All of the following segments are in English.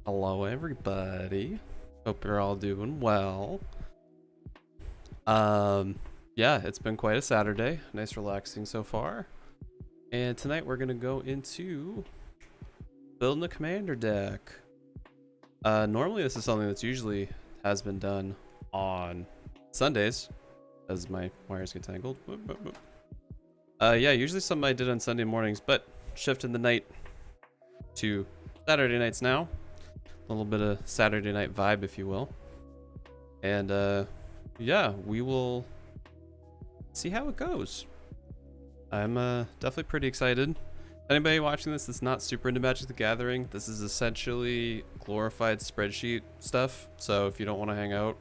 Hello everybody. Hope you're all doing well. Yeah, it's been quite a Saturday. Nice relaxing so far. And tonight we're gonna go into building a commander deck. Normally this is something that's usually has been done on Sundays, as my wires get tangled. Yeah, usually something I did on Sunday mornings, but shifting the night to Saturday nights now. A little bit of Saturday night vibe, if you will. And yeah, we will see how it goes. I'm definitely pretty excited. Anybody watching this that's not super into Magic the Gathering, this is essentially glorified spreadsheet stuff. So if you don't want to hang out,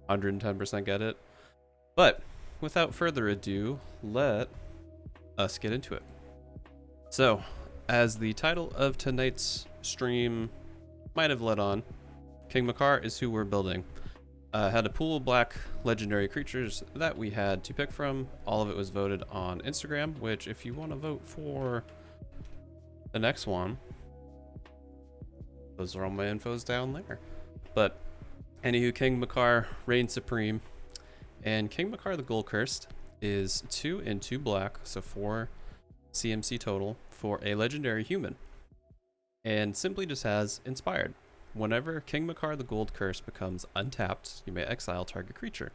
110% get it. But without further ado, let us get into it. So, as the title of tonight's stream might have led on, King Macar is who we're building. Had a pool of black legendary creatures that we had to pick from. All of it was voted on Instagram, which if you want to vote for the next one, those are all my infos down there. But anywho, King Macar reigns supreme, and King Macar the Gold Cursed is 2 and 2 black, so 4 CMC total for a legendary human. And simply just has Inspired. Whenever King Macar the Gold Curse becomes untapped, you may exile target creature.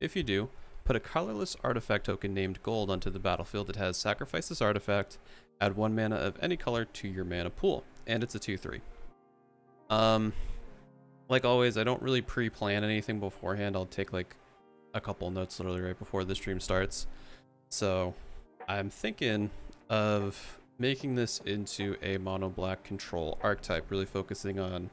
If you do, put a colorless artifact token named Gold onto the battlefield that has sacrifice this artifact, add 1 mana of any color to your mana pool, and it's a 2/3. Like always, I don't really pre-plan anything beforehand. I'll take like a couple notes literally right before the stream starts. So I'm thinking of making this into a mono black control archetype, really focusing on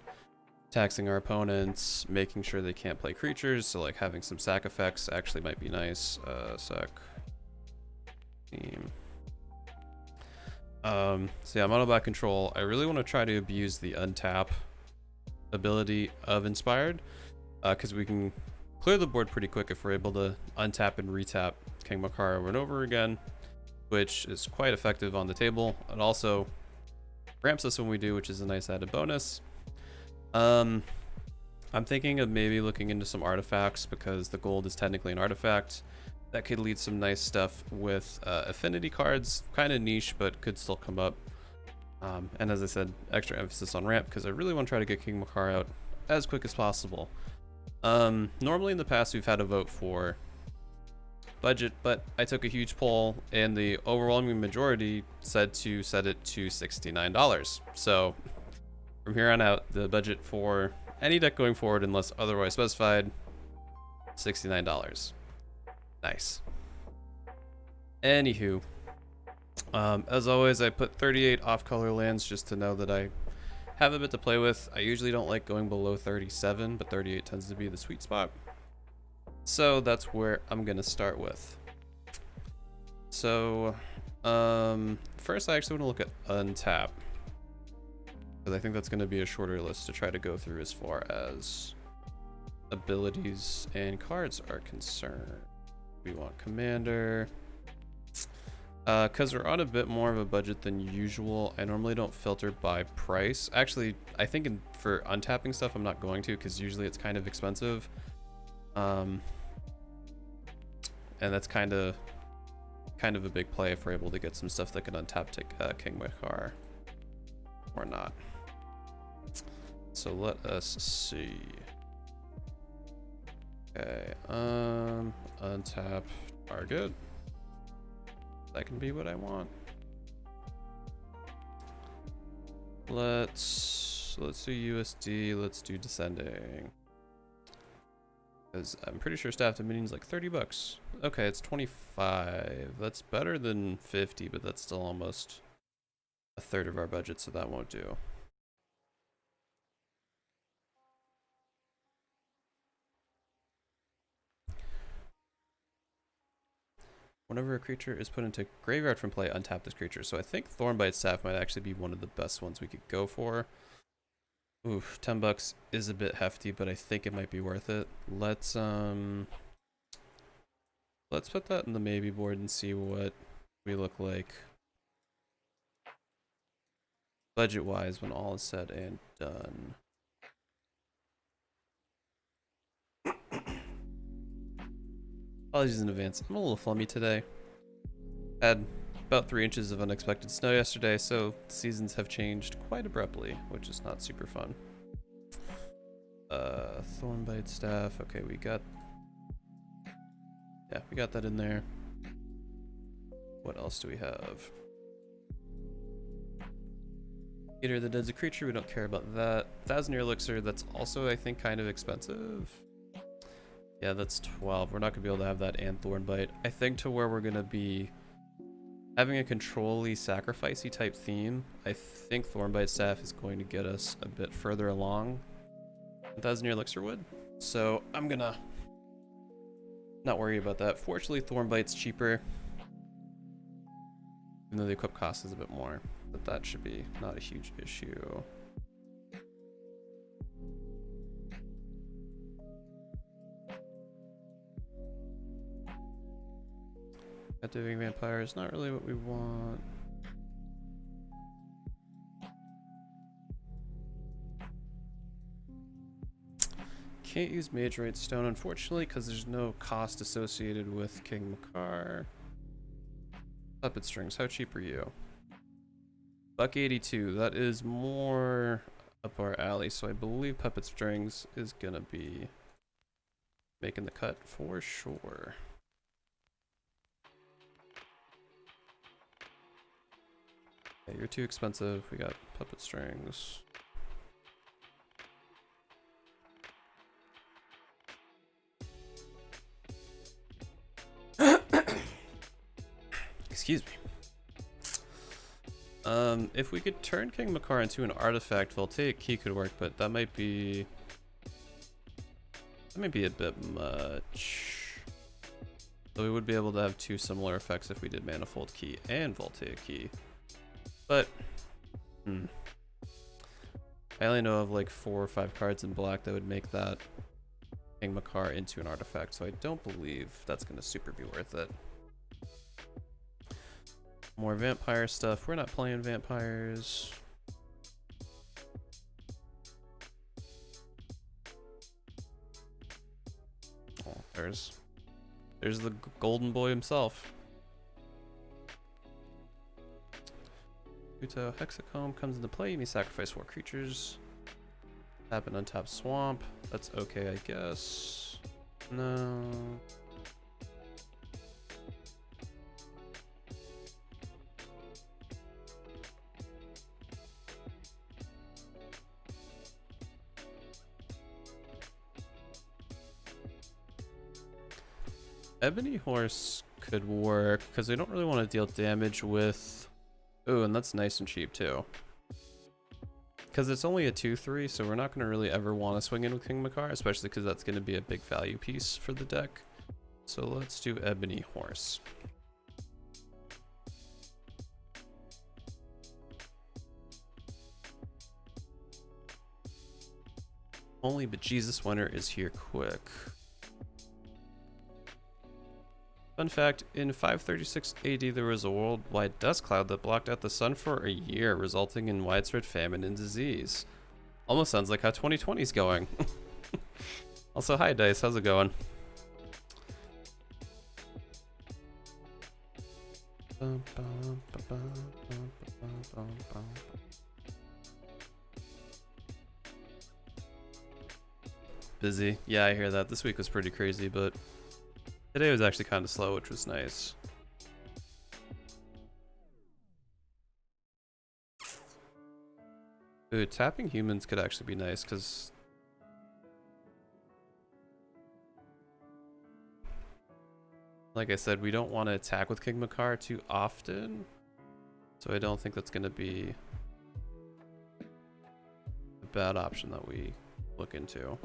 taxing our opponents, making sure they can't play creatures, so like having some sac effects actually might be nice. Sac team. So yeah, mono black control. I really want to try to abuse the untap ability of Inspired, because we can clear the board pretty quick if we're able to untap and retap King Macar over and over again, which is quite effective on the table. It also ramps us when we do, which is a nice added bonus. I'm thinking of maybe looking into some artifacts, because the gold is technically an artifact. That could lead some nice stuff with affinity cards, kind of niche, but could still come up. And as I said, extra emphasis on ramp, because I really want to try to get King Macar out as quick as possible. Normally in the past we've had to vote for budget, but I took a huge poll and the overwhelming majority said to set it to $69. So from here on out, the budget for any deck going forward, unless otherwise specified, $69. Nice. Anywho, as always, I put 38 off-color lands just to know that I have a bit to play with. I usually don't like going below 37, but 38 tends to be the sweet spot. So that's where I'm gonna start with. So, first I actually want to look at untap, because I think that's gonna be a shorter list to try to go through as far as abilities and cards are concerned. We want commander. Because we're on a bit more of a budget than usual, I normally don't filter by price. Actually, I think for untapping stuff, I'm not going to, because usually it's kind of expensive. And that's kind of kind of a big play if we're able to get some stuff that can untap King Macar. Or not. So let us see. Okay, untap target. That can be what I want. Let's do USD, let's do descending. Because I'm pretty sure staff dominion's like 30 bucks. Okay, it's 25. That's better than 50, but that's still almost a third of our budget, so that won't do. Whenever a creature is put into graveyard from play, untap this creature. So I think Thornbite Staff might actually be one of the best ones we could go for. Oof, 10 bucks is a bit hefty, but I think it might be worth it. Let's put that in the maybe board and see what we look like budget-wise when all is said and done. Apologies in advance. I'm a little flummy today. Had about 3 inches of unexpected snow yesterday, so the seasons have changed quite abruptly, which is not super fun. Thornbite Staff. Okay, we got that in there. What else do we have? Eater of the Dead's a creature, we don't care about that. 1,000-Year Elixir, that's also, I think, kind of expensive. Yeah, that's 12. We're not going to be able to have that and Thornbite. I think to where we're going to be having a control-y, sacrificey type theme, I think Thornbite Staff is going to get us a bit further along than 1,000-Year Elixir would. So I'm going to not worry about that. Fortunately, Thornbite's cheaper, even though the equip cost is a bit more. But that should be not a huge issue. Captivating Vampire is not really what we want. Can't use Mage Right Stone, unfortunately, because there's no cost associated with King Macar. Puppet Strings, how cheap are you? $1.82, that is more up our alley, so I believe Puppet Strings is gonna be making the cut for sure. Yeah, you're too expensive. We got Puppet Strings. Excuse me. If we could turn King Macar into an artifact, Voltaic Key could work, but that might be a bit much. So we would be able to have 2 similar effects if we did Manifold Key and Voltaic Key. But, I only know of like 4 or 5 cards in black that would make that King Macar into an artifact, so I don't believe that's going to super be worth it. More vampire stuff. We're not playing vampires. Oh, there's the golden boy himself. Uto Hexacomb comes into play. You may sacrifice 4 creatures. Tap an untapped swamp. That's okay, I guess. No. Ebony Horse could work because we don't really want to deal damage with. Ooh, and that's nice and cheap too. Because it's only a 2/3, so we're not going to really ever want to swing in with King Macar, especially because that's going to be a big value piece for the deck. So let's do Ebony Horse. Only bejesus winter is here quick. Fun fact, in 536 AD there was a worldwide dust cloud that blocked out the sun for a year, resulting in widespread famine and disease. Almost sounds like how 2020 is going. Also, hi Dice, how's it going? Busy. Yeah, I hear that. This week was pretty crazy, but today was actually kind of slow, which was nice. Ooh, tapping humans could actually be nice, because like I said, we don't want to attack with King Macar too often, so I don't think that's going to be a bad option that we look into.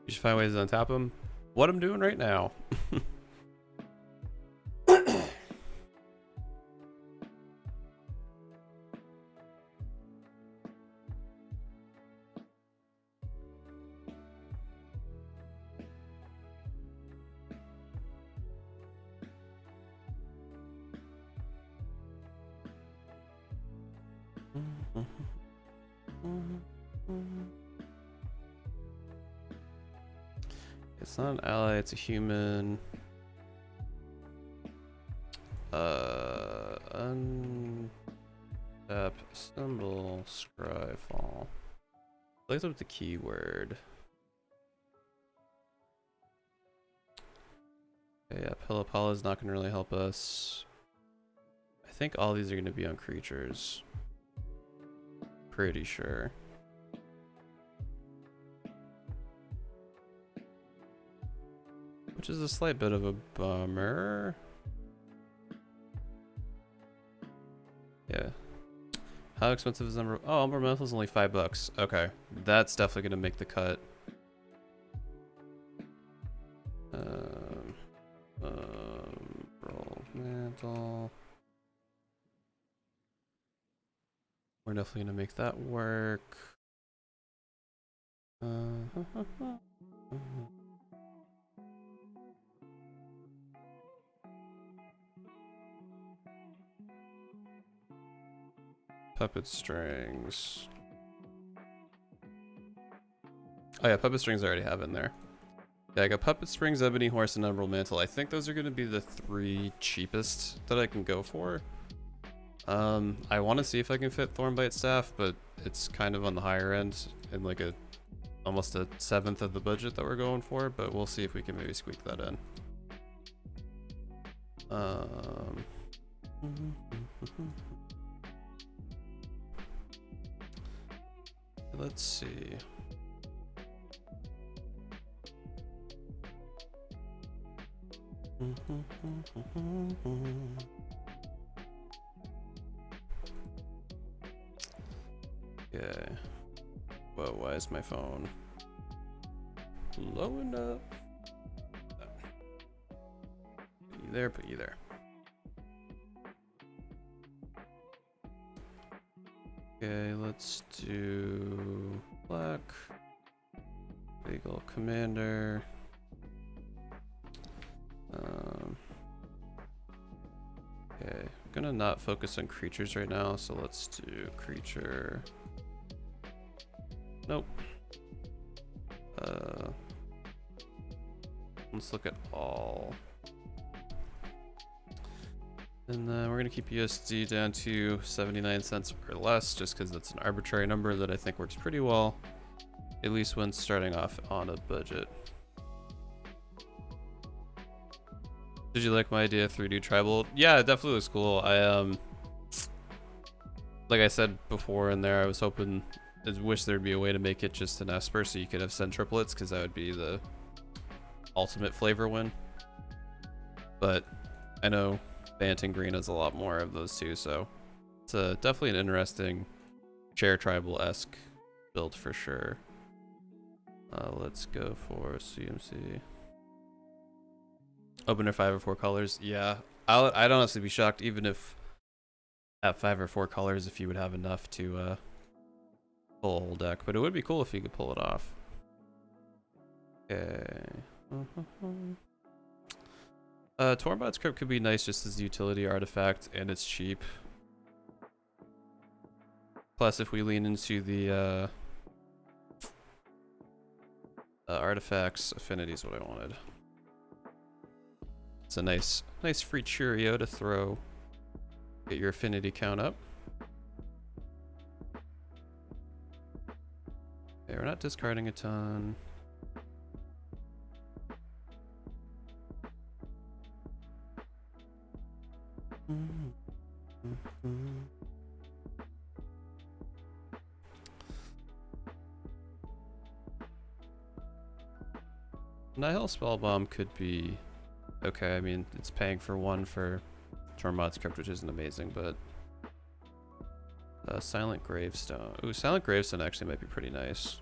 You should find ways to untap him. What I'm doing right now. It's not an ally, it's a human. Untap symbol, scryfall. Look up the keyword. Okay, yeah, Pillapala is not going to really help us. I think all these are going to be on creatures. Pretty sure. Which is a slight bit of a bummer. Yeah. How expensive is Umbra? Oh, Umbra Metal is only $5. Okay, that's definitely gonna make the cut. Roll mantle. We're definitely gonna make that work. Puppet strings. Oh yeah, puppet strings I already have in there. Yeah, I got puppet strings, ebony horse, and emerald mantle. I think those are going to be the 3 cheapest that I can go for. I want to see if I can fit Thornbite staff, but it's kind of on the higher end, in like almost a 1/7 of the budget that we're going for. But we'll see if we can maybe squeak that in. Let's see. Okay. Whoa, why is my phone low enough? Put you there, put you there. Okay, let's do black. Legal commander. Okay, I'm gonna not focus on creatures right now, so let's do creature. Nope. Let's look at all. And then we're gonna keep USD down to 79 cents or less, just because that's an arbitrary number that I think works pretty well, at least when starting off on a budget. Did you like my idea of 3D tribal? Yeah, it definitely looks cool. Like I said before in there, I was hoping, I wish there'd be a way to make it just an Esper so you could have centriplets, because that would be the ultimate flavor win. But I know Banting Green has a lot more of those too, so it's definitely an interesting chair tribal-esque build for sure. Let's go for CMC. Opener 5 or 4 colors. Yeah, I'd honestly be shocked even if at 5 or 4 colors if you would have enough to pull a whole deck, but it would be cool if you could pull it off. Okay. Tornbot's Crypt could be nice just as a utility artifact, and it's cheap. Plus, if we lean into the Artifacts, affinity is what I wanted. It's a nice free Cheerio to throw. Get your affinity count up. Okay, we're not discarding a ton. Nihil Spellbomb could be okay. I mean, it's paying for one for Tormod's Crypt, which isn't amazing, but Silent Gravestone. Ooh, Silent Gravestone actually might be pretty nice.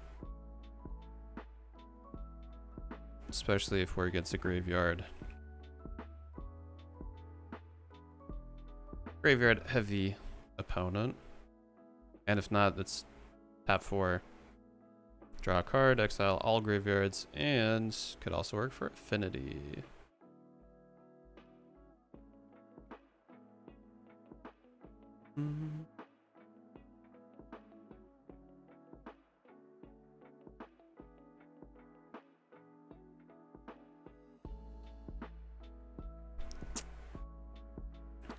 Especially if we're against a graveyard. Graveyard heavy opponent. And if not, it's tap 4. Draw a card, exile all graveyards, and could also work for affinity.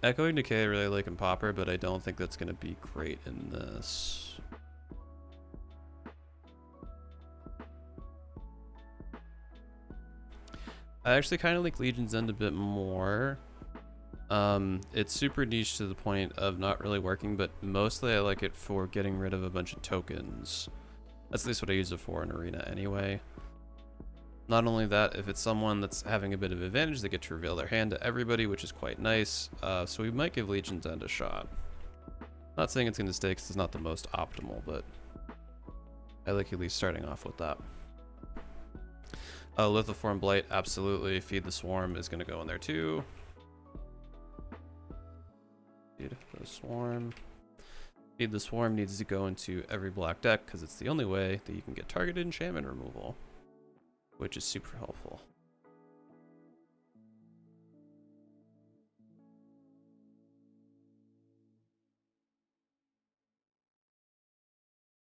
Echoing Decay I really like in Pauper, but I don't think that's going to be great in this. I actually kind of like Legion's End a bit more. It's super niche to the point of not really working, but mostly I like it for getting rid of a bunch of tokens. That's at least what I use it for in Arena anyway. Not only that, if it's someone that's having a bit of advantage, they get to reveal their hand to everybody, which is quite nice. So we might give Legion's End a shot. Not saying it's going to stay because it's not the most optimal, but I like at least starting off with that. Lithoform Blight, absolutely. Feed the Swarm is going to go in there too. Feed the Swarm. Feed the Swarm needs to go into every black deck because it's the only way that you can get targeted enchantment removal, which is super helpful.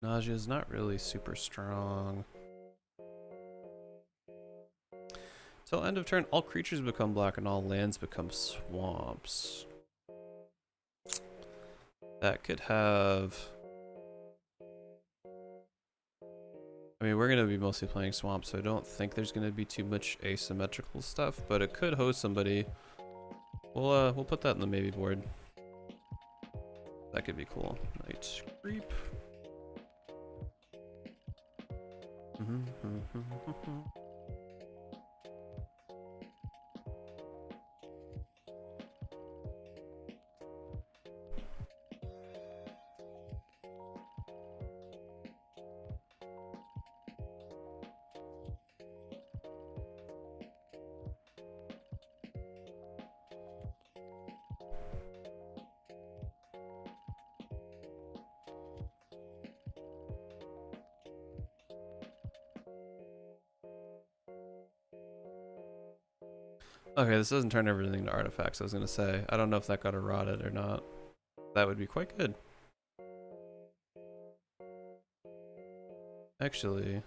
Nausea is not really super strong. Till end of turn, all creatures become black and all lands become swamps. That could have... I mean, we're going to be mostly playing swamps, so I don't think there's going to be too much asymmetrical stuff, but it could host somebody. We'll put that in the maybe board. That could be cool. Night Creep. Okay, this doesn't turn everything to artifacts, I was going to say. I don't know if that got eroded or not. That would be quite good. Actually...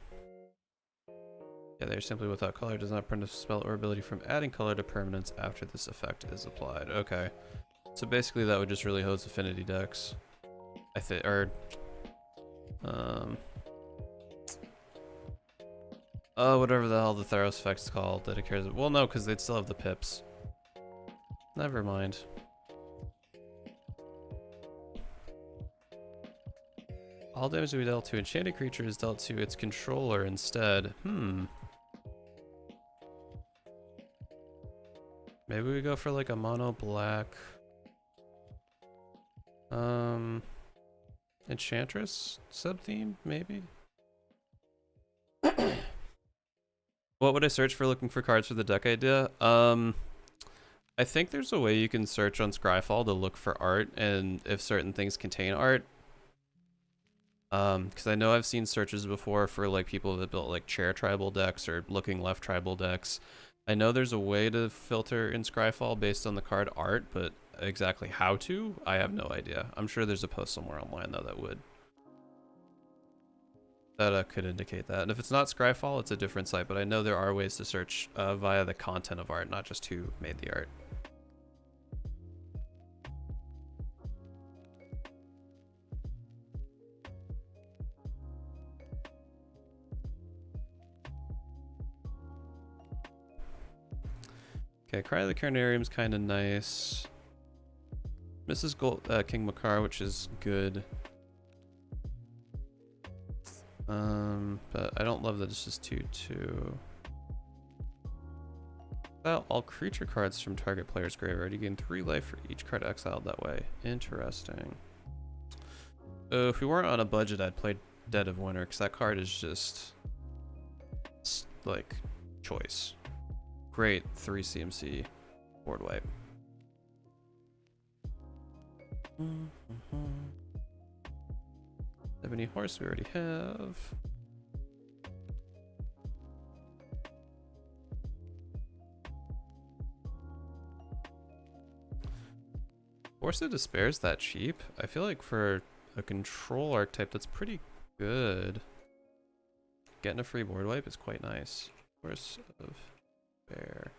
yeah, they're simply without color. Does not print a spell or ability from adding color to permanents after this effect is applied. Okay. So basically that would just really hose affinity decks. I think, or... oh, whatever the hell the Theros effect's called that it cares. Well, no, because they'd still have the pips. Never mind. All damage to be dealt to enchanted creature is dealt to its controller instead. Maybe we go for like a mono black. Enchantress sub-theme, maybe? What would I search for looking for cards for the deck idea? I think there's a way you can search on Scryfall to look for art and if certain things contain art. Because I know I've seen searches before for like people that built like chair tribal decks or looking left tribal decks. I know there's a way to filter in Scryfall based on the card art, but exactly how to, I have no idea. I'm sure there's a post somewhere online though that would. that could indicate that. And if it's not Scryfall, it's a different site, but I know there are ways to search via the content of art, not just who made the art. Okay, Cry of the Carnarium's kind of nice. Mrs. King Macar, which is good. But I don't love that it's just 2/2. Well, all creature cards from target player's graveyard. You gain 3 life for each card exiled that way. Interesting. If we weren't on a budget, I'd play Dead of Winter, because that card is just like choice. Great 3 CMC board wipe. Ebony Horse we already have. Force of Despair is that cheap? I feel like for a control archetype that's pretty good. Getting a free board wipe is quite nice. Force of Despair.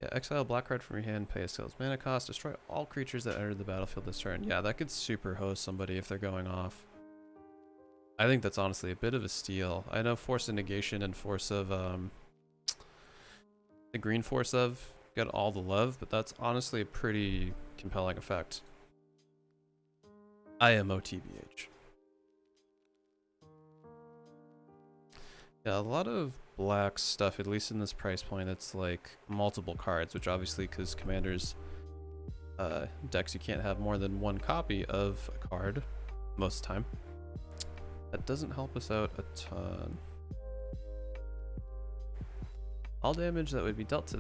Yeah, exile black card from your hand, pay a sales mana cost, destroy all creatures that enter the battlefield this turn. Yeah, that could super host somebody if they're going off. I think that's honestly a bit of a steal. I know Force of Negation and Force of the green Force of get all the love, but that's honestly a pretty compelling effect. IMO TBH. Yeah, a lot of black stuff, at least in this price point, it's like multiple cards, which obviously, because Commander's decks, you can't have more than 1 copy of a card most of the time. That doesn't help us out a ton. All damage that would be dealt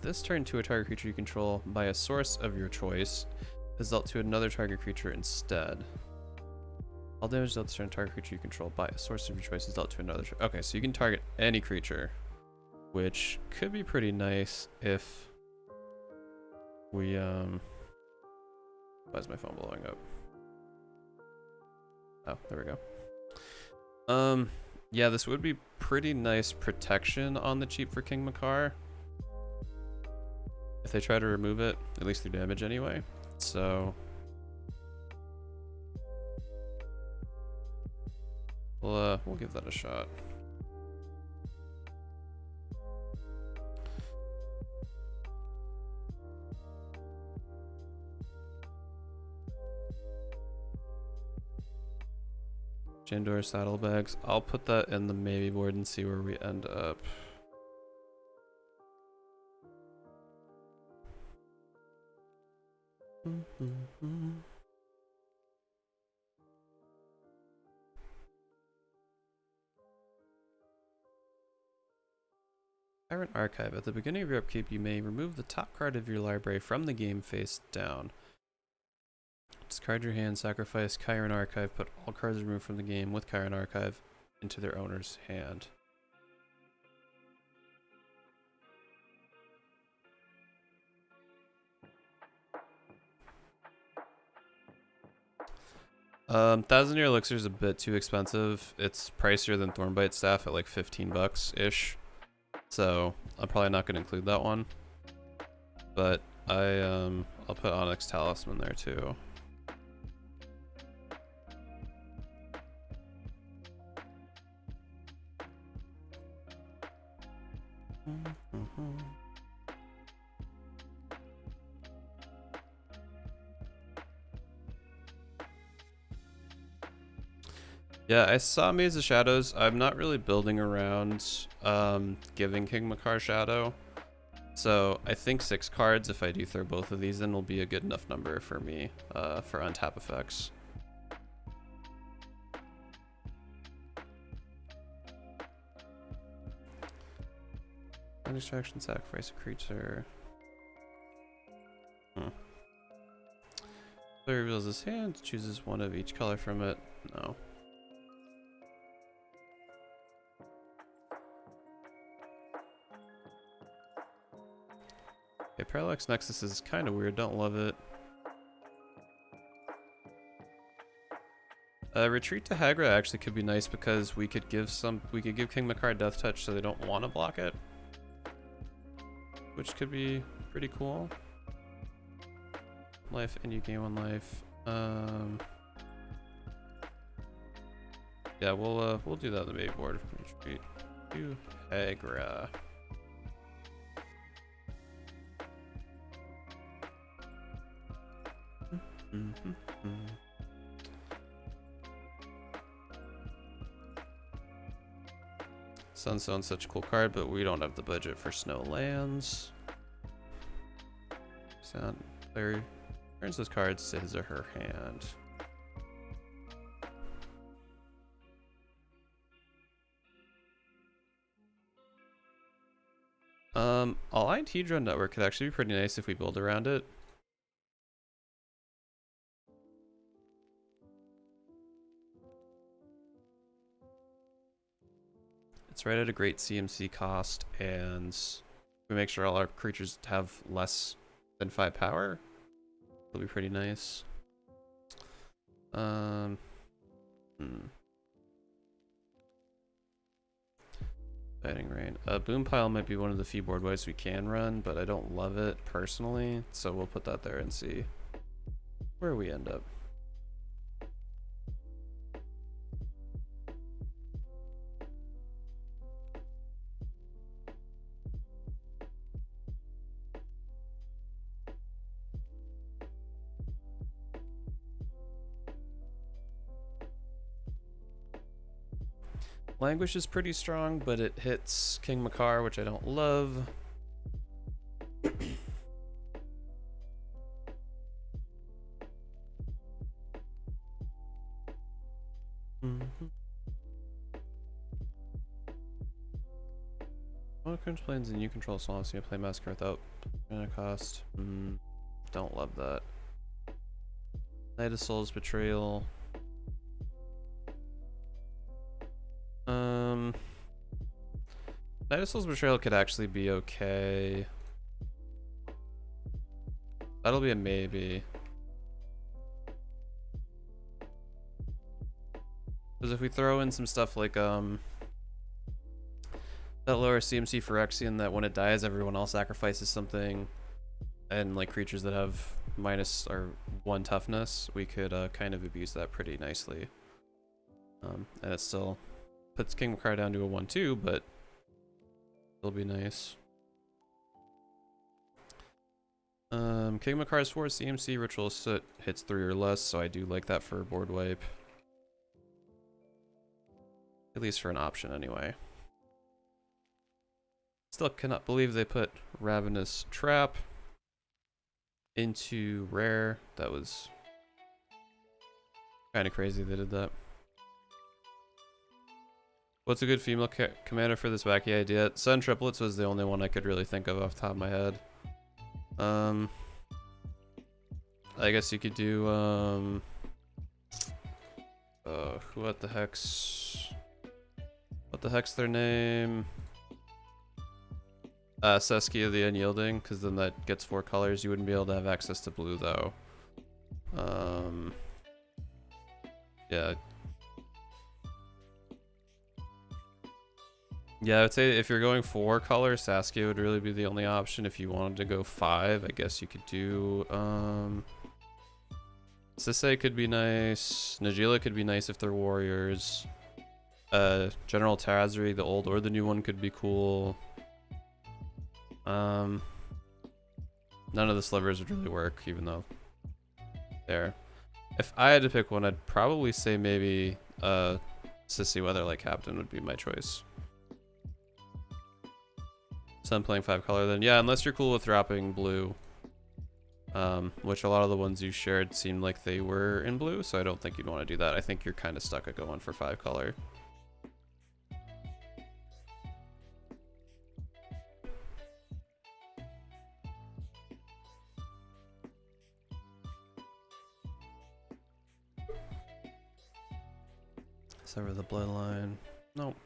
this turn to a target creature you control by a source of your choice is dealt to another target creature instead. All damage dealt this turn to a target creature you control by a source of your choice is dealt to another. Okay, so you can target any creature, which could be pretty nice if we why is my phone blowing up? Oh, there we go. Yeah, this would be pretty nice protection on the cheap for King Macar. If they try to remove it, at least through damage anyway. So we'll give that a shot. Jandor saddlebags. I'll put that in the maybe board and see where we end up. Tyrant Archive. At the beginning of your upkeep, you may remove the top card of your library from the game face down. Discard your hand, sacrifice Chiron Archive, put all cards removed from the game with Chiron Archive into their owner's hand. Thousand Year Elixir is a bit too expensive. It's pricier than Thornbite Staff at like 15 bucks ish. So I'm probably not going to include that one. But I'll put Onyx Talisman there too. Yeah, I saw Maze of Shadows. I'm not really building around giving King Macar Shadow. So I think 6 cards, if I do throw both of these in, will be a good enough number for me for untap effects. Distraction, sacrifice a creature. Player reveals his hand, chooses one of each color from it. No. Okay, Parallax Nexus is kind of weird. Don't love it. Retreat to Hagra actually could be nice because we could give King Macar Death Touch so they don't want to block it, which could be pretty cool. Life and you gain 1 life. Yeah, we'll do that on the main board. Retreat to Hagra. Sunstone's such a cool card, but we don't have the budget for snow lands. Player turns those cards to his or her hand. Aligned Hedron Network could actually be pretty nice if we build around it. It's right at a great CMC cost, and we make sure all our creatures have less than 5 power. It'll be pretty nice. Fighting Rain. Boom Pile might be one of the few board ways we can run, but I don't love it personally, so we'll put that there and see where we end up. Languish is pretty strong, but it hits King Macar, which I don't love. Well, control planes and you control swamps, you play Massacre without mana cost. Don't love that. Knight of Souls Betrayal. Knight of Souls Betrayal could actually be okay. That'll be a maybe. Because if we throw in some stuff like that lower CMC for Phyrexian, that when it dies everyone else sacrifices something, and like creatures that have minus or 1 toughness, we could kind of abuse that pretty nicely. And it still puts King Macar down to a 1/2, but it'll be nice. King Macar's 4 CMC, Ritual Soot hits 3 or less, so I do like that for a board wipe. At least for an option anyway. Still cannot believe they put Ravenous Trap into rare. That was kind of crazy they did that. What's a good female commander for this wacky idea? Sun Triplets was the only one I could really think of off the top of my head. I guess you could do what the heck's their name? Seskia the Unyielding, because then that gets 4 colors. You wouldn't be able to have access to blue though. Yeah. Yeah, I would say if you're going 4 colors, Saskia would really be the only option. If you wanted to go 5, I guess you could do Sisei could be nice. Najila could be nice if they're warriors. General Tazri, the old or the new one, could be cool. None of the slivers would really work, even though there. If I had to pick one, I'd probably say maybe Sissy Weatherlight Captain would be my choice. So I'm playing 5 color then. Yeah, unless you're cool with dropping blue. Which a lot of the ones you shared seemed like they were in blue, so I don't think you'd want to do that. I think you're kind of stuck at going for 5 color. Sever the bloodline. Nope.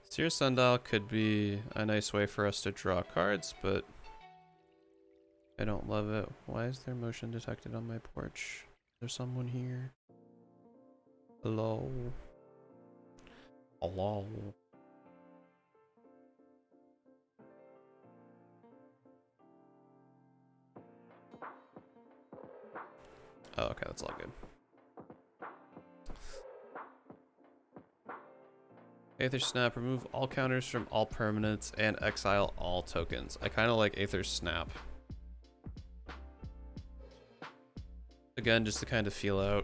Seer Sundial could be a nice way for us to draw cards, but I don't love it. Why is there motion detected on my porch? There's someone here. Hello. Hello. Oh, okay, that's all good. Aether Snap, remove all counters from all permanents and exile all tokens. I kind of like Aether Snap. Again, just to kind of feel out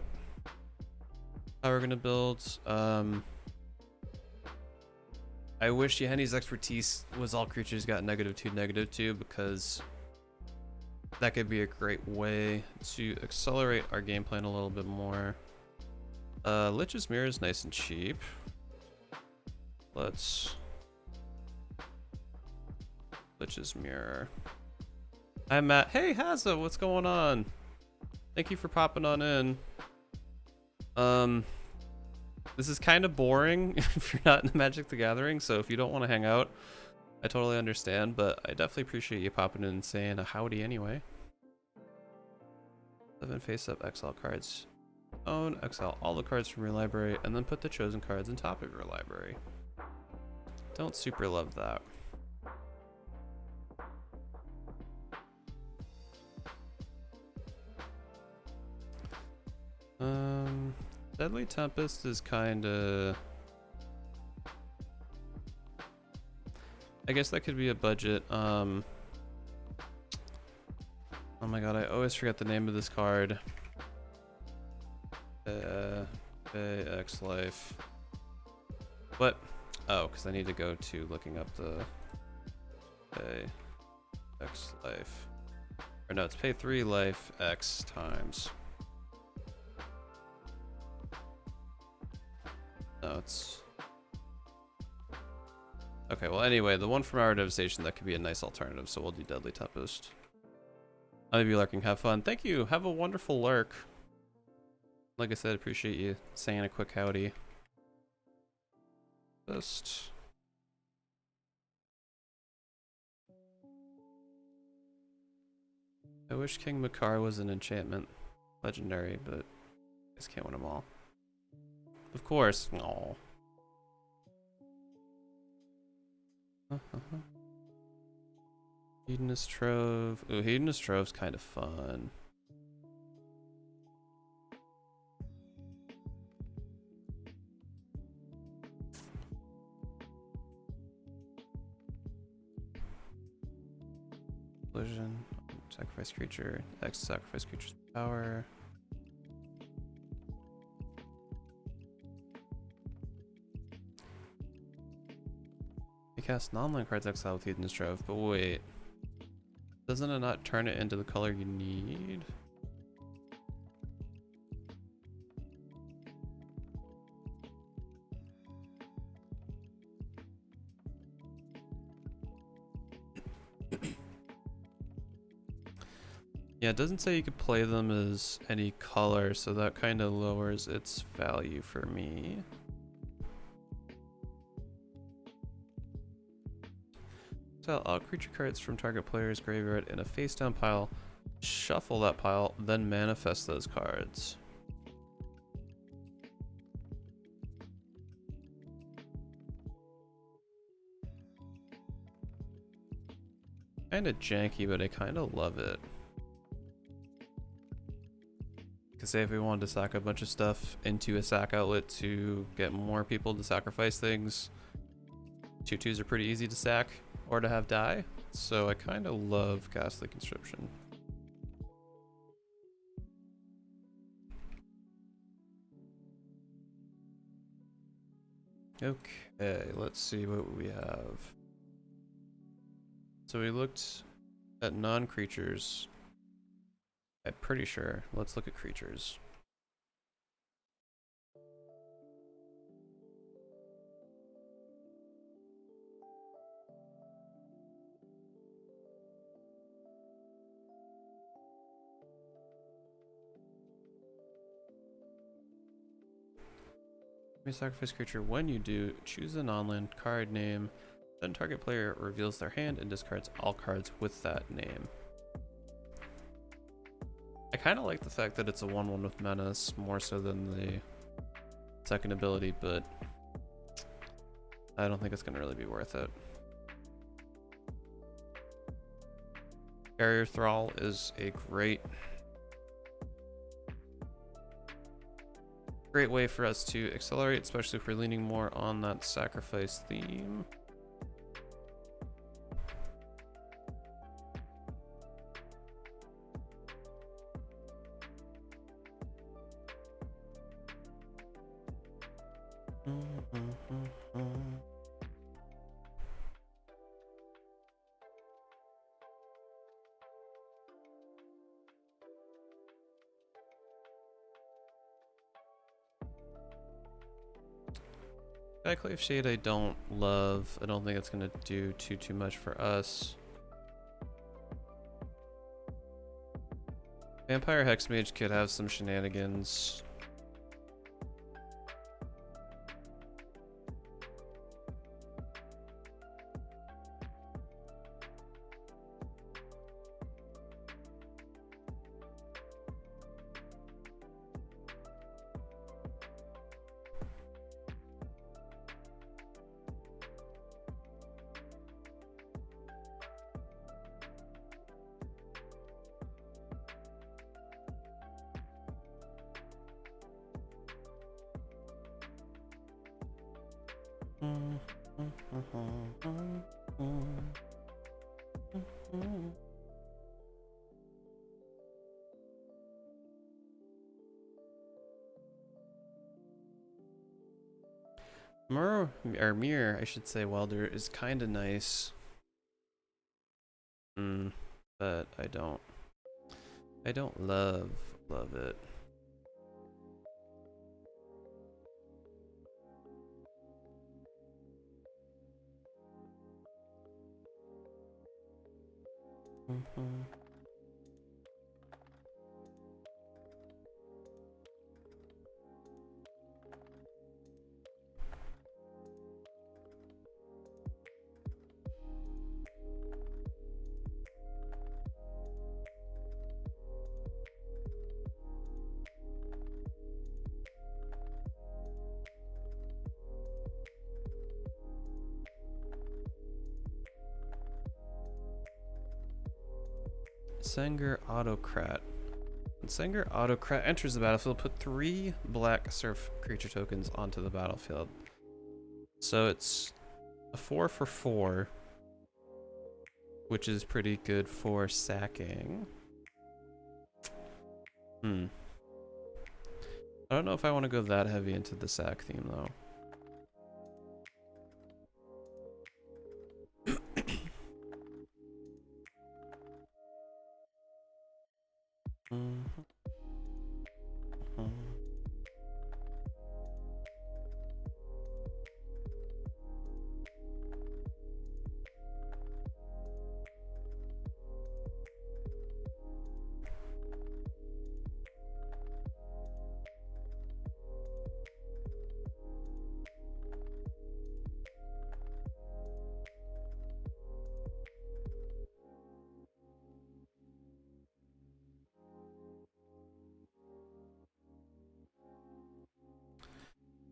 how we're gonna build. I wish Yahenni's expertise was all creatures got -2/-2 because that could be a great way to accelerate our game plan a little bit more. Lich's Mirror is nice and cheap. Let's Lich's Mirror. Hi Matt. Hey Hazza, what's going on? Thank you for popping on in. This is kind of boring if you're not in Magic the Gathering, so if you don't want to hang out, I totally understand, but I definitely appreciate you popping in and saying a howdy anyway. 7 face-up exile cards. Own, exile all the cards from your library, and then put the chosen cards on top of your library. Don't super love that. Deadly Tempest is kinda... I guess that could be a budget. Oh my god, I always forget the name of this card. X Life. What? Oh, because I need to go to looking up the X Life. Or no, it's pay 3 life X times. No, it's... Okay, well anyway, the one from Our Devastation, that could be a nice alternative, so we'll do Deadly Tempest. I'll be lurking, have fun. Thank you, have a wonderful lurk. Like I said, appreciate you saying a quick howdy. Just... I wish King Macar was an enchantment legendary, but I just can't win them all. Of course. Aww. Hedonist Trove. Ooh, Hedonist Trove's kind of fun. Collision. Sacrifice creature. X sacrifice creature's power. You cast non-land cards exile with Hedonist Trove, but wait. Doesn't it not turn it into the color you need? Yeah, it doesn't say you could play them as any color, so that kind of lowers its value for me. Exile all creature cards from target player's graveyard in a face down pile, shuffle that pile, then manifest those cards. Kinda janky, but I kinda love it. Cause say if we wanted to sack a bunch of stuff into a sack outlet to get more people to sacrifice things, 2/2s are pretty easy to sack or to have die, so I kind of love Ghastly Conscription. Okay, let's see what we have. So we looked at non-creatures. I'm pretty sure. Let's look at creatures. You may sacrifice creature. When you do, choose a non-land card name. Then target player reveals their hand and discards all cards with that name. I kind of like the fact that it's a 1/1 with Menace more so than the second ability, but I don't think it's going to really be worth it. Barrier Thrall is a great way for us to accelerate, especially if we're leaning more on that sacrifice theme. Cyclave Shade I don't love. I don't think it's going to do too much for us. Vampire Hexmage could have some shenanigans. Mirror, I should say, Welder is kind of nice. But I don't love it. Senger Autocrat. When Senger Autocrat enters the battlefield, put 3 black surf creature tokens onto the battlefield. So it's a 4/4, which is pretty good for sacking. I don't know if I want to go that heavy into the sack theme though.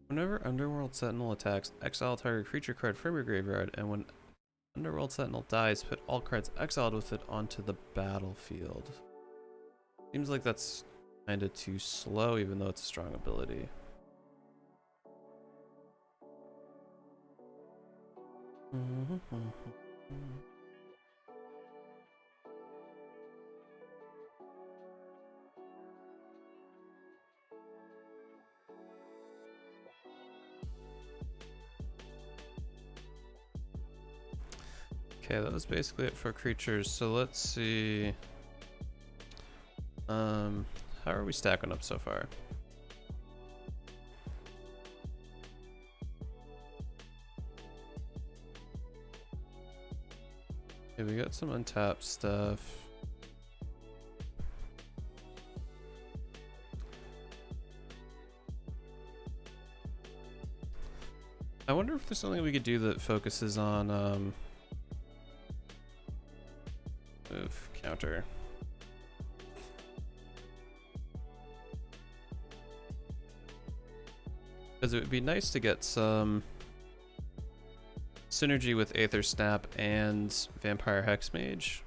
Whenever Underworld Sentinel attacks, exile target creature card from your graveyard, and when Underworld Sentinel dies, put all cards exiled with it onto the battlefield. Seems like that's kind of too slow, even though it's a strong ability. Okay, that was basically it for creatures. So let's see. How are we stacking up so far? Okay, we got some untapped stuff. I wonder if there's something we could do that focuses on move counter. Because it would be nice to get some synergy with Aether Snap and Vampire Hexmage.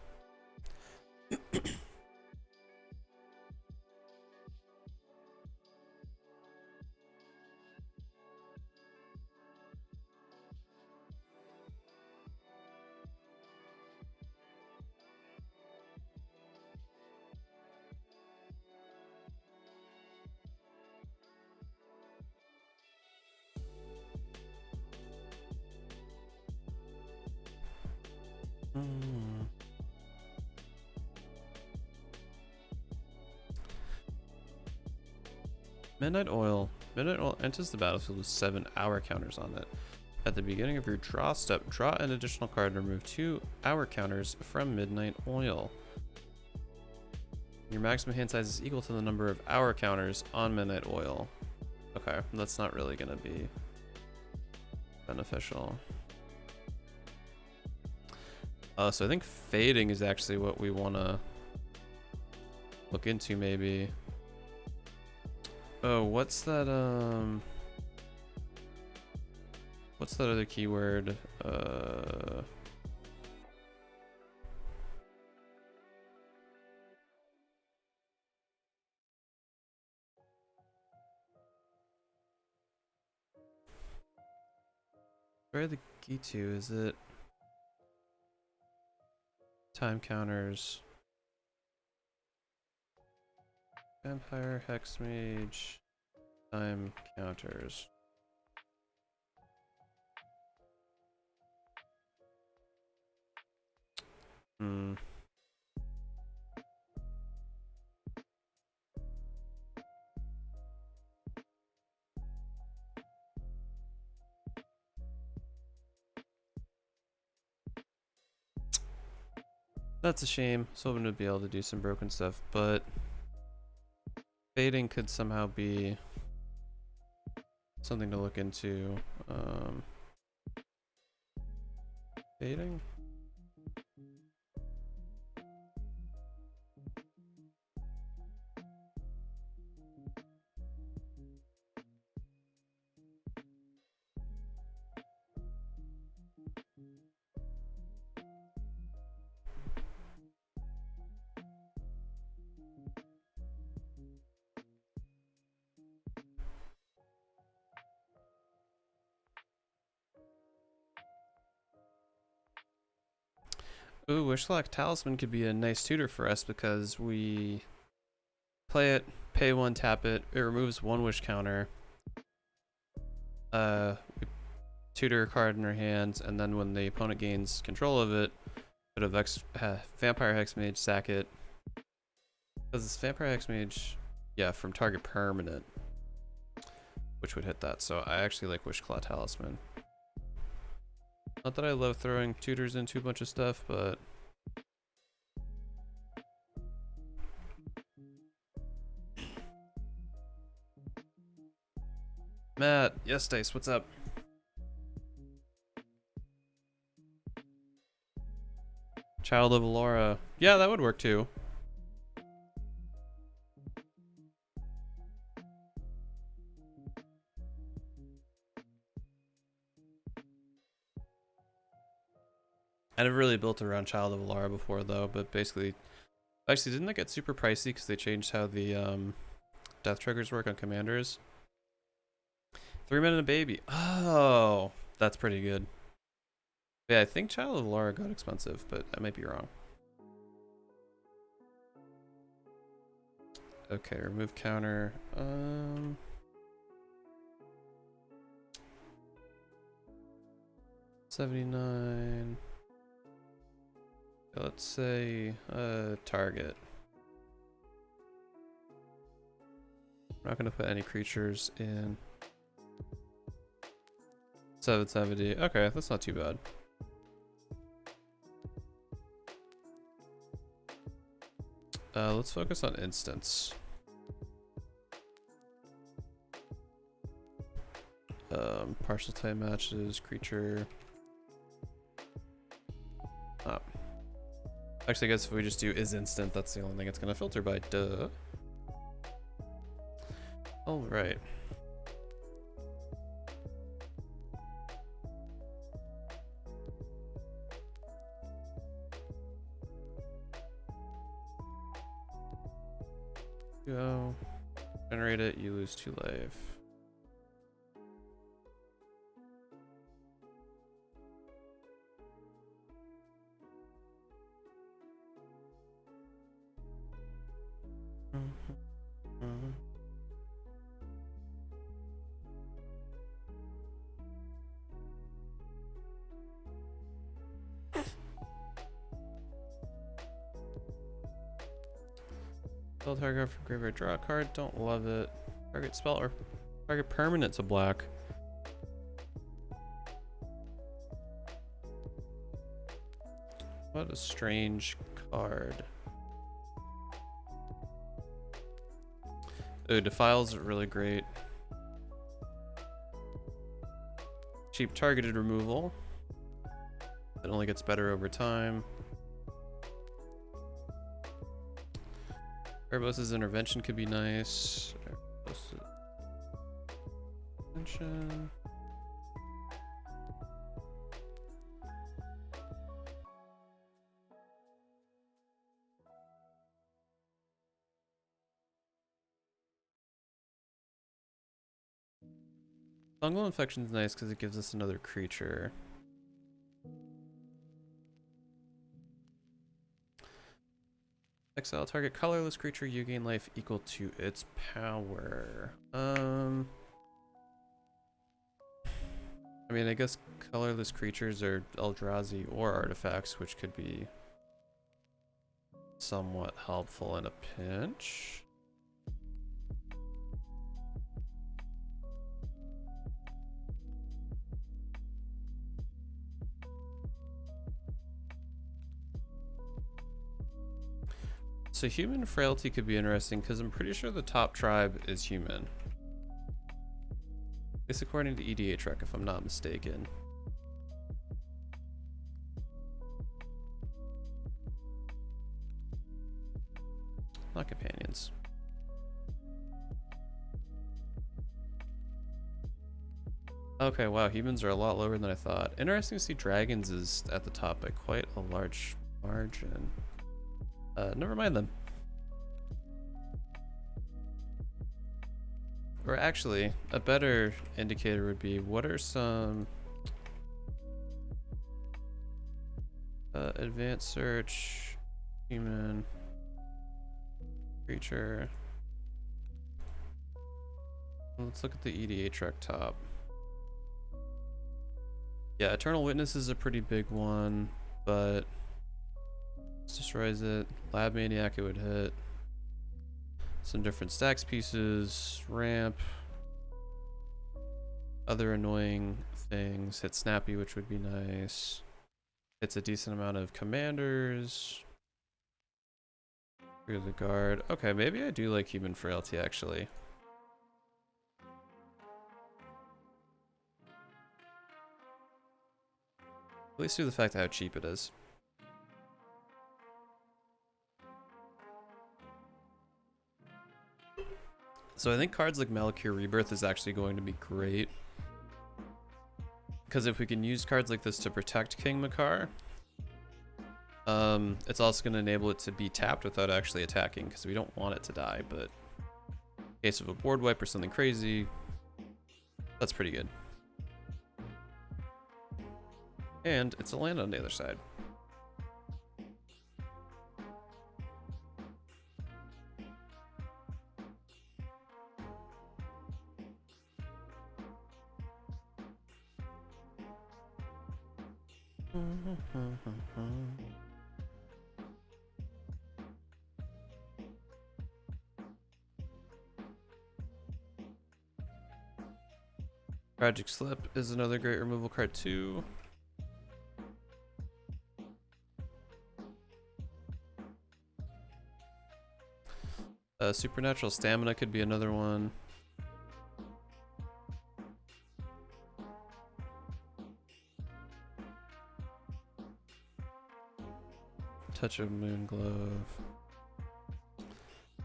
Midnight Oil. Midnight Oil enters the battlefield with 7 hour counters on it. At the beginning of your draw step, draw an additional card and remove 2 hour counters from Midnight Oil. Your maximum hand size is equal to the number of hour counters on Midnight Oil. Okay, that's not really going to be beneficial. So I think fading is actually what we want to look into maybe. Oh, what's that other keyword? Where are the key to? Is it time counters? Vampire, Hexmage, time counters. That's a shame. I was hoping to be able to do some broken stuff, but fading could somehow be something to look into. Fading? Ooh, Wishlock Talisman could be a nice tutor for us because we play it, pay 1, tap it, it removes 1 wish counter. We tutor a card in our hands, and then when the opponent gains control of it, put a Vampire Hexmage, sack it. Because it's Vampire Hexmage, yeah, from target permanent, which would hit that. So I actually like Wishclaw Talisman. Not that I love throwing tutors into a bunch of stuff, but Matt, yes, Dice, what's up? Child of Allura. Yeah, that would work too. I never really built around Child of Allura before though, but basically, actually didn't that get super pricey because they changed how the death triggers work on commanders? 3 men and a baby. Oh, that's pretty good. Yeah, I think Child of Allura got expensive, but I might be wrong. Okay, remove counter. 79. Let's say target. I'm not gonna put any creatures in. 770. Okay, that's not too bad. Let's focus on instants. Partial time matches, creature. Actually, I guess if we just do is instant, that's the only thing it's gonna filter by. Duh. All right. Go. Generate it, you lose 2 life. Spell target from graveyard, draw a card, don't love it. Target spell or target permanent to black. What a strange card. Ooh, Defile's really great. Cheap targeted removal. It only gets better over time. Urbosa's intervention could be nice. Urbosa's intervention. Fungal infection is nice because it gives us another creature. Exile target colorless creature, you gain life equal to its power. I mean, I guess colorless creatures are Eldrazi or artifacts, which could be somewhat helpful in a pinch. So human frailty could be interesting because I'm pretty sure the top tribe is human. It's according to EDH rec, if I'm not mistaken. Not companions. Okay, wow, humans are a lot lower than I thought. Interesting to see dragons is at the top by quite a large margin. Never mind them. Or actually, a better indicator would be what are some advanced search, human, creature. Let's look at the EDH rec top. Yeah, Eternal Witness is a pretty big one, but destroys it. Lab Maniac it would hit. Some different stacks pieces, ramp, other annoying things. Hit Snappy, which would be nice. It's a decent amount of commanders. Through the guard. Okay, maybe I do like human frailty actually. At least through the fact of how cheap it is. So I think cards like Malakir Rebirth is actually going to be great. Because if we can use cards like this to protect King Macar, it's also going to enable it to be tapped without actually attacking, because we don't want it to die, but in case of a board wipe or something crazy, that's pretty good. And it's a land on the other side. Tragic Slip is another great removal card too. Supernatural Stamina could be another one. Touch of Moon Glove.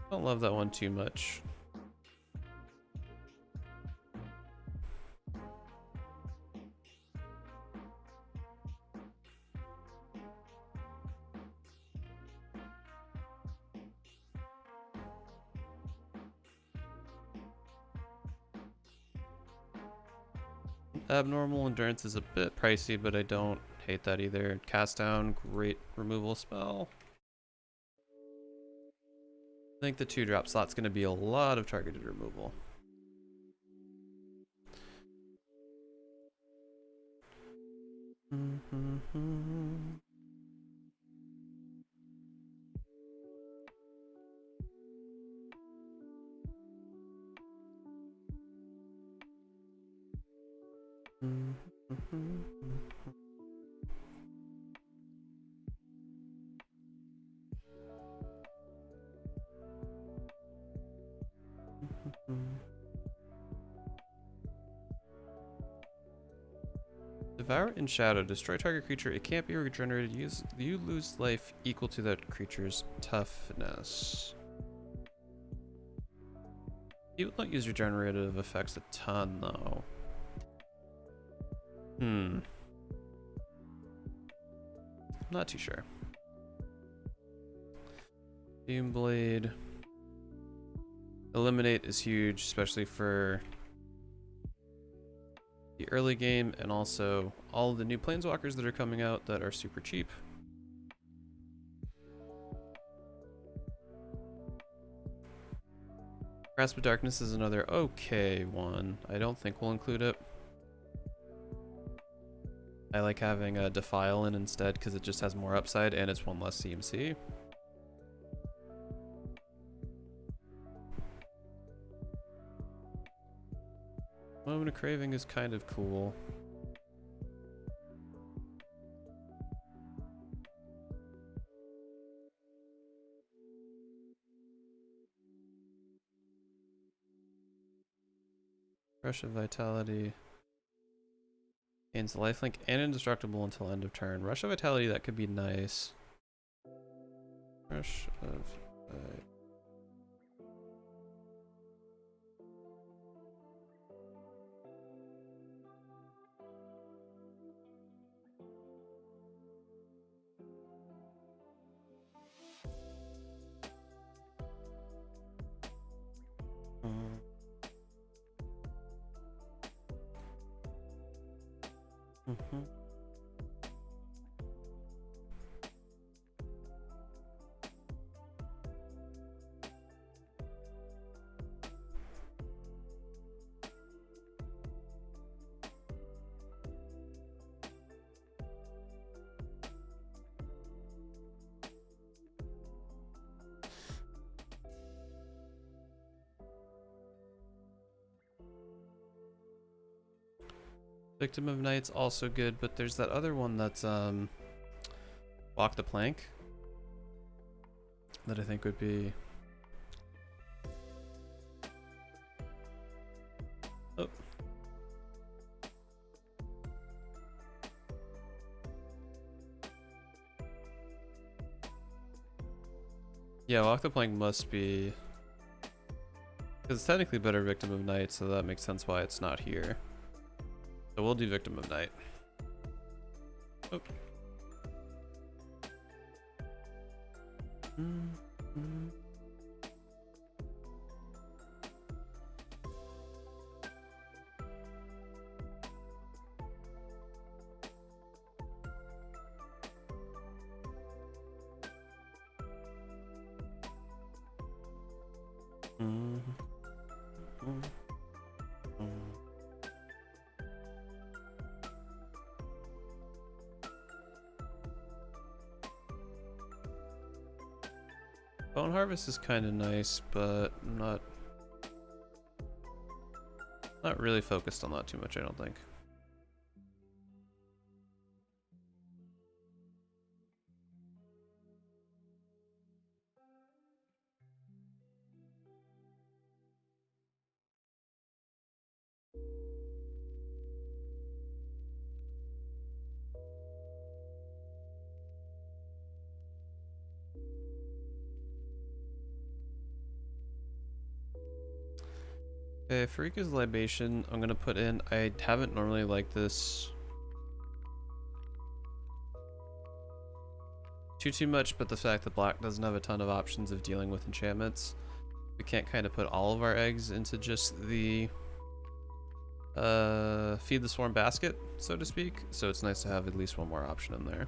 Don't love that one too much. Abnormal endurance is a bit pricey, but I don't hate that either. Cast down, great removal spell. I think the 2-drop slot's going to be a lot of targeted removal. Devour in Shadow. Destroy target creature. It can't be regenerated. You lose life equal to that creature's toughness. You don't use regenerative effects a ton, though. Not too sure. Doomblade. Eliminate is huge, especially for the early game, and also all of the new planeswalkers that are coming out that are super cheap. Grasp of Darkness is another okay one. I don't think we'll include it. I like having a Defile in instead because it just has more upside and it's one less CMC. Moment of Craving is kind of cool. Rush of Vitality. Gains lifelink and indestructible until end of turn. Rush of Vitality, that could be nice. Rush of Vitality. Victim of Night's also good, but there's that other one that's Walk the Plank that I think would be... Oh. Yeah, Walk the Plank must be... Because it's technically better Victim of Night, so that makes sense why it's not here. So we'll do Victim of Night. Oh. Bone Harvest is kind of nice, but I'm not really focused on that too much, I don't think. Okay, Farika's Libation, I'm gonna put in. I haven't normally liked this too much, but the fact that black doesn't have a ton of options of dealing with enchantments, we can't kind of put all of our eggs into just the feed the swarm basket, so to speak. So it's nice to have at least one more option in there.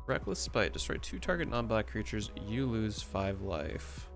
Reckless Spite. Destroy 2 target non-black creatures. You lose 5 life.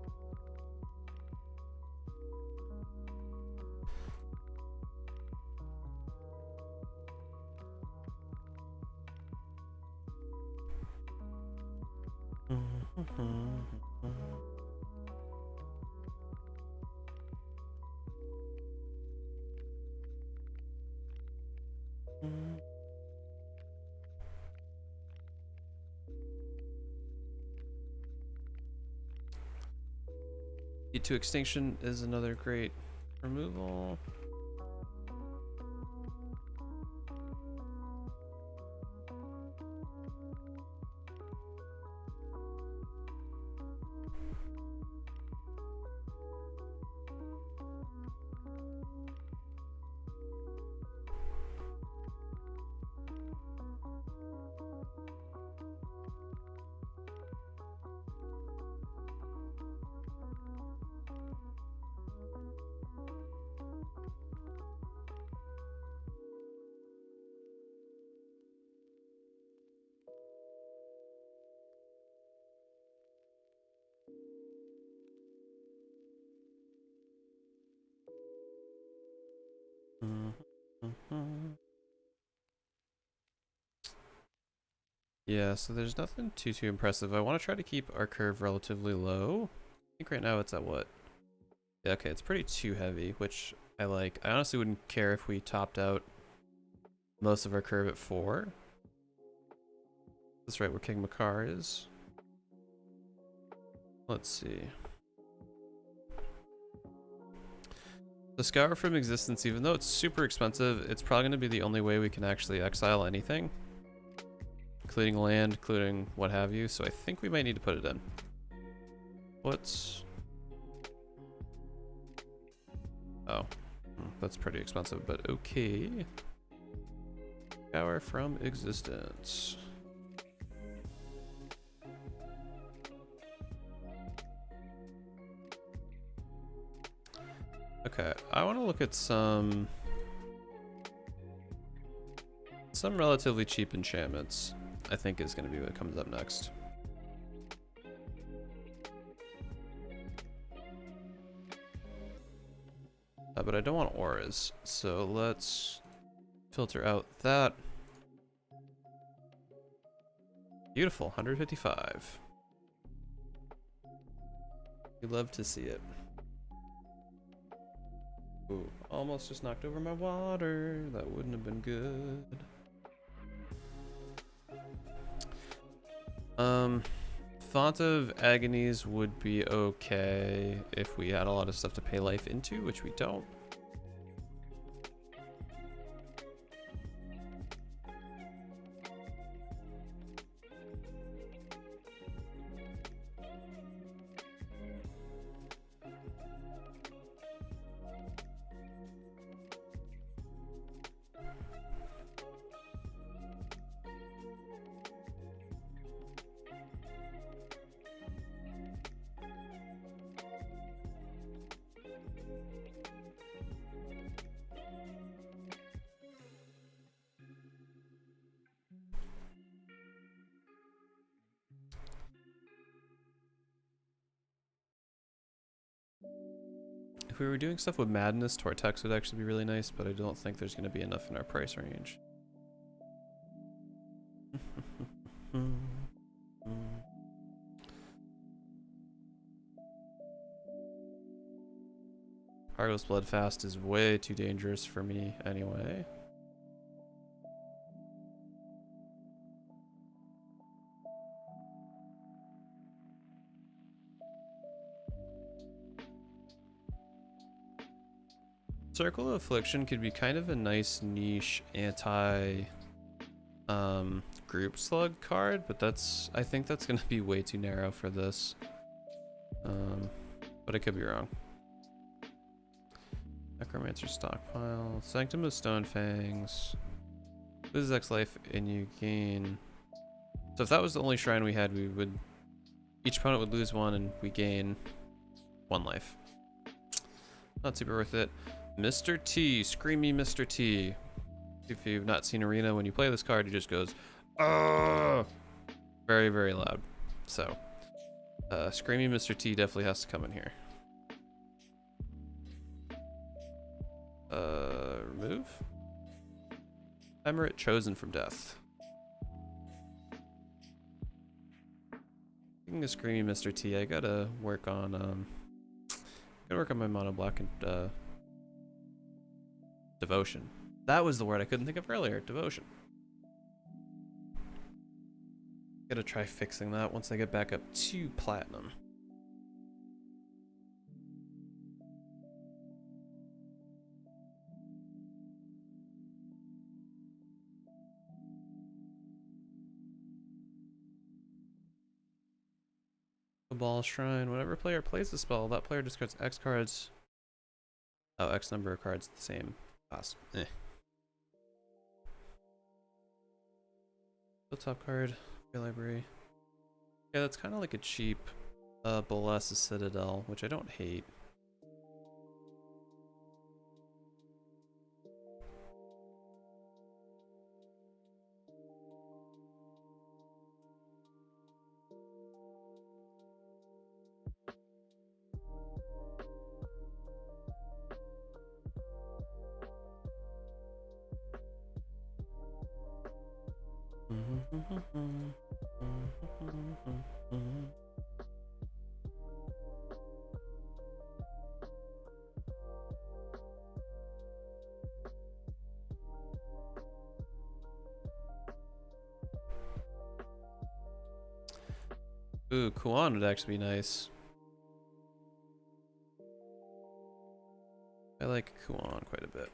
Lead to Extinction is another great removal. Yeah, so there's nothing too impressive. I want to try to keep our curve relatively low. I think right now it's at what? Yeah, okay, it's pretty too heavy, which I like. I honestly wouldn't care if we topped out most of our curve at 4. That's right where King Macar is. Let's see. The Scour from Existence, even though it's super expensive, it's probably going to be the only way we can actually exile anything. Including land, including what have you, so I think we might need to put it in. What's... Oh, that's pretty expensive, but okay. Scour from Existence. Okay, I want to look at some relatively cheap enchantments. I think is going to be what comes up next. But I don't want auras, so let's filter out that. Beautiful, 155. We love to see it. Ooh, almost just knocked over my water. That wouldn't have been good. Font of Agonies would be okay if we had a lot of stuff to pay life into, which we don't. If we were doing stuff with Madness, Tortex would actually be really nice, but I don't think there's going to be enough in our price range. Argos Bloodfast is way too dangerous for me anyway. Circle of Affliction could be kind of a nice niche anti group slug card, but I think that's gonna be way too narrow for this. But I could be wrong. Necromancer Stockpile, Sanctum of Stonefangs. Loses X life and you gain. So if that was the only shrine we had, we would Each opponent would lose 1 and we gain 1 life. Not super worth it. Mr. T, Screamy Mr. T. If you've not seen Arena, when you play this card, he just goes, "Ugh!" Very, very loud. So, Screamy Mr. T definitely has to come in here. Remove. Emirate chosen from death. Speaking of Screamy Mr. T, I gotta work on my mono black and devotion. That was the word I couldn't think of earlier. Devotion. Gotta try fixing that once I get back up to platinum. Ball Shrine. Whenever a player plays the spell, that player discards X cards. Oh, X number of cards the same cost. Eh. The top card, your library. Yeah, that's kind of like a cheap Bolas' Citadel, which I don't hate. Ooh, Kuan would actually be nice. I like Kuan quite a bit.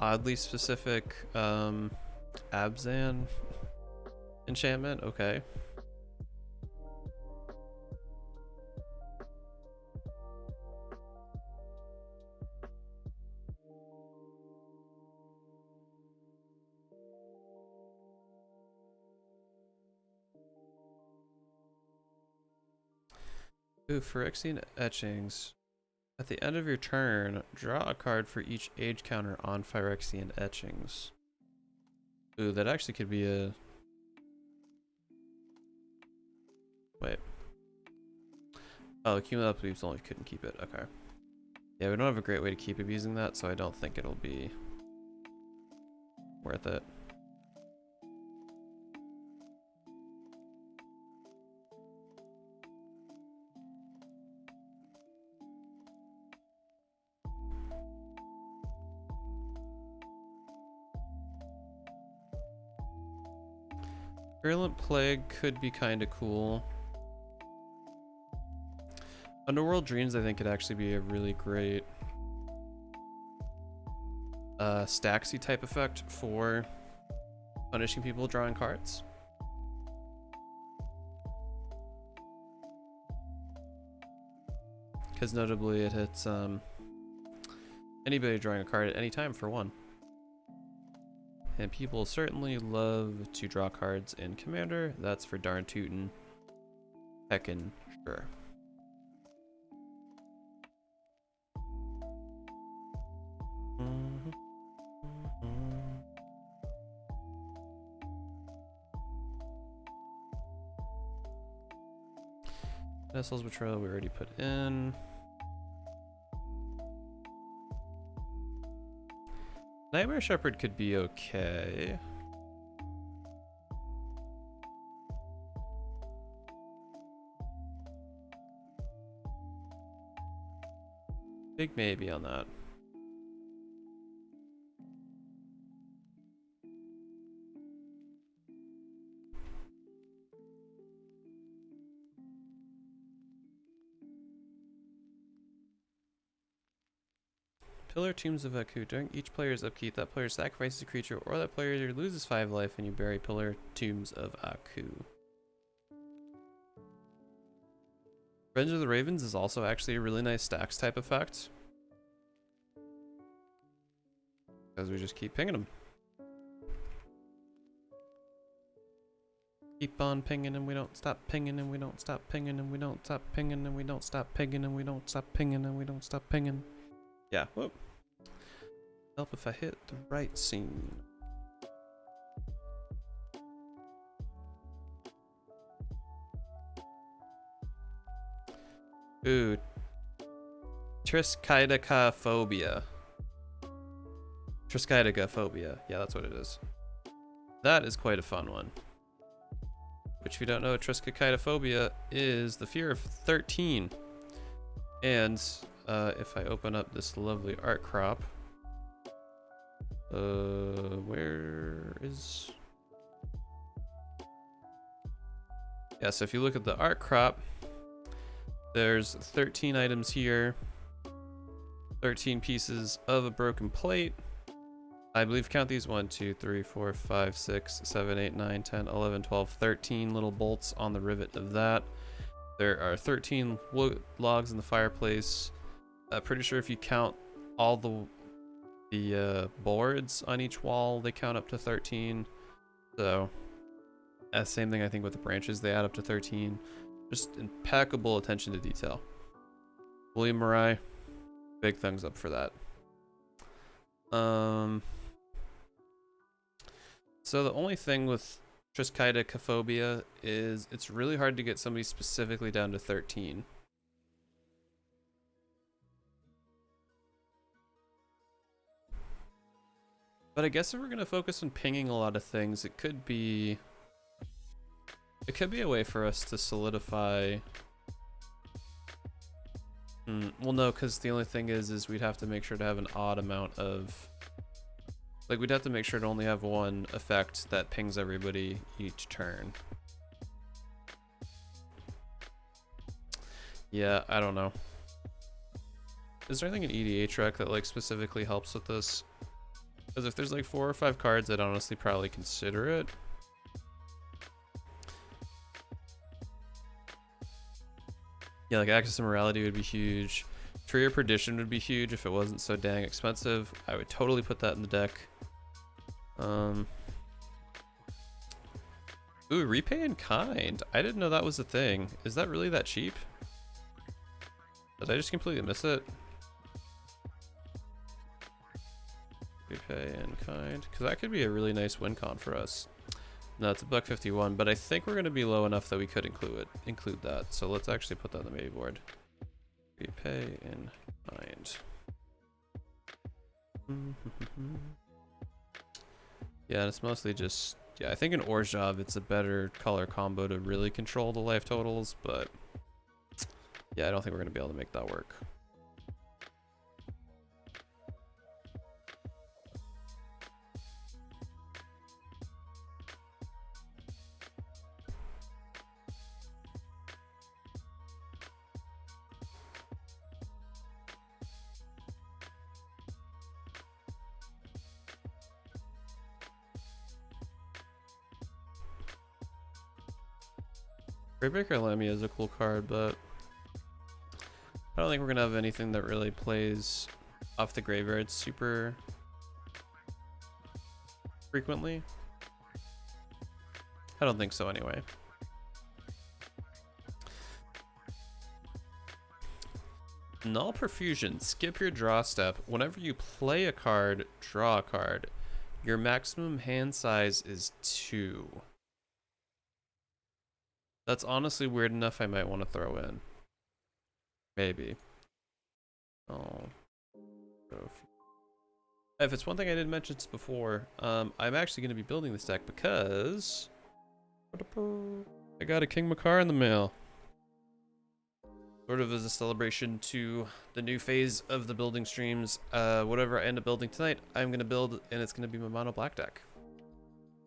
Oddly specific Abzan enchantment, okay. Ooh, Phyrexian Etchings. At the end of your turn, draw a card for each age counter on Phyrexian Etchings. Ooh, that actually could be a... Wait. Oh, cumulative leaves only couldn't keep it. Okay. Yeah, we don't have a great way to keep abusing that, so I don't think it'll be worth it. Virulent Plague could be kind of cool. Underworld Dreams, I think, could actually be a really great Staxy type effect for punishing people drawing cards. Because notably it hits anybody drawing a card at any time for 1. And people certainly love to draw cards in Commander. That's for darn tootin'. Heckin' sure. Nessel's Betrayal we already put in. Nightmare Shepherd could be okay. Big maybe on that. Pillar Tombs of Aku. During each player's upkeep, that player sacrifices a creature or that player loses 5 life and you bury Pillar Tombs of Aku. Revenge of the Ravens is also actually a really nice stacks type effect. Because we just keep pinging them. Keep on pinging and we don't stop pinging and we don't stop pinging and we don't stop pinging and we don't stop pinging and we don't stop pinging and we don't stop pinging. Yeah, whoop. Help if I hit the right scene. Ooh. Triskaidekaphobia. Triskaidekaphobia. Yeah, that's what it is. That is quite a fun one. Which, if you don't know, triskaidekaphobia is the fear of 13. And if I open up this lovely art crop, where is? Yeah, so if you look at the art crop, there's 13 items here, 13 pieces of a broken plate. I believe, count these, 1, 2, 3, 4, 5, 6, 7, 8, 9, 10, 11, 12, 13 little bolts on the rivet of that. There are 13 wood logs in the fireplace. Pretty sure if you count all the boards on each wall, they count up to 13. So, same thing I think with the branches, they add up to 13. Just impeccable attention to detail. William Murray, big thumbs up for that. So the only thing with triskaidekaphobia is it's really hard to get somebody specifically down to 13. But I guess if we're going to focus on pinging a lot of things, it could be a way for us to solidify. Well, no, because the only thing is we'd have to make sure to have an odd amount of, like, we'd have to make sure to only have one effect that pings everybody each turn. Yeah, I don't know. Is there anything in EDH rec that, like, specifically helps with this? Because if there's like 4 or 5 cards, I'd honestly probably consider it. Yeah, like Access to Morality would be huge. Tree of Perdition would be huge if it wasn't so dang expensive. I would totally put that in the deck. Ooh, Repay in Kind. I didn't know that was a thing. Is that really that cheap? Did I just completely miss it? Repay in Kind. Because that could be a really nice win con for us. No, it's $1.51, but I think we're going to be low enough that we could include that. So let's actually put that on the maybe board. Repay in Kind. Yeah, and it's mostly just, yeah, I think in Orzhov it's a better color combo to really control the life totals, but yeah, I don't think we're going to be able to make that work. Gravebaker Lemmy is a cool card, but I don't think we're gonna have anything that really plays off the graveyard super frequently. I don't think so anyway. Null Perfusion. Skip your draw step. Whenever you play a card, draw a card. Your maximum hand size is 2. That's honestly weird enough I might want to throw in. Maybe. Oh. If it's one thing I didn't mention before, I'm actually going to be building this deck because I got a King Macar in the mail. Sort of as a celebration to the new phase of the building streams. Whatever I end up building tonight, I'm going to build, and it's going to be my mono black deck.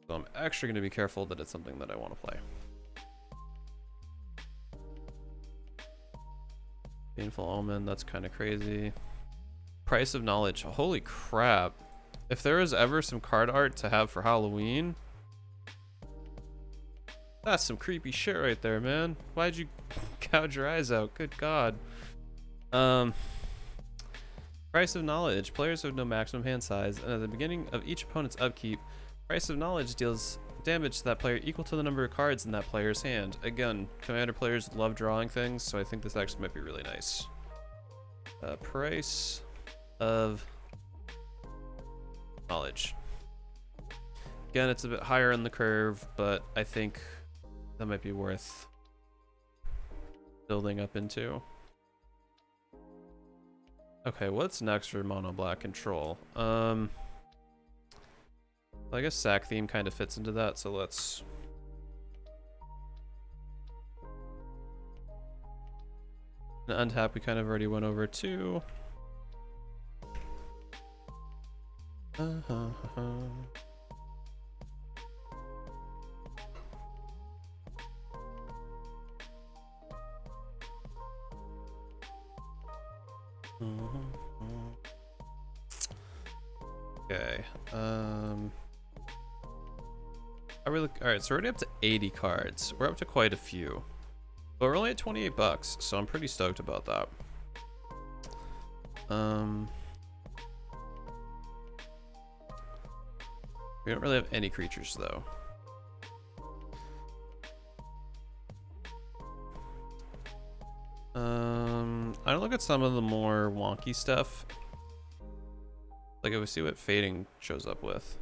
So I'm actually going to be careful that it's something that I want to play. Painful Omen, that's kind of crazy. Price of Knowledge. Holy crap. If there was ever some card art to have for Halloween, that's some creepy shit right there, man. Why'd you gouge your eyes out? Good God. Price of Knowledge. Players have no maximum hand size, and at the beginning of each opponent's upkeep, Price of Knowledge deals damage to that player equal to the number of cards in that player's hand. Again, Commander players love drawing things, so I think this actually might be really nice. Price of Knowledge. Again, it's a bit higher on the curve, but I think that might be worth building up into. Okay, what's next for mono black control? I guess sack theme kind of fits into that, so let's untap. We kind of already went over too. Okay. Alright, so we're already up to 80 cards. We're up to quite a few. But we're only at 28 bucks, so I'm pretty stoked about that. We don't really have any creatures though. I look at some of the more wonky stuff. Like if we see what fading shows up with.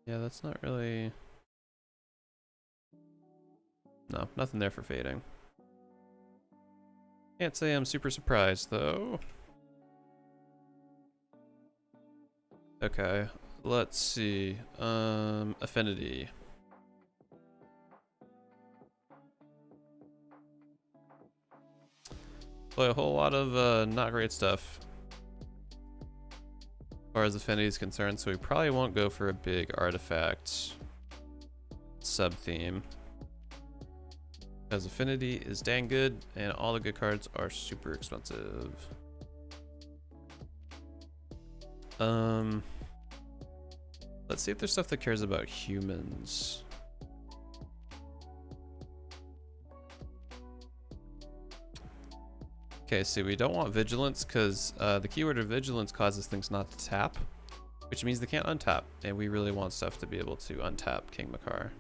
Yeah, that's not really... No, nothing there for fading. Can't say I'm super surprised though. Okay, let's see. Affinity. Play a whole lot of not great stuff as far as affinity is concerned, so we probably won't go for a big artifact sub-theme. Because affinity is dang good, and all the good cards are super expensive. Let's see if there's stuff that cares about humans. Okay, so we don't want vigilance because the keyword of vigilance causes things not to tap, which means they can't untap, and we really want stuff to be able to untap King Macar.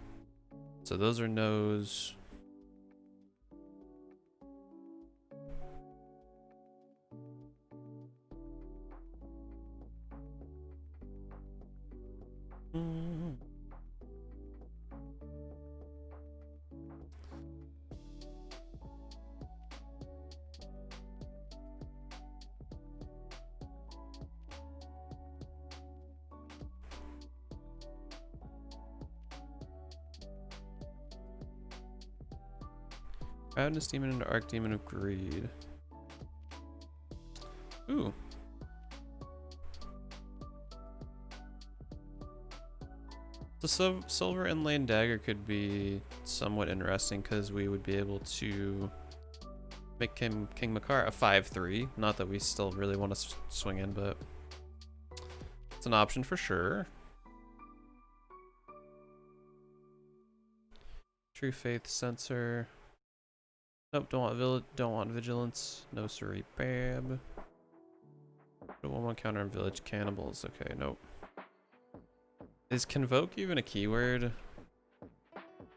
So those are no's. Madness Demon into Arc Demon of Greed. Ooh. The Silver Inlaid Dagger could be somewhat interesting because we would be able to make King Macar a 5/3. Not that we still really want to swing in, but it's an option for sure. True Faith Sensor. Nope, don't want vigilance. No siree, bam. Don't want counter on village cannibals. Okay, nope. Is convoke even a keyword?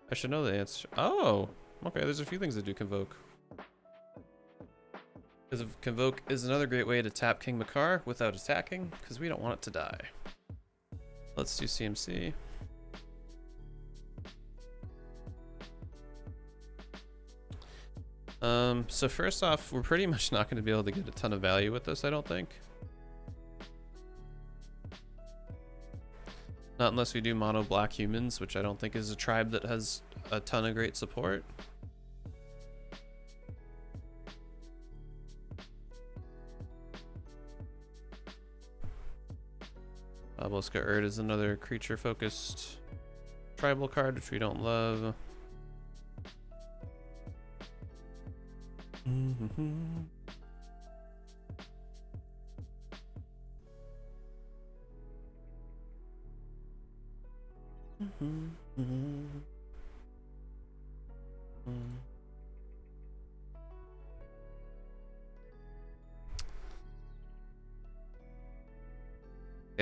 I should know the answer. Oh, okay. There's a few things that do convoke. Because convoke is another great way to tap King Macar without attacking, because we don't want it to die. Let's do CMC. So first off, we're pretty much not going to be able to get a ton of value with this, I don't think. Not unless we do mono black humans, which I don't think is a tribe that has a ton of great support. Obelisk Urt is another creature focused tribal card, which we don't love. Okay,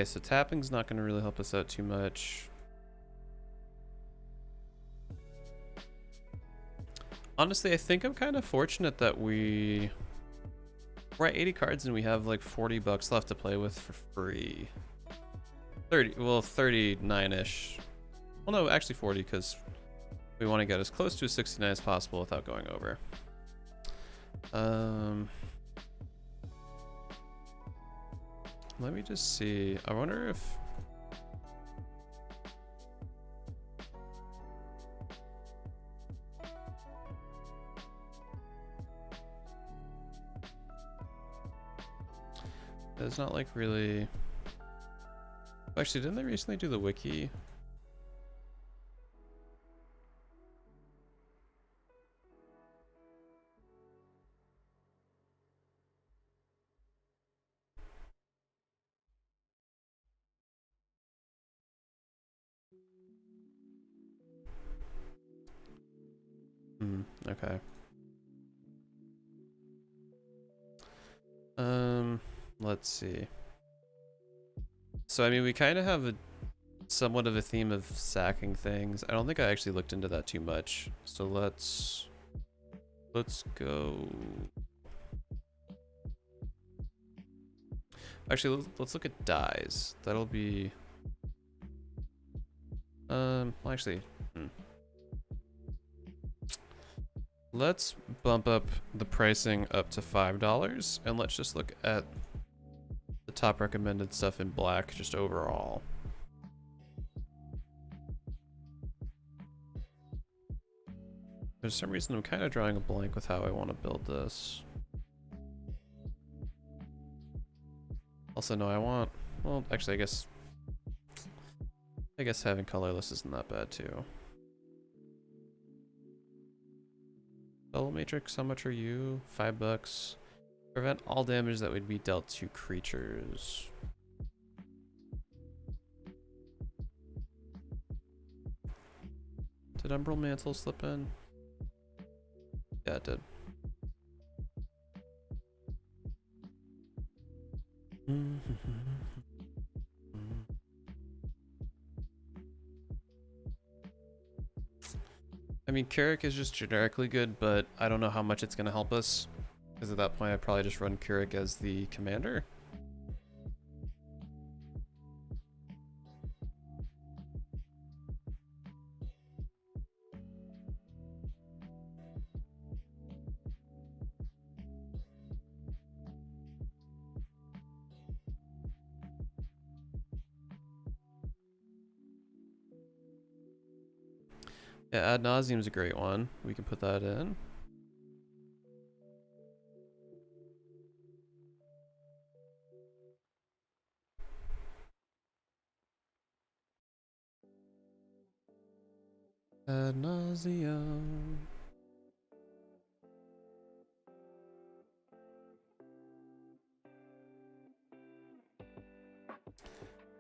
so tapping's not going to really help us out too much. Honestly, I think I'm kind of fortunate that we're at 80 cards and we have like 40 bucks left to play with for free. 30, well, 39-ish. Well, no, actually 40, because we want to get as close to a 69 as possible without going over. Let me just see. I wonder if... It's not like really... Actually, didn't they recently do the wiki? Okay. Let's see. So, I mean, we kind of have a somewhat of a theme of sacking things. I don't think I actually looked into that too much. So let's go. Actually, let's look at dies. That'll be well, actually, let's bump up the pricing up to $5 and let's just look at the top recommended stuff in black just overall. For some reason, I'm kind of drawing a blank with how I want to build this. Also, no, I want... Well, actually, I guess having colorless isn't that bad, too. Double Matrix, how much are you? $5. Prevent all damage that would be dealt to creatures. Did Umbral Mantle slip in? Yeah, it did. I mean, Carrick is just generically good, but I don't know how much it's going to help us. Because at that point, I'd probably just run Carrick as the commander. Yeah, Ad Nauseam is a great one. We can put that in. Ad Nauseam.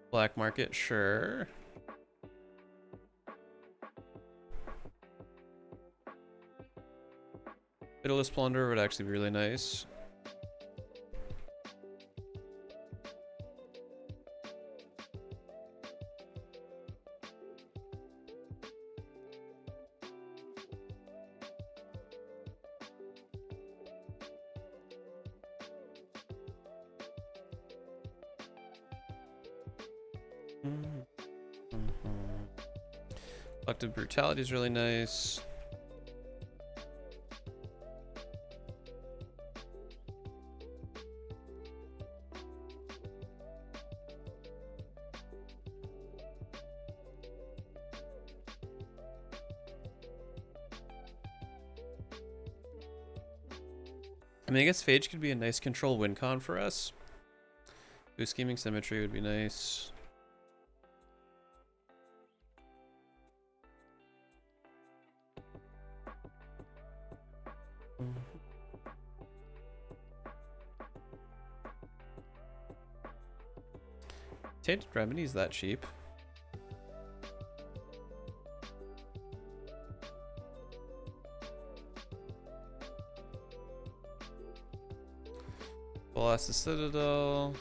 Black market, sure. Pitiless Plunder would actually be really nice. Collective Brutality is really nice. I mean, I guess Phage could be a nice control win con for us. Blue Scheming Symmetry would be nice. Tainted Remedy's that cheap. Colossus Citadel.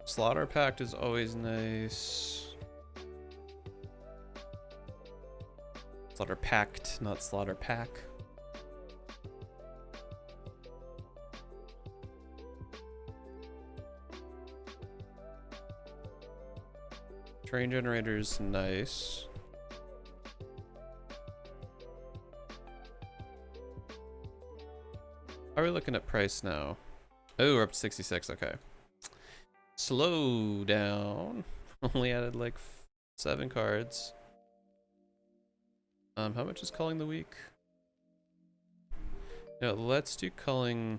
Slaughter Pact is always nice. Slaughter Pact, not Slaughter Pack. Train Generator's nice. How are we looking at price now? Oh, we're up to 66, okay. Slow down. Only added like 7 cards. How much is Culling the Week? No, let's do Culling.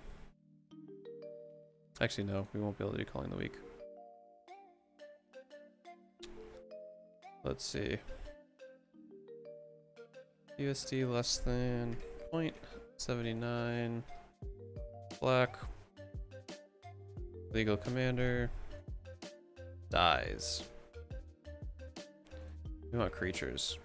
Actually, no, we won't be able to do Culling the Week. Let's see. USD less than 0.79. Black. Legal Commander. Dies. We want creatures.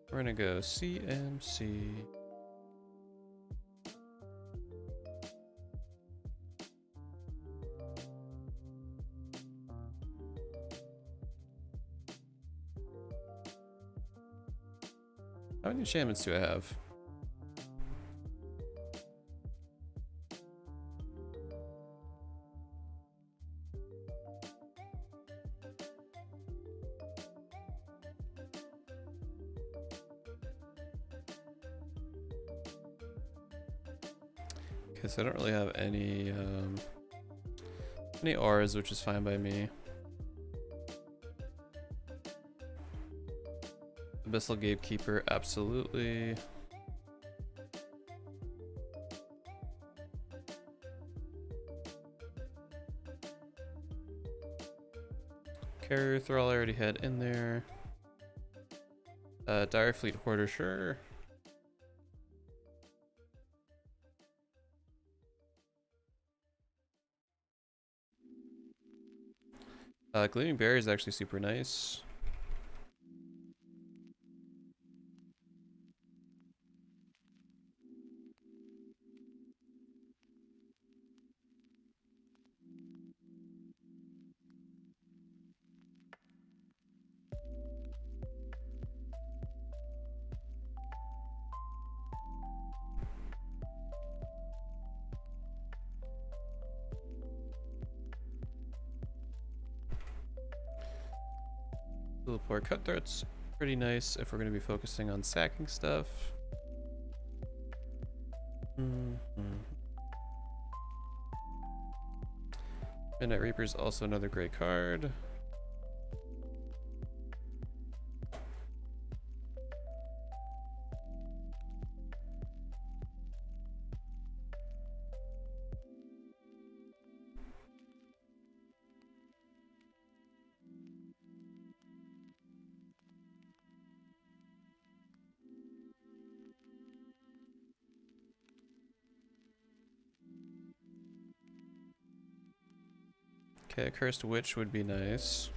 We're gonna go CMC. How many enchantments do I have? Okay, so I don't really have any auras, which is fine by me. Abyssal Gatekeeper, absolutely. Carrier Thrall I already had in there. Dire Fleet Hoarder, sure. Gleaming Berry is actually super nice. Teleport Cutthroat's pretty nice if we're going to be focusing on sacking stuff. Midnight Reaper's also another great card. Okay, a Cursed Witch would be nice.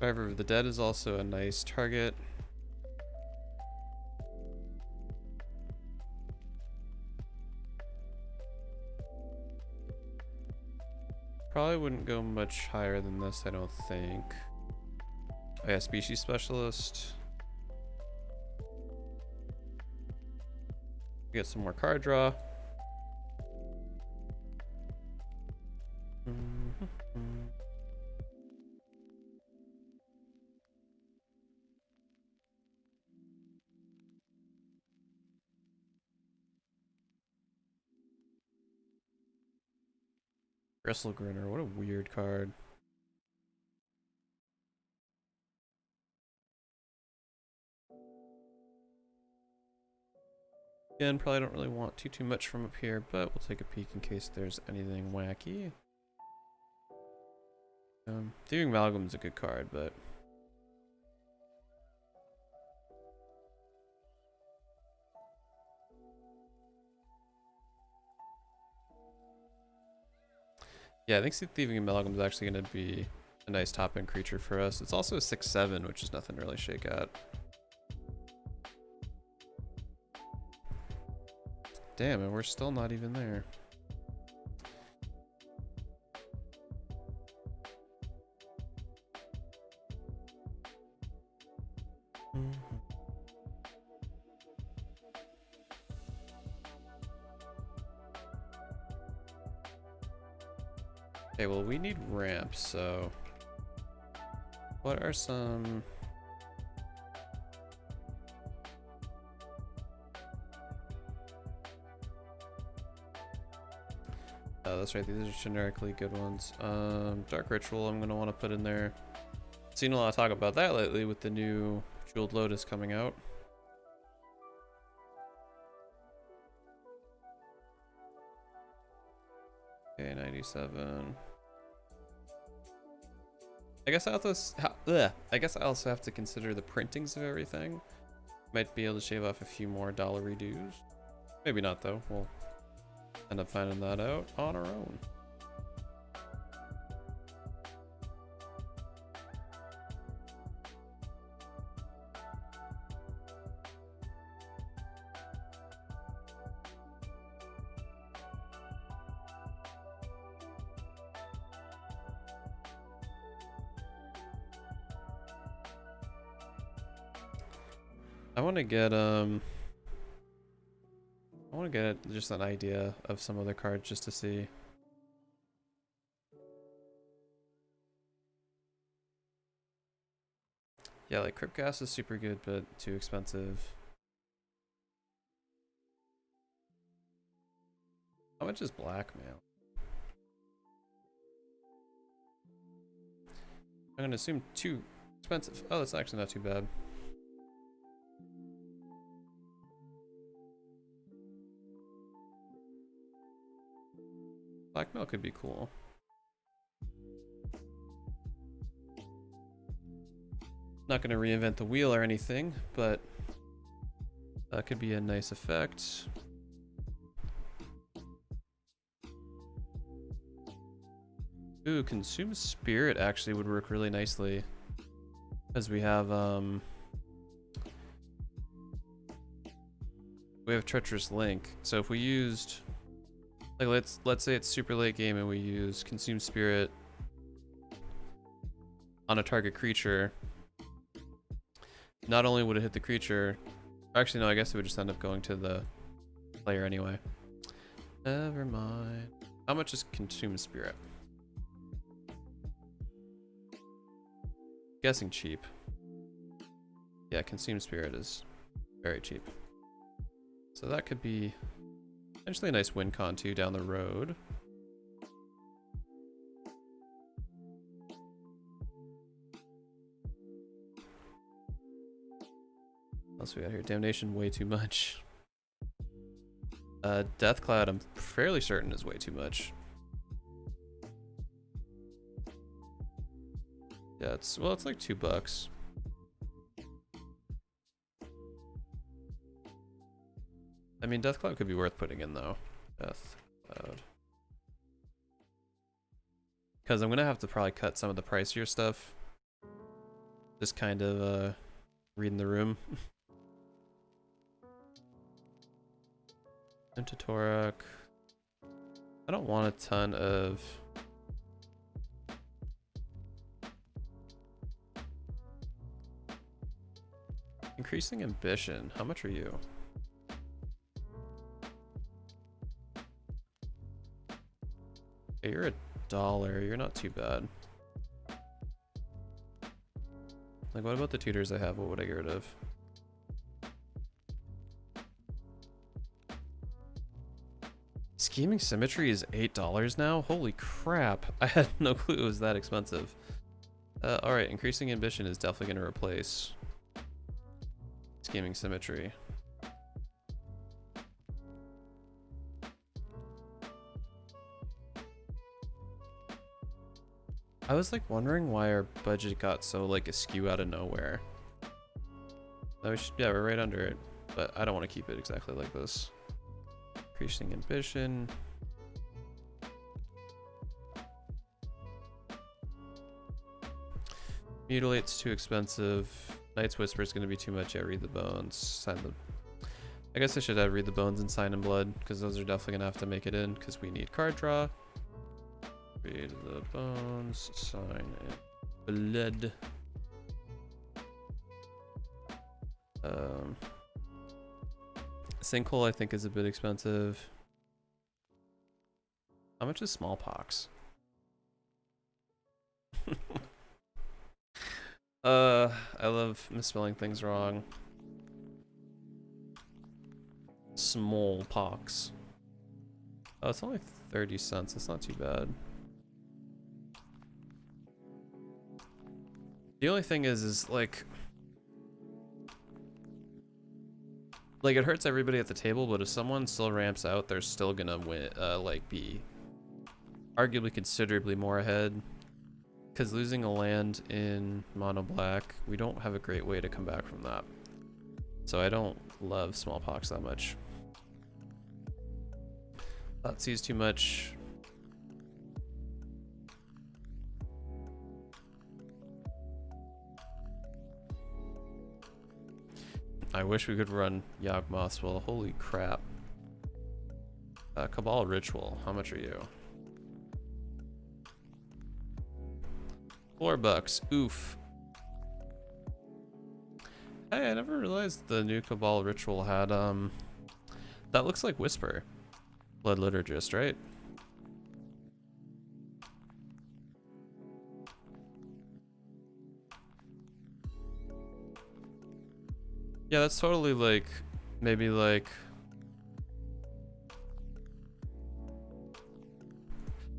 Survivor of the Dead is also a nice target. Probably wouldn't go much higher than this, I don't think. Oh yeah, Species Specialist. Get some more card draw. Gristlegrinner, what a weird card. Again, probably don't really want too much from up here, but we'll take a peek in case there's anything wacky. Thieving Amalgam's a good card, but yeah, I think Thieving Amalgam is actually going to be a nice top-end creature for us. It's also a 6/7, which is nothing to really shake at. Damn, and we're still not even there. Okay, well, we need ramps, so what are some... Oh, that's right, these are generically good ones. Dark Ritual I'm gonna want to put in there. Seen a lot of talk about that lately with the new Jeweled Lotus coming out. Okay, 97. I guess I guess I also have to consider the printings of everything. Might be able to shave off a few more dollary dues. Maybe not though. We'll end up finding that out on our own. I want to get just an idea of some other cards just to see. Yeah, like Crypt Gas is super good, but too expensive. How much is blackmail? I'm gonna assume too expensive. Oh, that's actually not too bad. Blackmail could be cool. Not going to reinvent the wheel or anything, but that could be a nice effect. Ooh, Consume Spirit actually would work really nicely, because we have Treacherous Link. So if we used, like, let's say it's super late game and we use Consume Spirit on a target creature, not only would it hit the creature, actually no, I guess it would just end up going to the player anyway. Never mind. How much is Consume Spirit? Guessing cheap. Yeah, Consume Spirit is very cheap. So that could be potentially a nice win con too down the road. What else we got here? Damnation, way too much. Death Cloud, I'm fairly certain is way too much. Yeah, it's like $2. I mean, Death Cloud could be worth putting in though. Death Cloud. Because I'm gonna have to probably cut some of the pricier stuff. Just kind of reading the room. Intitorak. I don't want a ton of... Increasing Ambition. How much are you? Okay, you're $1. You're not too bad. Like, what about the tutors I have? What would I get rid of? Scheming Symmetry is $8 now? Holy crap. I had no clue it was that expensive. Alright, Increasing Ambition is definitely going to replace Scheming Symmetry. I was like wondering why our budget got so like askew out of nowhere. No, we should, yeah, we're right under it, but I don't want to keep it exactly like this. Increasing ambition. Mutilate's too expensive. Knight's Whisper is going to be too much. Yeah, Read the Bones. Sign the... I guess I should have Read the Bones and Sign in Blood, because those are definitely going to have to make it in, because we need card draw. Read the Bones, Sign in Blood. Sinkhole I think is a bit expensive. How much is Smallpox? I love misspelling things wrong. Smallpox. Oh, it's only 30 cents. It's not too bad. The only thing is like it hurts everybody at the table, but if someone still ramps out, they're still gonna win, like be arguably considerably more ahead. Because losing a land in mono black, we don't have a great way to come back from that. So I don't love Smallpox that much. That sees too much. I wish we could run Yawgmoth's Will. Holy crap. Cabal Ritual, how much are you? $4. Oof. Hey, I never realized the new Cabal Ritual had, that looks like Whisper. Blood Liturgist, right? Yeah, that's totally like, maybe like...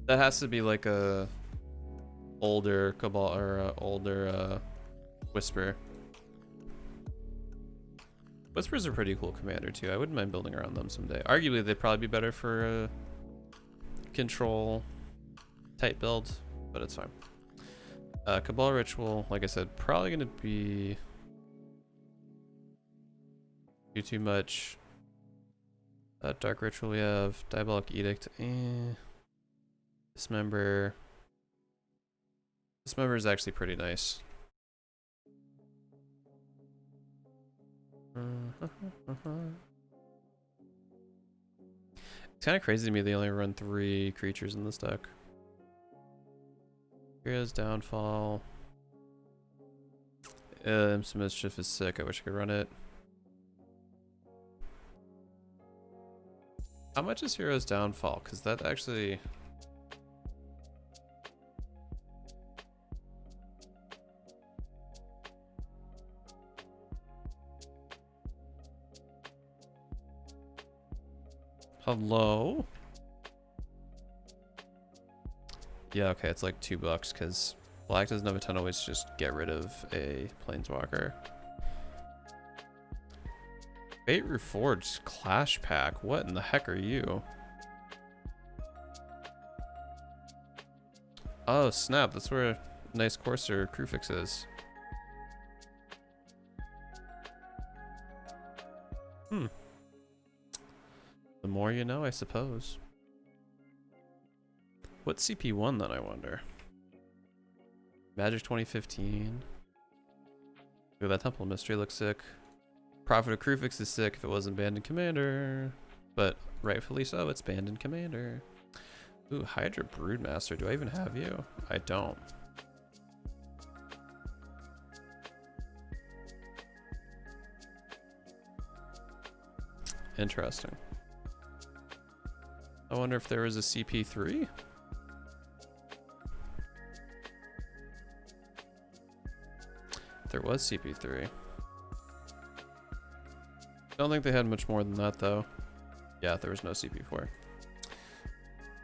That has to be like a older Cabal or older Whisper. Whispers are pretty cool commander too. I wouldn't mind building around them someday. Arguably, they'd probably be better for a control type build, but it's fine. Cabal Ritual, like I said, probably gonna be too much. Dark Ritual we have. Diabolic Edict. Dismember. Dismember is actually pretty nice. It's kind of crazy to me they only run 3 creatures in this deck. Hero's Downfall. Some Mischief is sick. I wish I could run it. How much is Hero's Downfall? Because that actually... Hello? Yeah, okay, it's like $2 because black doesn't have a ton of ways to just get rid of a planeswalker. Fate Reforged Clash Pack. What in the heck are you? Oh, snap. That's where a nice Courser Crufix is. The more you know, I suppose. What's CP1 then, I wonder? Magic 2015. Ooh, that Temple of Mystery looks sick. Prophet of Crufix is sick if it wasn't banned in Commander. But rightfully so, it's banned in Commander. Ooh, Hydra Broodmaster. Do I even have you? I don't. Interesting. I wonder if there was a CP3? There was CP3. Don't think they had much more than that though. Yeah, there was no CP4.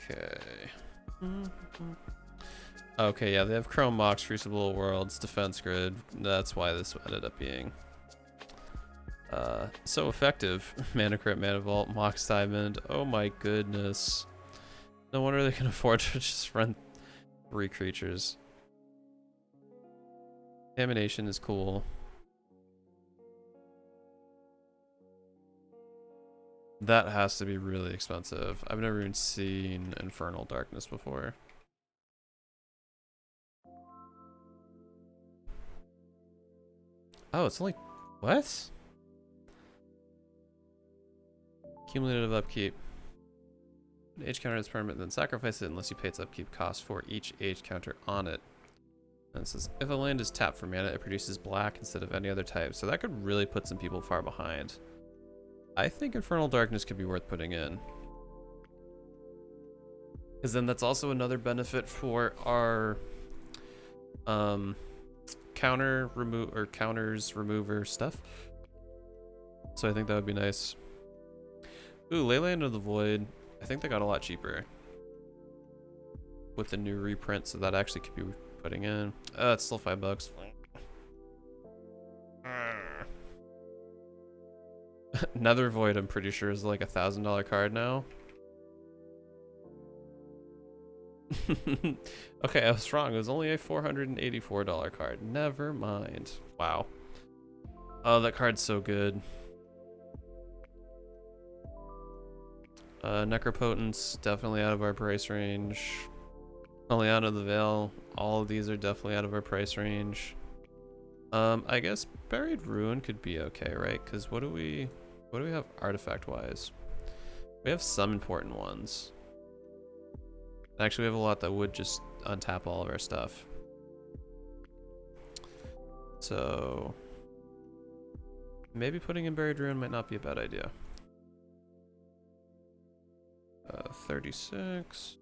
Okay. Okay, yeah, they have Chrome Mox, Crucible Worlds, Defense Grid. That's why this ended up being so effective. Mana Crypt, Mana Vault, Mox Diamond. Oh my goodness. No wonder they can afford to just run 3 creatures. Contamination is cool. That has to be really expensive. I've never even seen Infernal Darkness before. Oh, it's only... What? Cumulative upkeep. An age counter is permanent, then sacrifice it unless you pay its upkeep cost for each age counter on it. And it says, if a land is tapped for mana, it produces black instead of any other type. So that could really put some people far behind. I think Infernal Darkness could be worth putting in. Because then that's also another benefit for our counters remover stuff. So I think that would be nice. Ooh, Leyland of the Void. I think they got a lot cheaper with the new reprint, so that actually could be putting in. It's still $5. Nether Void, I'm pretty sure, is like $1,000 card now. Okay, I was wrong. It was only a $484 card. Never mind. Wow. Oh, that card's so good. Necropotence, definitely out of our price range. Oleana of the Veil, all of these are definitely out of our price range. I guess Buried Ruin could be okay, right? Because what do we have artifact-wise? We have some important ones. Actually, we have a lot that would just untap all of our stuff. So maybe putting in Buried Ruin might not be a bad idea. 36.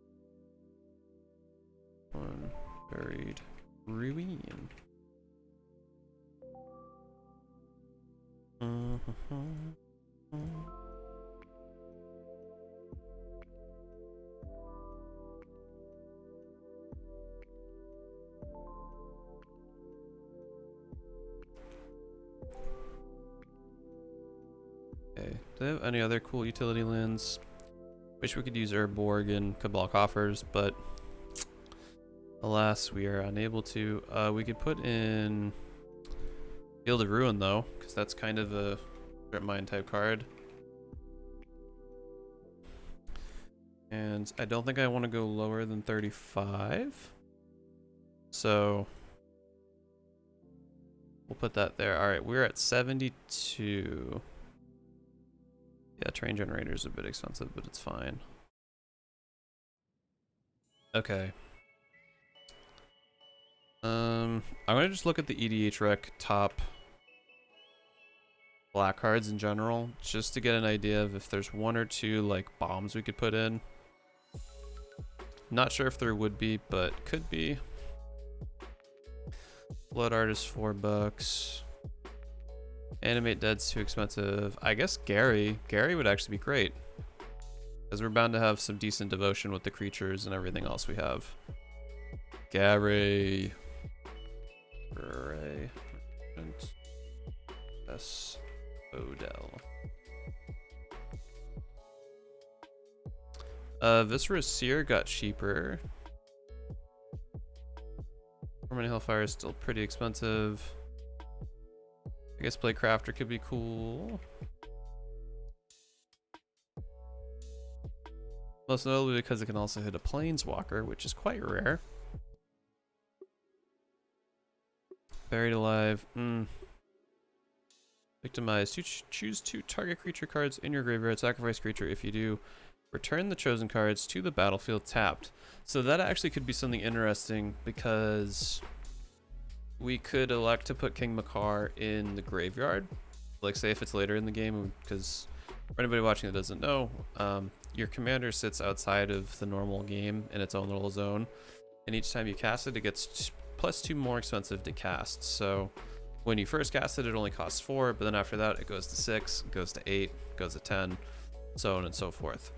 One Buried Ruin. Okay, do they have any other cool utility lands? Wish we could use Urborg and Cabal Coffers, but alas, we are unable to. We could put in Field of Ruin though, because that's kind of a strip mine type card. And I don't think I want to go lower than 35. So we'll put that there. Alright, we're at 72. Yeah, Train Generator is a bit expensive, but it's fine. Okay. I'm gonna just look at the EDH rec top black cards in general, just to get an idea of if there's one or two like bombs we could put in. Not sure if there would be, but could be. Blood Art is $4. Animate Dead's too expensive. I guess Gary would actually be great, because we're bound to have some decent devotion with the creatures and everything else we have. Gary. Ray. S. Odell. Viscera Seer got cheaper. Permanent Hellfire is still pretty expensive. I guess Blade Crafter could be cool. Most notably because it can also hit a Planeswalker, which is quite rare. Buried Alive. Victimize. Choose 2 target creature cards in your graveyard. Sacrifice creature. If you do, return the chosen cards to the battlefield tapped. So that actually could be something interesting, because we could elect to put King Macar in the graveyard. Like, say if it's later in the game, because for anybody watching that doesn't know, your commander sits outside of the normal game in its own little zone, and each time you cast it, it gets +2 more expensive to cast. So when you first cast it, it only costs 4, but then after that it goes to 6, it goes to 8, it goes to 10, so on and so forth.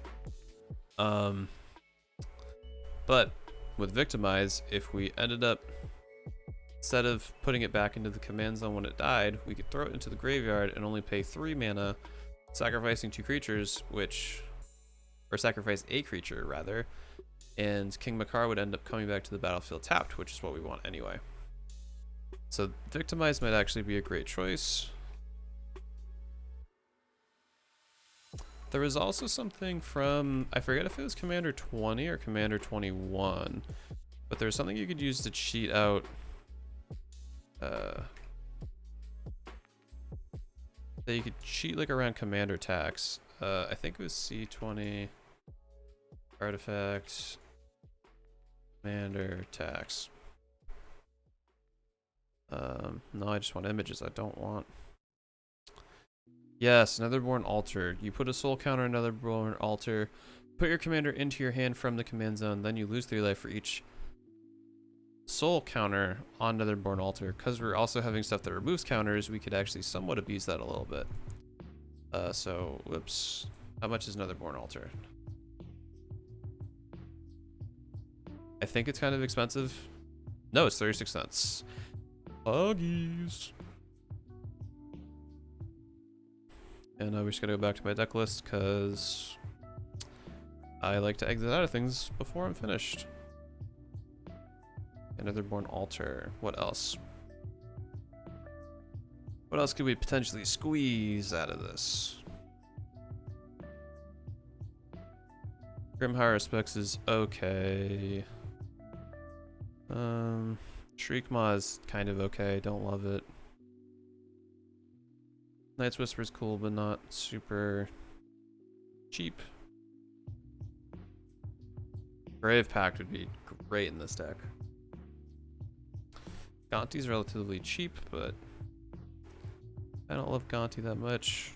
But with Victimize, if we ended up, instead of putting it back into the command zone when it died, we could throw it into the graveyard and only pay 3 mana, sacrificing 2 creatures, or sacrifice a creature rather, and King Macar would end up coming back to the battlefield tapped, which is what we want anyway. So Victimize might actually be a great choice. There was also something from, I forget if it was Commander 20 or Commander 21, but there was something you could use to cheat out that you could cheat like around commander tax. I think it was C20 artifact commander tax. No, I just want images. I don't want. Yes, Netherborn Altar. You put a soul counter on Netherborn Altar, put your commander into your hand from the command zone, then you lose 3 life for each soul counter on Netherborn Altar. Because we're also having stuff that removes counters, we could actually somewhat abuse that a little bit. So, whoops. How much is Netherborn Altar? I think it's kind of expensive. No, it's 36 cents. Huggies. And we just gotta go back to my deck list because I like to exit out of things before I'm finished. Netherborn Altar. What else? What else could we potentially squeeze out of this? Grim High Specs is okay. Shriekmaw is kind of okay. Don't love it. Night's Whisper is cool, but not super cheap. Grave Pact would be great in this deck. Gonti's relatively cheap, but I don't love Gonti that much.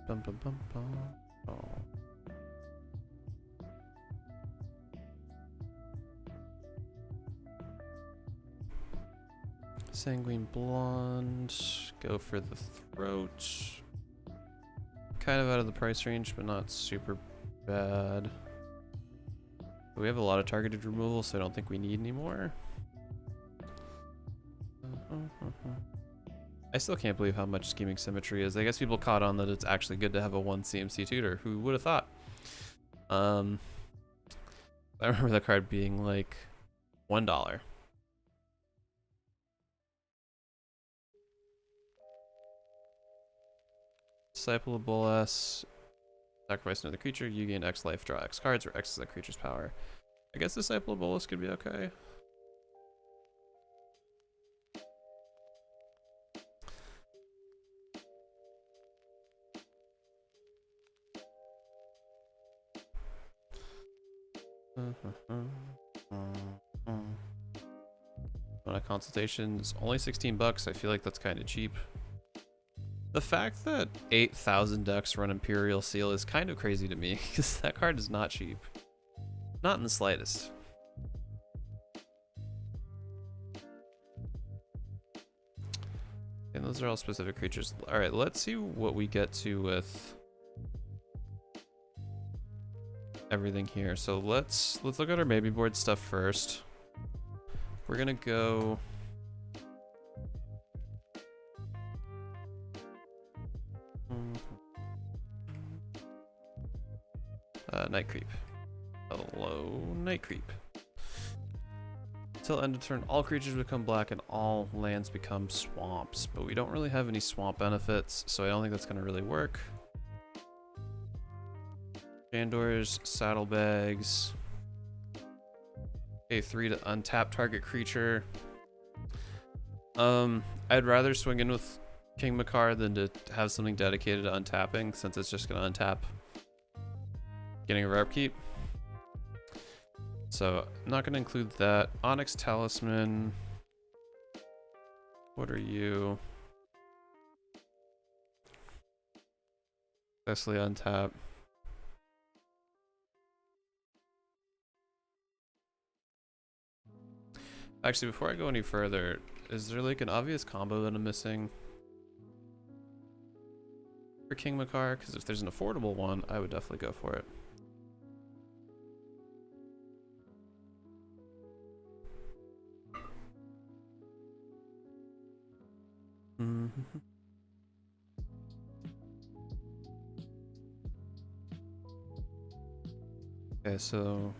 Bum, bum, bum, bum. Oh. Sanguine Blonde. Go for the throat. Kind of out of the price range, but not super bad. We have a lot of targeted removal, so I don't think we need any more. I still can't believe how much Scheming Symmetry is. I guess people caught on that it's actually good to have a 1 CMC tutor. Who would have thought? I remember the card being like $1. Disciple of Bolas. Sacrifice another creature. You gain X life, draw X cards, or X is that creature's power. I guess Disciple of Bolas could be okay. On a consultation is only 16 bucks. I feel like that's kind of cheap. The fact that 8,000 decks run Imperial Seal is kind of crazy to me because that card is not cheap. Not in the slightest. And those are all specific creatures. All right, let's see what we get to with everything here. So let's look at our maybe board stuff first. We're gonna go Night Creep. Hello, Night Creep. Until end of turn, all creatures become black and all lands become swamps, but we don't really have any swamp benefits, so I don't think that's gonna really work. Jandor's, Saddlebags. A 3 to untap target creature. I'd rather swing in with King Macar than to have something dedicated to untapping, since it's just gonna untap getting a rare upkeep. So I'm not gonna include that. Onyx Talisman. What are you? Especially untap. Actually, before I go any further, is there like an obvious combo that I'm missing for King Macar? Because if there's an affordable one, I would definitely go for it. Okay, so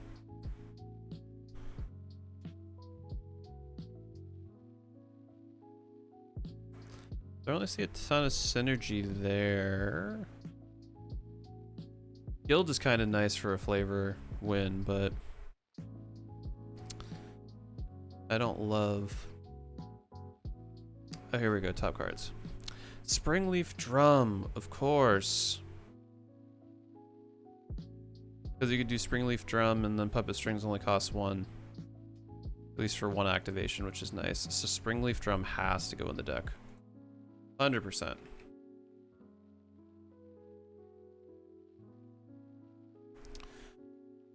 I don't really see a ton of synergy there. Guild is kind of nice for a flavor win, but I don't love. Oh, here we go. Top cards. Springleaf Drum, of course. Because you could do Springleaf Drum and then Puppet Strings only costs 1. At least for 1 activation, which is nice. So Springleaf Drum has to go in the deck. 100%.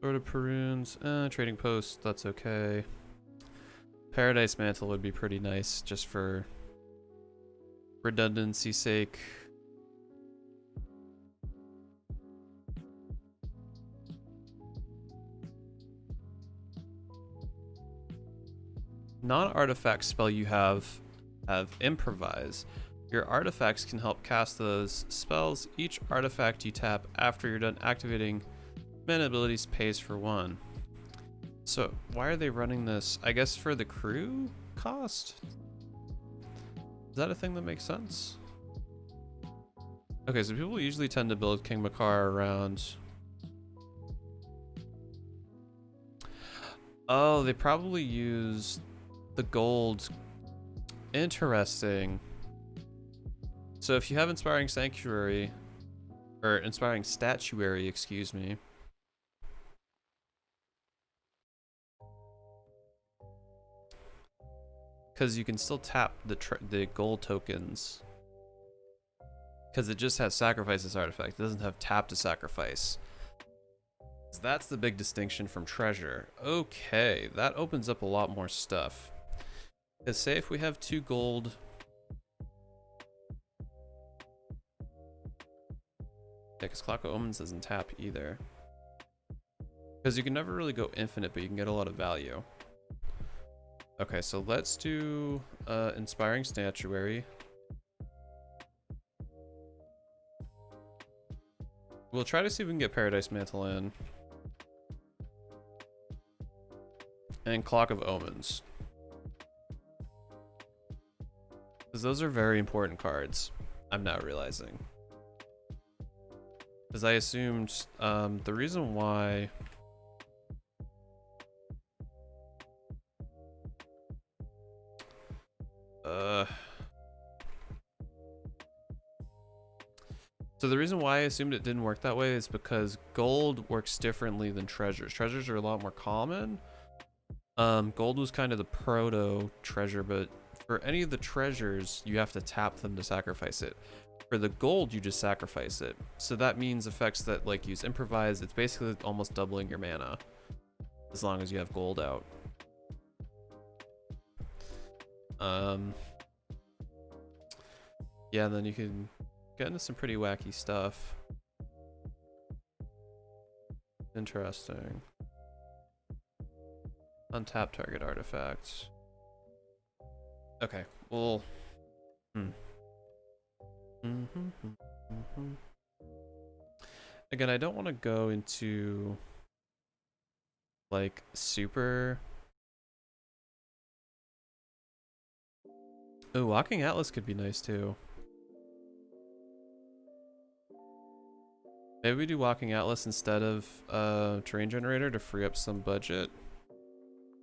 Sword of Perunes. Trading Post, that's okay. Paradise Mantle would be pretty nice just for redundancy's sake. Non-artifact spell you have Improvise. Your artifacts can help cast those spells. Each artifact you tap after you're done activating mana abilities pays for 1. So why are they running this? I guess for the crew cost? Is that a thing that makes sense? Okay, so people usually tend to build King Macar around. Oh, they probably use the gold. Interesting. So if you have Inspiring Sanctuary, or Inspiring Statuary, excuse me. Because you can still tap the gold tokens. Because it just has Sacrifice as artifact. It doesn't have tap to sacrifice. So that's the big distinction from Treasure. Okay, that opens up a lot more stuff. Because say if we have 2 gold. Yeah, because Clock of Omens doesn't tap either. Because you can never really go infinite, but you can get a lot of value. Okay, so let's do Inspiring Statuary. We'll try to see if we can get Paradise Mantle in. And Clock of Omens. Because those are very important cards, I'm now realizing. Because I assumed the reason why... So the reason why I assumed it didn't work that way is because gold works differently than treasures. Treasures are a lot more common. Gold was kind of the proto treasure, but for any of the treasures, you have to tap them to sacrifice it. For the gold, you just sacrifice it. So that means effects that like use Improvise, it's basically almost doubling your mana as long as you have gold out. Yeah, then you can get into some pretty wacky stuff. Interesting. Untap target artifacts. Okay, well... Again, I don't want to go into... like, super... Oh, Walking Atlas could be nice too. Maybe we do Walking Atlas instead of Terrain Generator to free up some budget.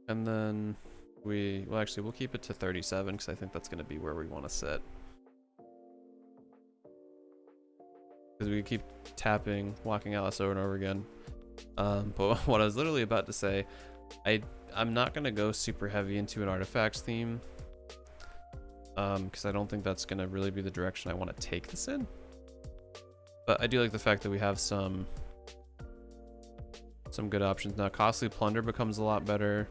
And then well actually we'll keep it to 37 because I think that's going to be where we want to sit. Because we keep tapping Walking Atlas over and over again. But what I was literally about to say, I'm not going to go super heavy into an artifacts theme. Because I don't think that's going to really be the direction I want to take this in. But I do like the fact that we have some good options now. Costly Plunder becomes a lot better.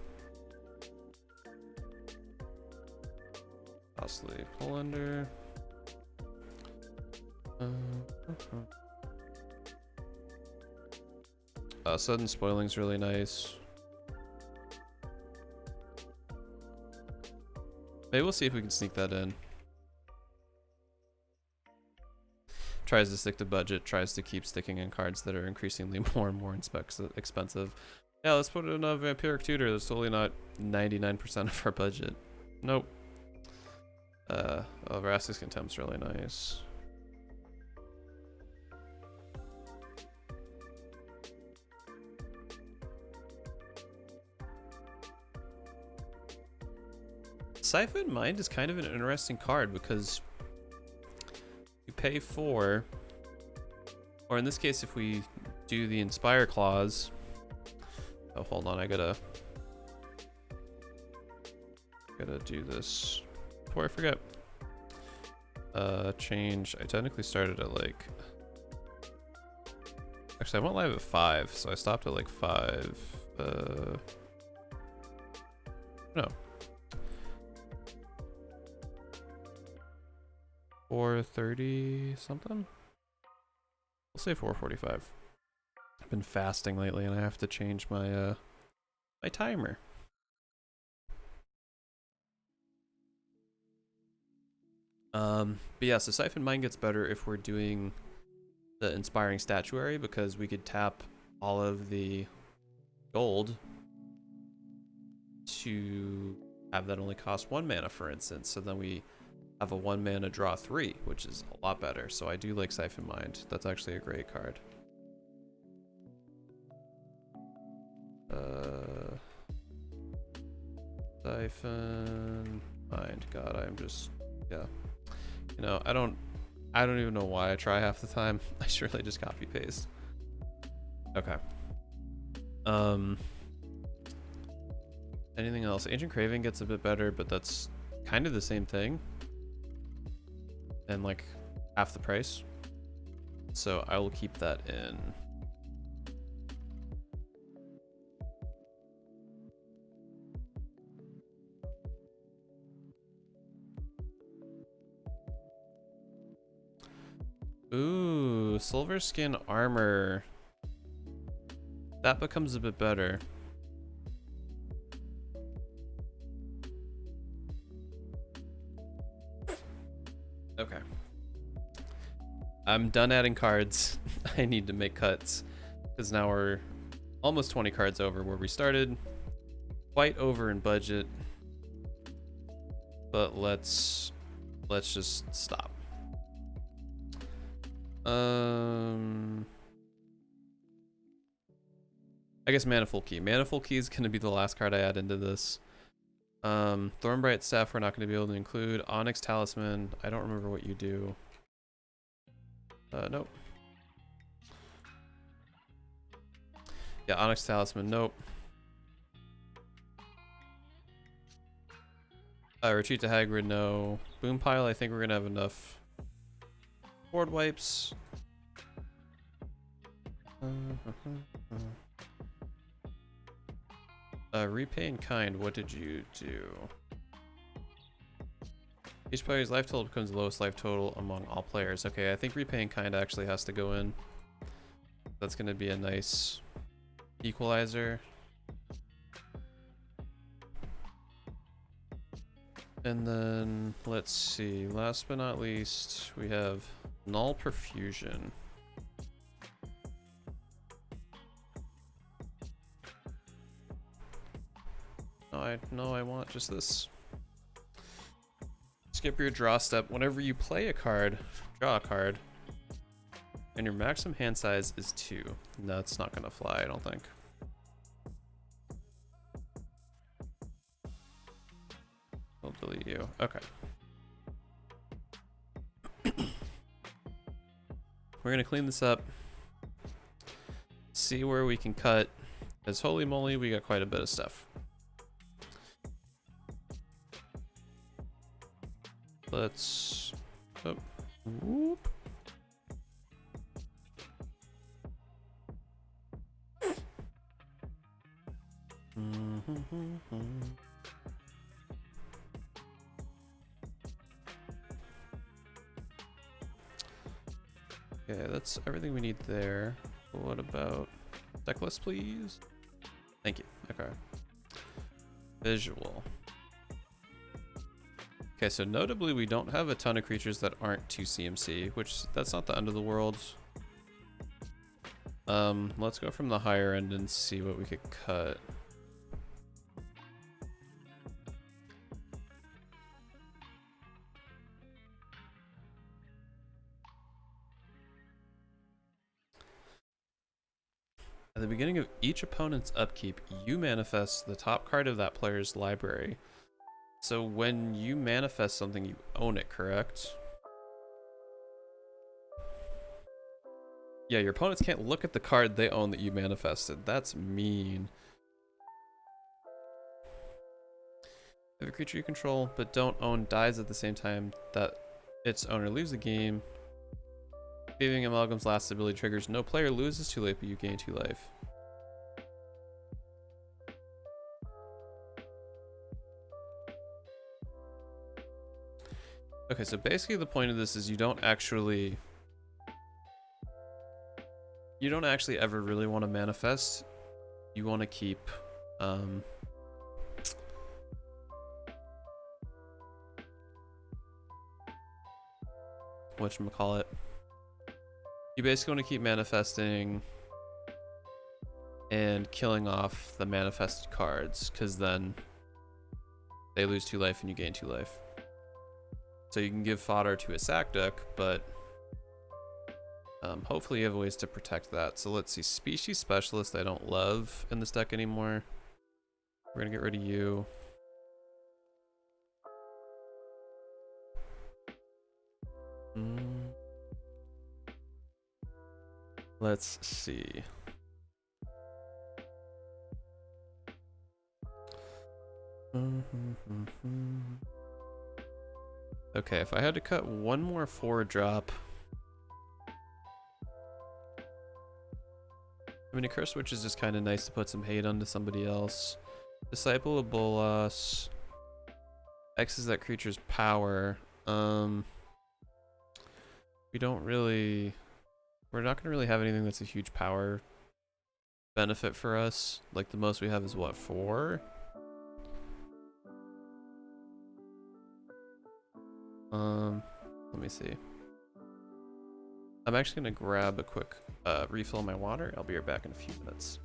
Costly Plunder. Sudden Spoiling's really nice. Maybe we'll see if we can sneak that in. tries to stick to budget, tries to keep sticking in cards that are increasingly more and more expensive. Yeah, let's put in a Vampiric Tutor. That's totally not 99% of our budget. Nope. Oh, Vraska's Contempt's really nice. Siphon Mind is kind of an interesting card because you pay 4, or in this case, if we do the Inspire clause. Oh, hold on, I gotta do this before I forget. Change. I technically started at like. Actually, I went live at 5, so I stopped at like 5. No. 4:30 something. We'll say 4:45. I've been fasting lately, and I have to change my my timer. But yeah, so Siphon Mind gets better if we're doing the Inspiring Statuary, because we could tap all of the gold to have that only cost 1 mana, for instance. So then we have a 1 mana draw 3, which is a lot better. So I do like Siphon Mind. That's actually a great card. Siphon Mind. God, I'm just, yeah. You know, I don't even know why I try half the time. I surely just copy paste. Okay. Anything else? Ancient Craving gets a bit better, but that's kind of the same thing. And like half the price. So I will keep that in. Ooh, Silver Skin Armor. That becomes a bit better. Okay. I'm done adding cards. I need to make cuts, because now we're almost 20 cards over where we started. Quite over in budget. But let's just stop. I guess Manifold Key. Manifold Key is going to be the last card I add into this. Thornbright Staff we're not going to be able to include. Onyx Talisman, I don't remember what you do. Nope. Yeah, Onyx Talisman, nope. Retreat to Hagrid, no. Boom Pile, I think we're going to have enough board wipes. Repay in Kind, what did you do? Each player's life total becomes the lowest life total among all players. Okay, I think Repay in Kind actually has to go in. That's going to be a nice equalizer. And then, let's see, last but not least, we have Null Perfusion. No, I want just this. Skip your draw step. Whenever you play a card, draw a card, and your maximum hand size is 2. No, it's not gonna fly, I don't think. I'll delete you. Okay. We're gonna clean this up. See where we can cut. Because holy moly, we got quite a bit of stuff. Let's. Oh, whoop. Okay, that's everything we need there. What about deck list, please? Thank you. Okay. Visual. Okay, so notably we don't have a ton of creatures that aren't 2 CMC, which that's not the end of the world. Let's go from the higher end and see what we could cut. At the beginning of each opponent's upkeep, you manifest the top card of that player's library. So when you manifest something, you own it, correct? Yeah, your opponents can't look at the card they own that you manifested. That's mean. If a creature you control but don't own dies at the same time that its owner leaves the game, Thieving Amalgam's last ability triggers. No player loses 2 life, but you gain 2 life. Okay, so basically the point of this is you don't actually ever really want to manifest. You want to keep whatchamacallit. You basically want to keep manifesting and killing off the manifested cards, because then they lose 2 life and you gain 2 life. So you can give fodder to a sack deck, but hopefully you have ways to protect that. So let's see, Species Specialist I don't love in this deck anymore. We're gonna get rid of you. Let's see. Okay, if I had to cut one more 4-drop. I mean, a Curse Witch is just kind of nice to put some hate onto somebody else. Disciple of Bolas. X's that creature's power. We don't really... We're not going to really have anything that's a huge power benefit for us. Like, the most we have is what, 4? Let me see. I'm actually going to grab a quick refill of my water. I'll be right back in a few minutes.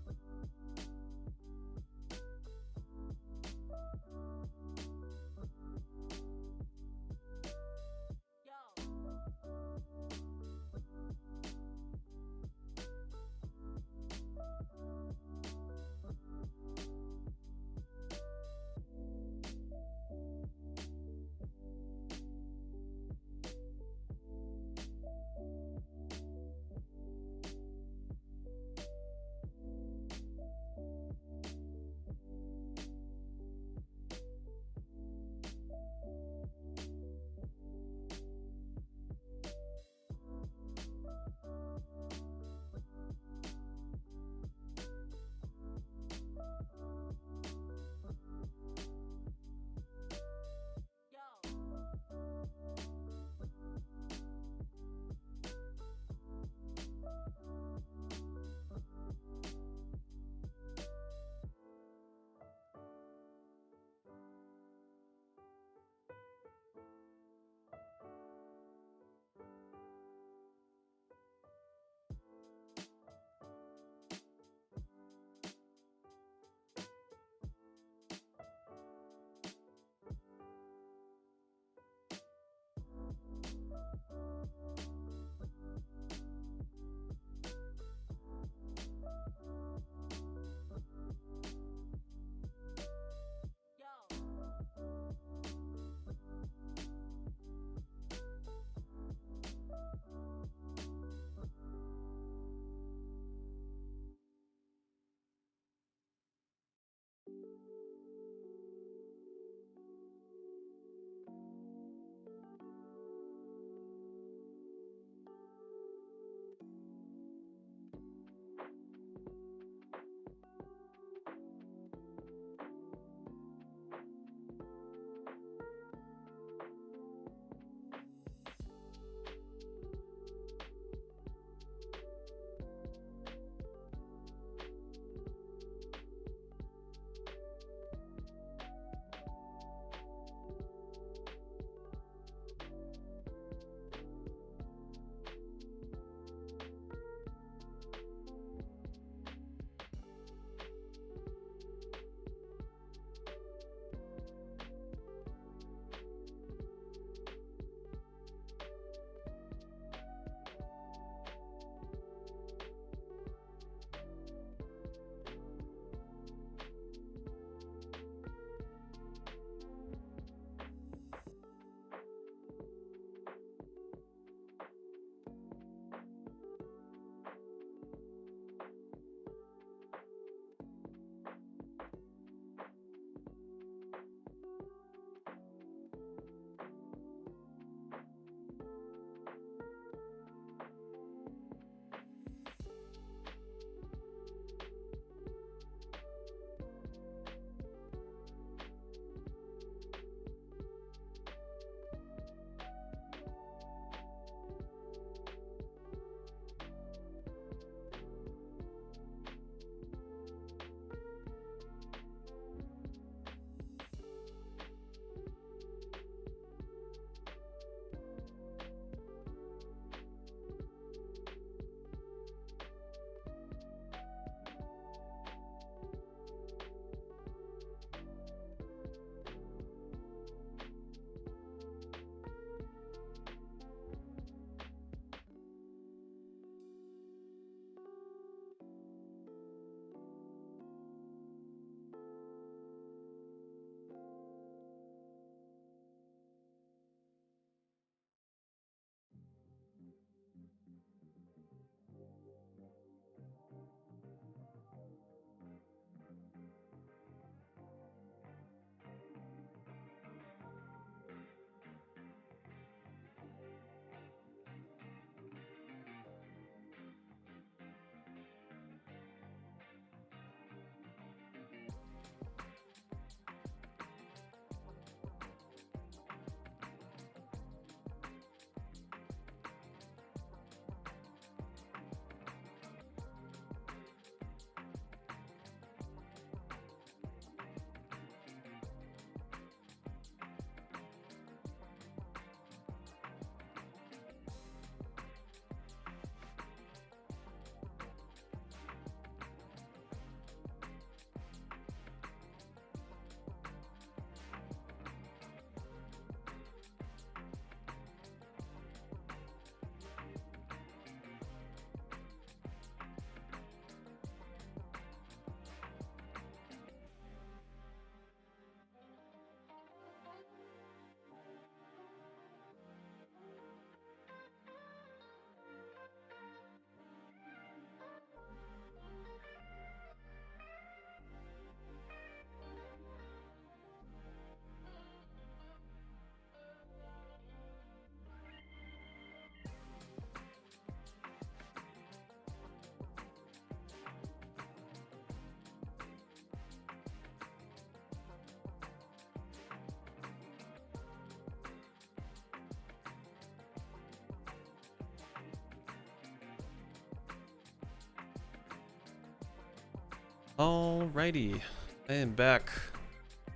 Alrighty, I am back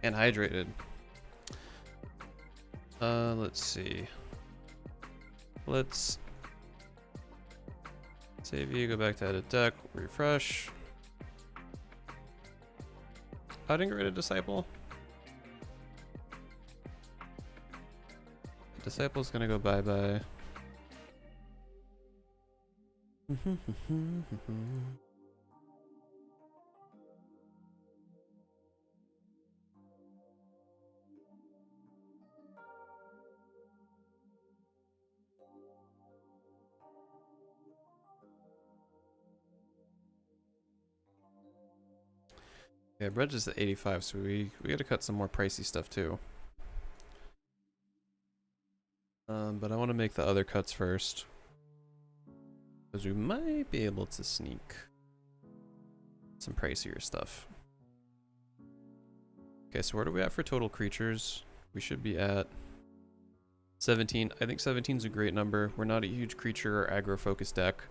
and hydrated. Let's see. Let's save you, go back to edit deck, refresh. I didn't get rid of Disciple. Disciple's gonna go bye-bye. Yeah, bread is at 85, so we gotta cut some more pricey stuff too. But I want to make the other cuts first, because we might be able to sneak some pricier stuff. Okay, so where are we at for total creatures? We should be at 17. I think 17 is a great number. We're not a huge creature or aggro focused deck.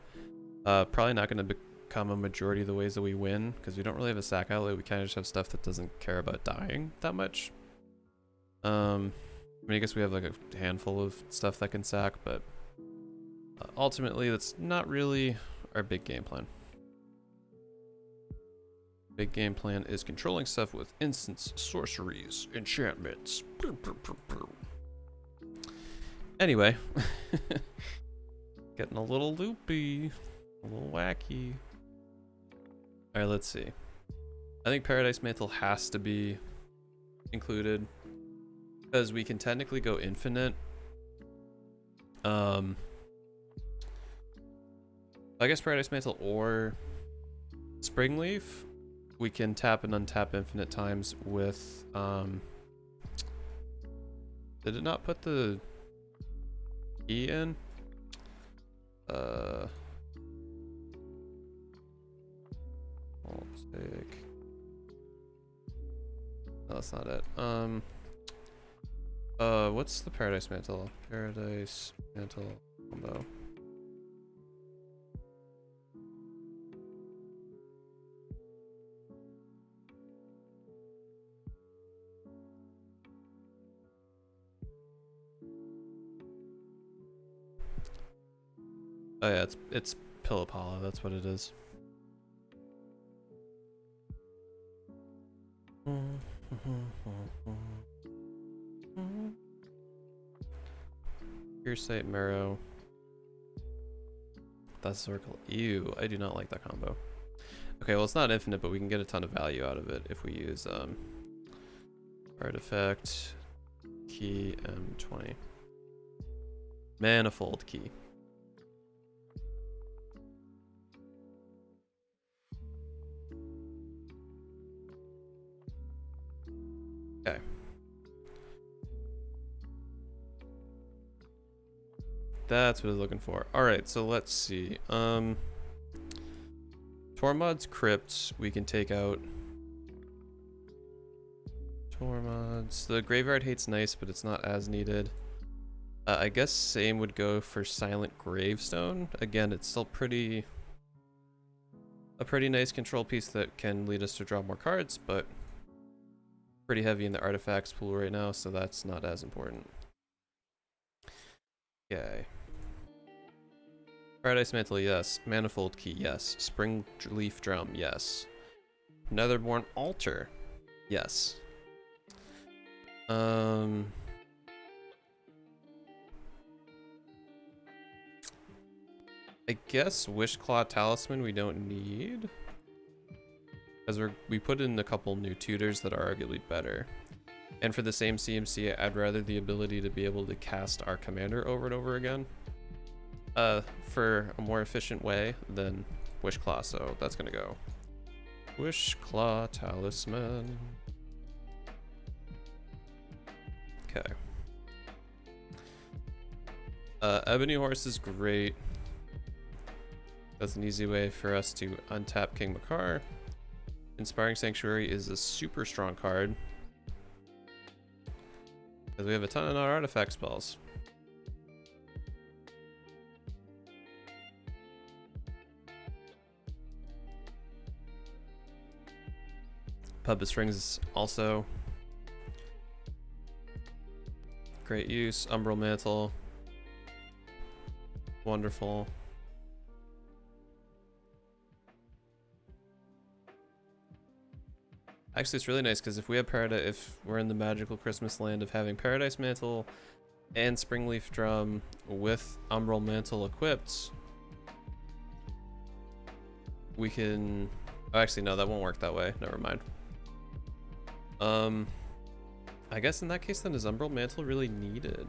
Probably not going to become a majority of the ways that we win, because we don't really have a sack outlet. We kind of just have stuff that doesn't care about dying that much. I mean, I guess we have like a handful of stuff that can sack, but ultimately that's not really our big game plan. Big game plan is controlling stuff with instants, sorceries, enchantments. Anyway, getting a little loopy, a little wacky. All right, let's see. I think Paradise Mantle has to be included, because we can technically go infinite. I guess Paradise Mantle or Springleaf. We can tap and untap infinite times with, did it not put the E in? I'll take, no, that's not it. What's the Paradise Mantle? Paradise Mantle combo. Oh yeah, it's Pillapala, that's what it is. Pierce Sight Marrow. That's Circle. Ew, I do not like that combo. Okay, well it's not infinite, but we can get a ton of value out of it if we use Artifact Key M20. Manifold Key. Okay. That's what I was looking for. Alright, so let's see. Tormod's Crypt, we can take out. Tormod's. The Graveyard Hate's nice, but it's not as needed. I guess same would go for Silent Gravestone. Again, it's still a pretty nice control piece that can lead us to draw more cards, but pretty heavy in the artifacts pool right now, so that's not as important. Okay. Paradise Mantle, yes. Manifold Key, yes. Springleaf Drum, yes. Netherborn Altar, yes. I guess Wishclaw Talisman we don't need, because we put in a couple new tutors that are arguably better. And for the same CMC, I'd rather the ability to be able to cast our commander over and over again for a more efficient way than Wishclaw, so that's gonna go. Wishclaw Talisman. Okay. Ebony Horse is great. That's an easy way for us to untap King Macar. Inspiring Sanctuary is a super strong card, because we have a ton of non-artifact spells. Pub of Strings is also great use. Umbral Mantle. Wonderful. Actually, it's really nice because if we have Paradise, if we're in the magical Christmas land of having Paradise Mantle and Springleaf Drum with Umbral Mantle equipped, we can... Oh, actually, no, that won't work that way. Never mind. I guess in that case, then, is Umbral Mantle really needed?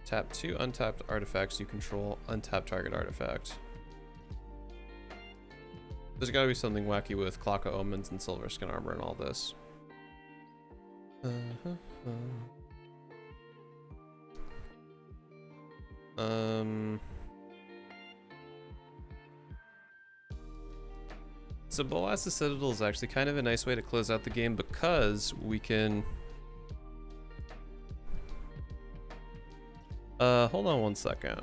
Tap 2 untapped artifacts you control, untap target artifact. There's gotta be something wacky with Clock of Omens and Silver Skin Armor and all this. So Boaz's Citadel is actually kind of a nice way to close out the game because we can... hold on one second.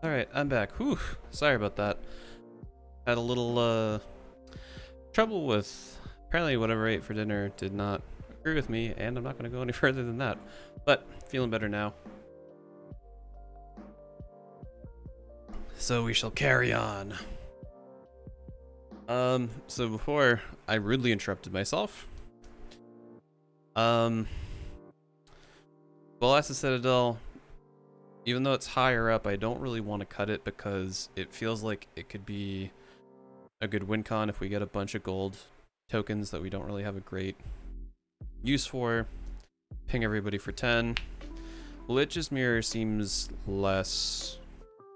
All right, I'm back. Whew, sorry about that. Had a little trouble with, apparently whatever I ate for dinner did not agree with me, and I'm not going to go any further than that. But feeling better now. So we shall carry on. So before I rudely interrupted myself. Balassa Citadel, even though it's higher up, I don't really want to cut it because it feels like it could be a good win con if we get a bunch of gold tokens that we don't really have a great use for. Ping everybody for 10. Lich's Mirror seems less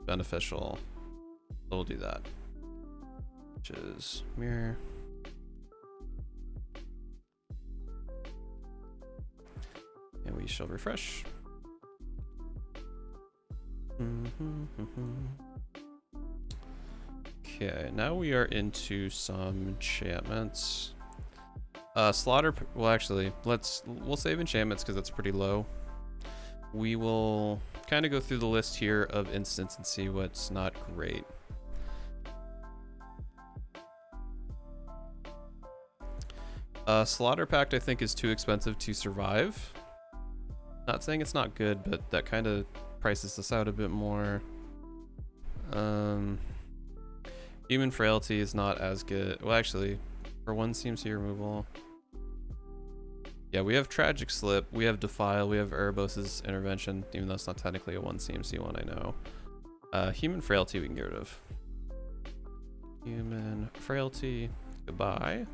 beneficial, so we'll do that. Lich's Mirror. And we shall refresh. Okay, now we are into some enchantments. Slaughter, well actually, we'll save enchantments because that's pretty low. We will kind of go through the list here of instants and see what's not great. Slaughter Pact I think is too expensive to survive. Not saying it's not good, but that kind of prices us out a bit more. Human Frailty is not as good. Well, actually, for 1 CMC removal. Yeah, we have Tragic Slip, we have Defile, we have Erebos' Intervention, even though it's not technically a 1 CMC one, I know. Human Frailty we can get rid of. Human Frailty, goodbye.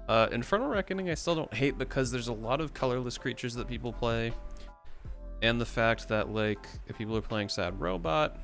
Infernal Reckoning I still don't hate because there's a lot of colorless creatures that people play. And the fact that, like, if people are playing Sad Robot...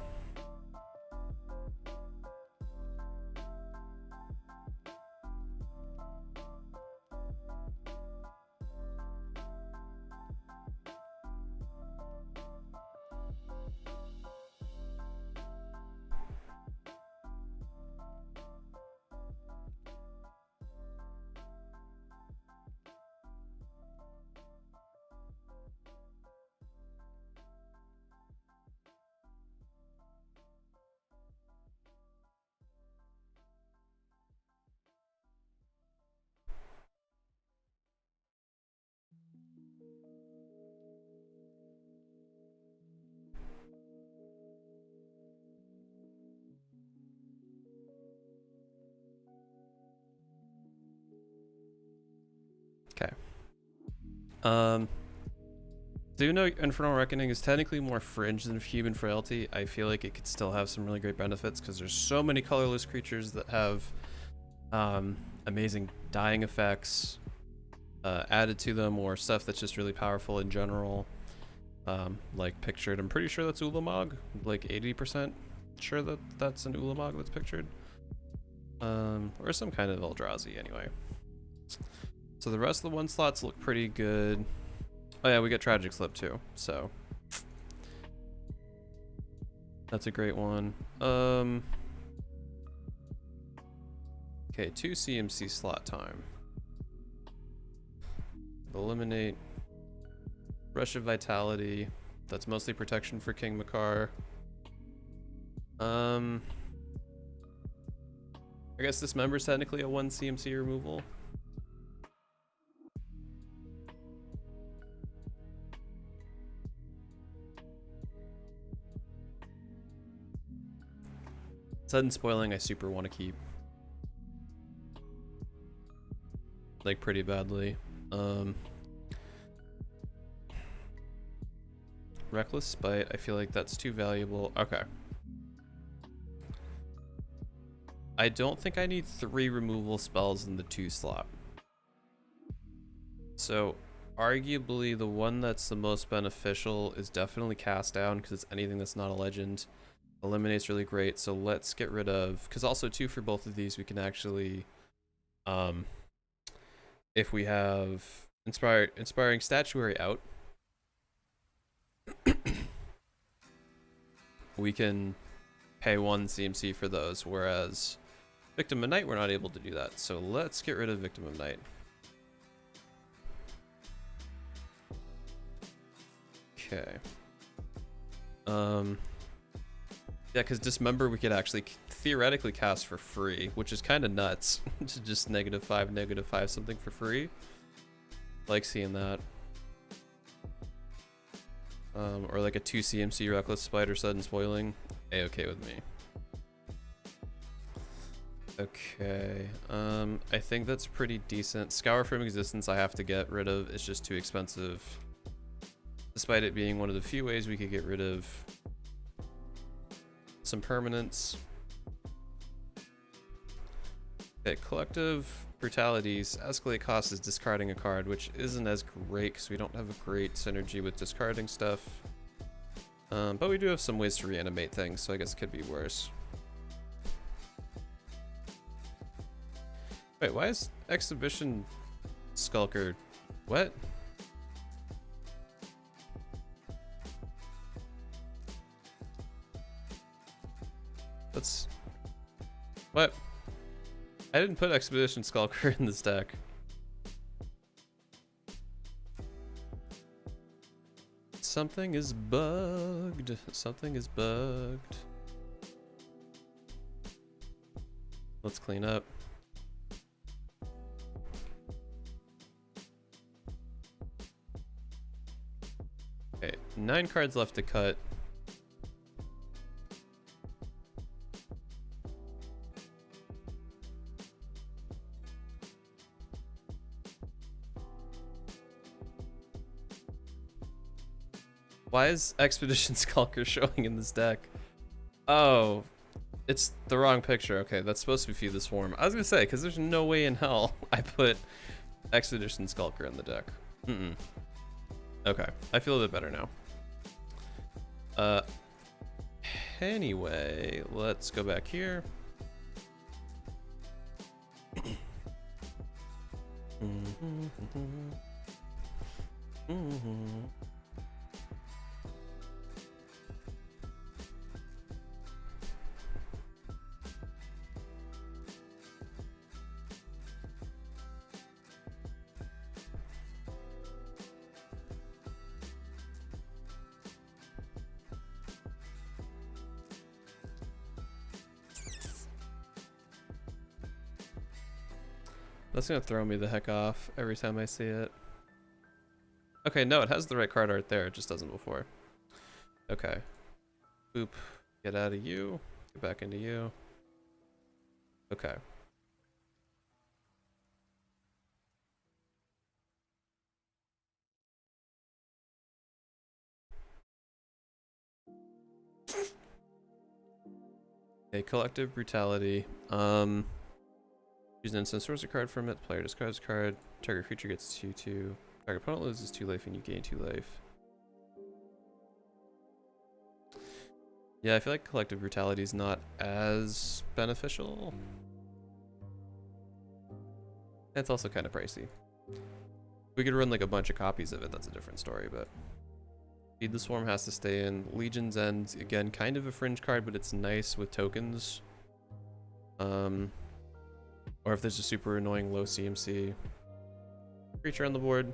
Okay. Do you know Infernal Reckoning is technically more fringe than Human Frailty? I feel like it could still have some really great benefits because there's so many colorless creatures that have amazing dying effects added to them, or stuff that's just really powerful in general. Like pictured, I'm pretty sure that's Ulamog, like 80% sure that that's an Ulamog that's pictured. Or some kind of Eldrazi anyway. So the rest of the 1 slots look pretty good. Oh yeah, we got Tragic Slip too, so that's a great one. Okay, 2 CMC slot time. Eliminate Rush of Vitality. That's mostly protection for King Macar. I guess Dismember's technically a 1 CMC removal. Sudden Spoiling I super want to keep. Like pretty badly. Reckless Spite, I feel like that's too valuable. Okay. I don't think I need 3 removal spells in the 2 slot. So arguably the one that's the most beneficial is definitely Cast Down, because it's anything that's not a legend. Eliminate's really great, so let's get rid of, because also too for both of these we can actually if we have Inspiring Statuary out, we can pay 1 CMC for those, whereas Victim of Night we're not able to do that. So let's get rid of Victim of Night. Okay. Yeah, because Dismember we could actually theoretically cast for free, which is kind of nuts to just -5 something for free. Like seeing that. Or like a 2 CMC Reckless Spider Sudden Spoiling. A-okay with me. Okay, I think that's pretty decent. Scour from Existence I have to get rid of. It's just too expensive. Despite it being one of the few ways we could get rid of some permanents. Okay, Collective Brutalities. Escalate cost is discarding a card, which isn't as great because we don't have a great synergy with discarding stuff. But we do have some ways to reanimate things, so I guess it could be worse. Wait, why is Exhibition Skulker... What? That's... What? I didn't put Expedition Skulker in this deck. Something is bugged. Something is bugged. Let's clean up. Okay, 9 cards left to cut. Why is Expedition Skulker showing in this deck? Oh, it's the wrong picture. Okay, that's supposed to be Feed the Swarm. I was gonna say, because there's no way in hell I put Expedition Skulker in the deck. Okay, I feel a bit better now. Anyway, let's go back here. That's gonna throw me the heck off every time I see it. Okay, no, it has the right card art there, it just doesn't before. Okay. Boop. Get out of you. Get back into you. Okay. Okay, Collective Brutality. Use an instant source a card from it. Player discards a card. Target creature gets 2/2. Target opponent loses 2 life and you gain 2 life. Yeah, I feel like Collective Brutality is not as beneficial. It's also kind of pricey. We could run like a bunch of copies of it, that's a different story, but Feed the Swarm has to stay in. Legion's End, again, kind of a fringe card, but it's nice with tokens. Or if there's a super annoying low CMC creature on the board,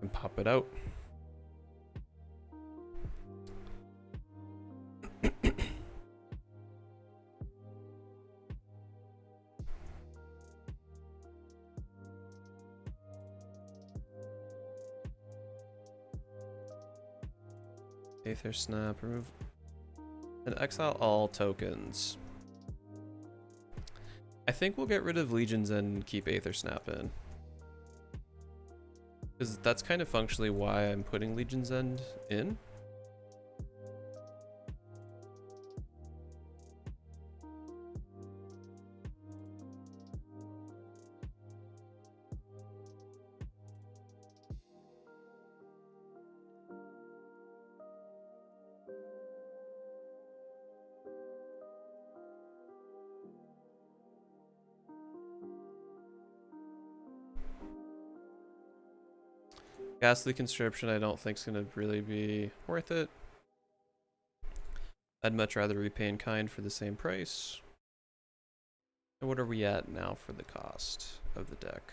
and pop it out. Aether Snap, remove and exile all tokens. I think we'll get rid of Legions and keep Aether Snap in. Because that's kind of functionally why I'm putting Legion's End in. Ghastly Conscription I don't think is going to really be worth it. I'd much rather repay in kind for the same price. And what are we at now for the cost of the deck?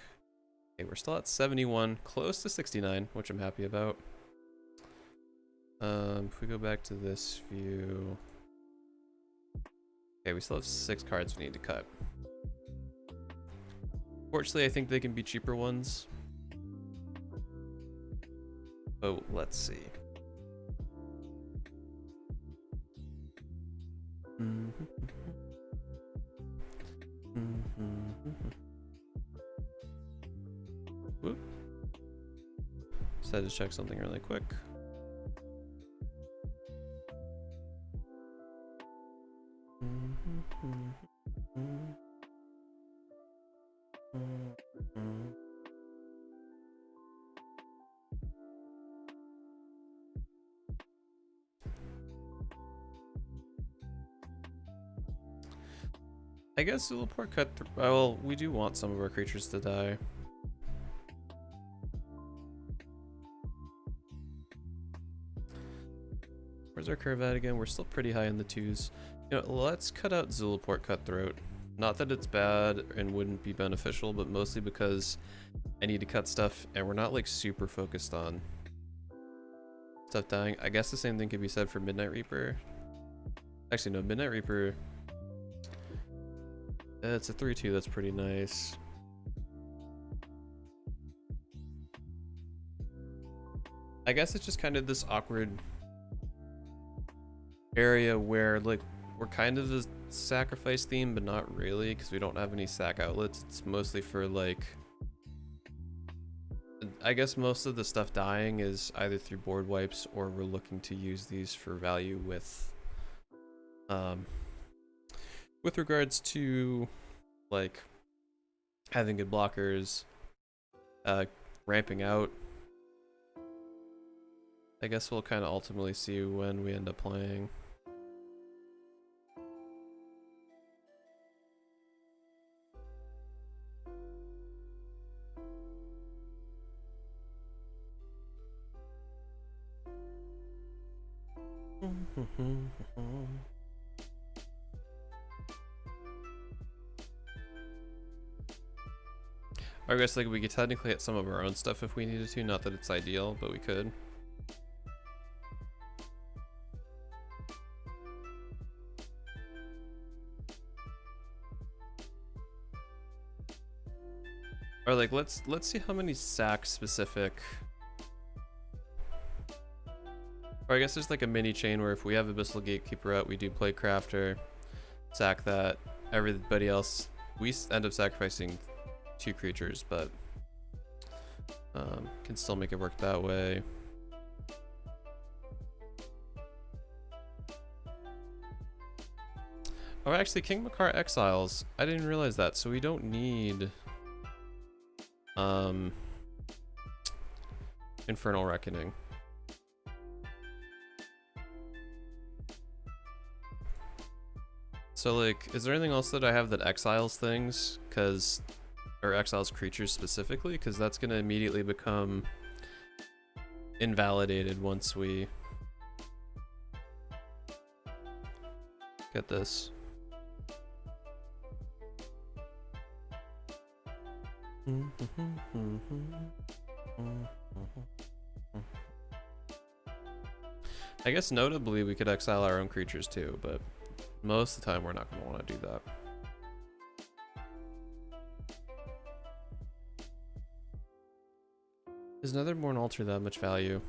Okay, we're still at 71, close to 69, which I'm happy about. If we go back to this view... Okay, we still have 6 cards we need to cut. Fortunately, I think they can be cheaper ones. Oh, let's see. Whoop. Just had to check something really quick. I guess Zulaport cut through. Well, we do want some of our creatures to die. Where's our curve at again? We're still pretty high in the 2s. You know, let's cut out Zulaport Cutthroat. Not that it's bad and wouldn't be beneficial, but mostly because I need to cut stuff and we're not like super focused on stuff dying. I guess the same thing could be said for Midnight Reaper. Actually, no, Midnight Reaper. It's a 3/2, that's pretty nice. I guess it's just kind of this awkward area where like we're kind of the sacrifice theme, but not really, because we don't have any sack outlets. It's mostly for like I guess most of the stuff dying is either through board wipes or we're looking to use these for value with regards to like having good blockers, ramping out. I guess we'll kind of ultimately see when we end up playing. I guess like we could technically hit some of our own stuff if we needed to, not that it's ideal, but we could. Or like let's see how many sack specific. Or I guess there's like a mini chain where if we have Abyssal Gatekeeper out, we do play Crafter, sack that, everybody else, we end up sacrificing 2 creatures, but can still make it work that way. Oh, actually, King Macar exiles. I didn't realize that, so we don't need Infernal Reckoning. So like, is there anything else that I have that exiles things? Or exiles creatures specifically? Because that's gonna immediately become invalidated once we get this. I guess notably we could exile our own creatures too, but most of the time we're not going to want to do that. Is Netherborn Altar that much value?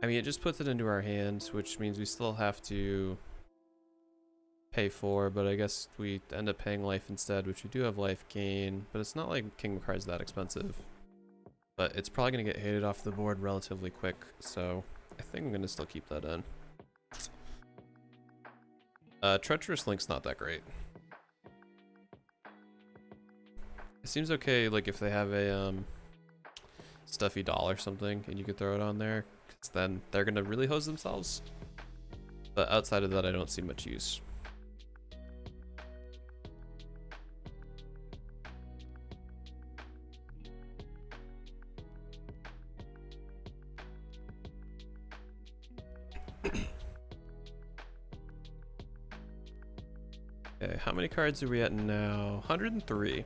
I mean, it just puts it into our hands, which means we still have to pay for, but I guess we end up paying life instead, which we do have life gain, but it's not like King Macar is that expensive. But it's probably going to get hated off the board relatively quick, so I think I'm going to still keep that in. Treacherous Link's not that great. It seems okay, like if they have a stuffy doll or something, and you could throw it on there, 'cause then they're going to really hose themselves. But outside of that, I don't see much use. Okay, how many cards are we at now? 103.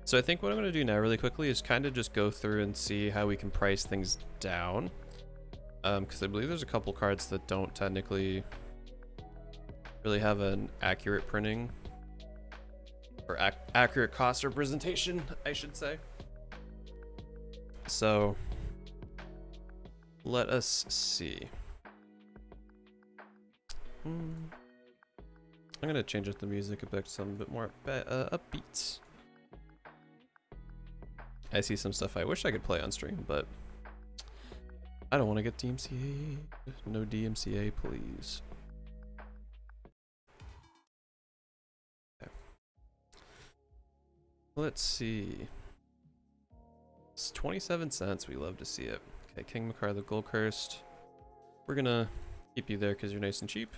So I think what I'm going to do now really quickly is kind of just go through and see how we can price things down. Because I believe there's a couple cards that don't technically really have an accurate printing. Or accurate cost representation, I should say. So let us see. I'm gonna change up the music a bit to some bit more upbeat. I see some stuff I wish I could play on stream, but I don't want to get DMCA. No DMCA, please. Okay. Let's see. It's 27 cents. We love to see it. Okay, King Macar the Gold Cursed. We're gonna keep you there because you're nice and cheap.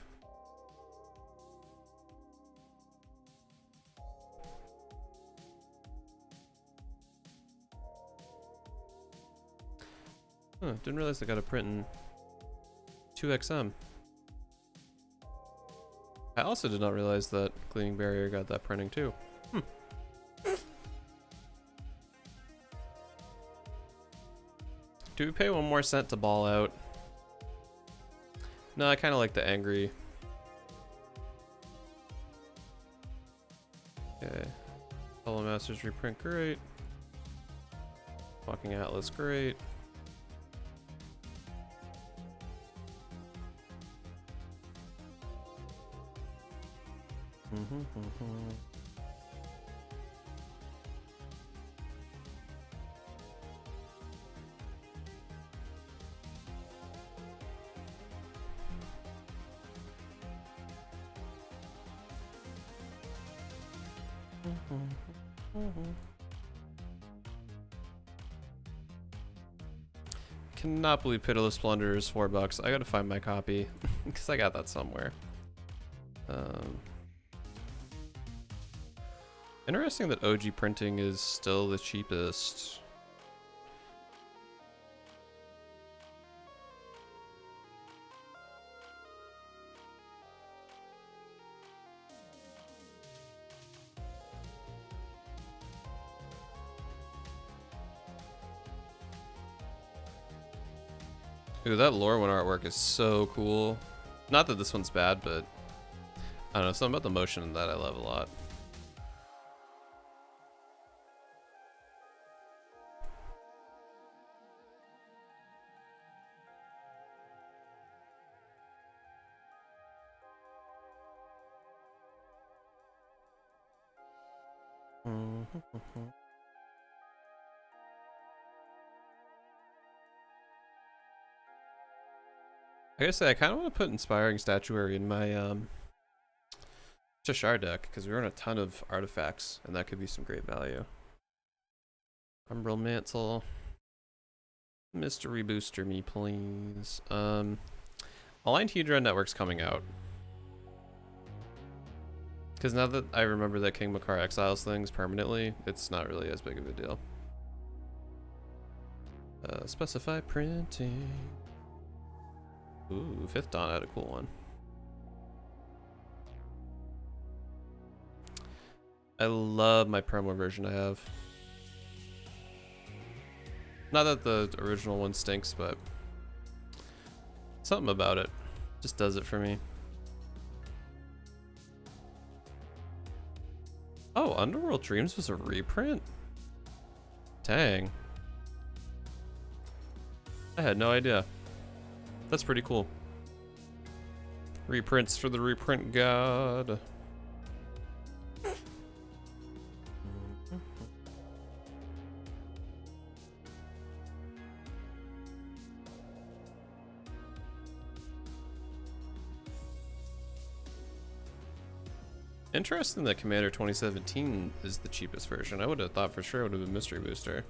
Huh, didn't realize I got a print in 2XM. I also did not realize that Gleaming Barrier got that printing too. Do we pay 1 more cent to ball out? No, I kind of like the angry. Okay. Hollow Masters reprint, great. Walking Atlas, great. Cannot believe Pitiless Plunder is $4. I gotta find my copy because I got that somewhere. Interesting that OG printing is still the cheapest. Ooh, that Lorwyn artwork is so cool. Not that this one's bad, but I don't know, something about the motion in that I love a lot. I gotta say, I kind of want to put Inspiring Statuary in my Cheshire deck, because we run a ton of artifacts, and that could be some great value. Umbral Mantle. Mystery Booster me, please. Aligned Hedron Network's coming out. Because now that I remember that King Macar exiles things permanently, it's not really as big of a deal. Specify printing. Ooh, 5th Dawn had a cool one. I love my promo version I have. Not that the original one stinks, but something about it just does it for me. Oh, Underworld Dreams was a reprint? Dang. I had no idea. That's pretty cool. Reprints for the reprint god. Interesting that Commander 2017 is the cheapest version. I would have thought for sure it would have been Mystery Booster.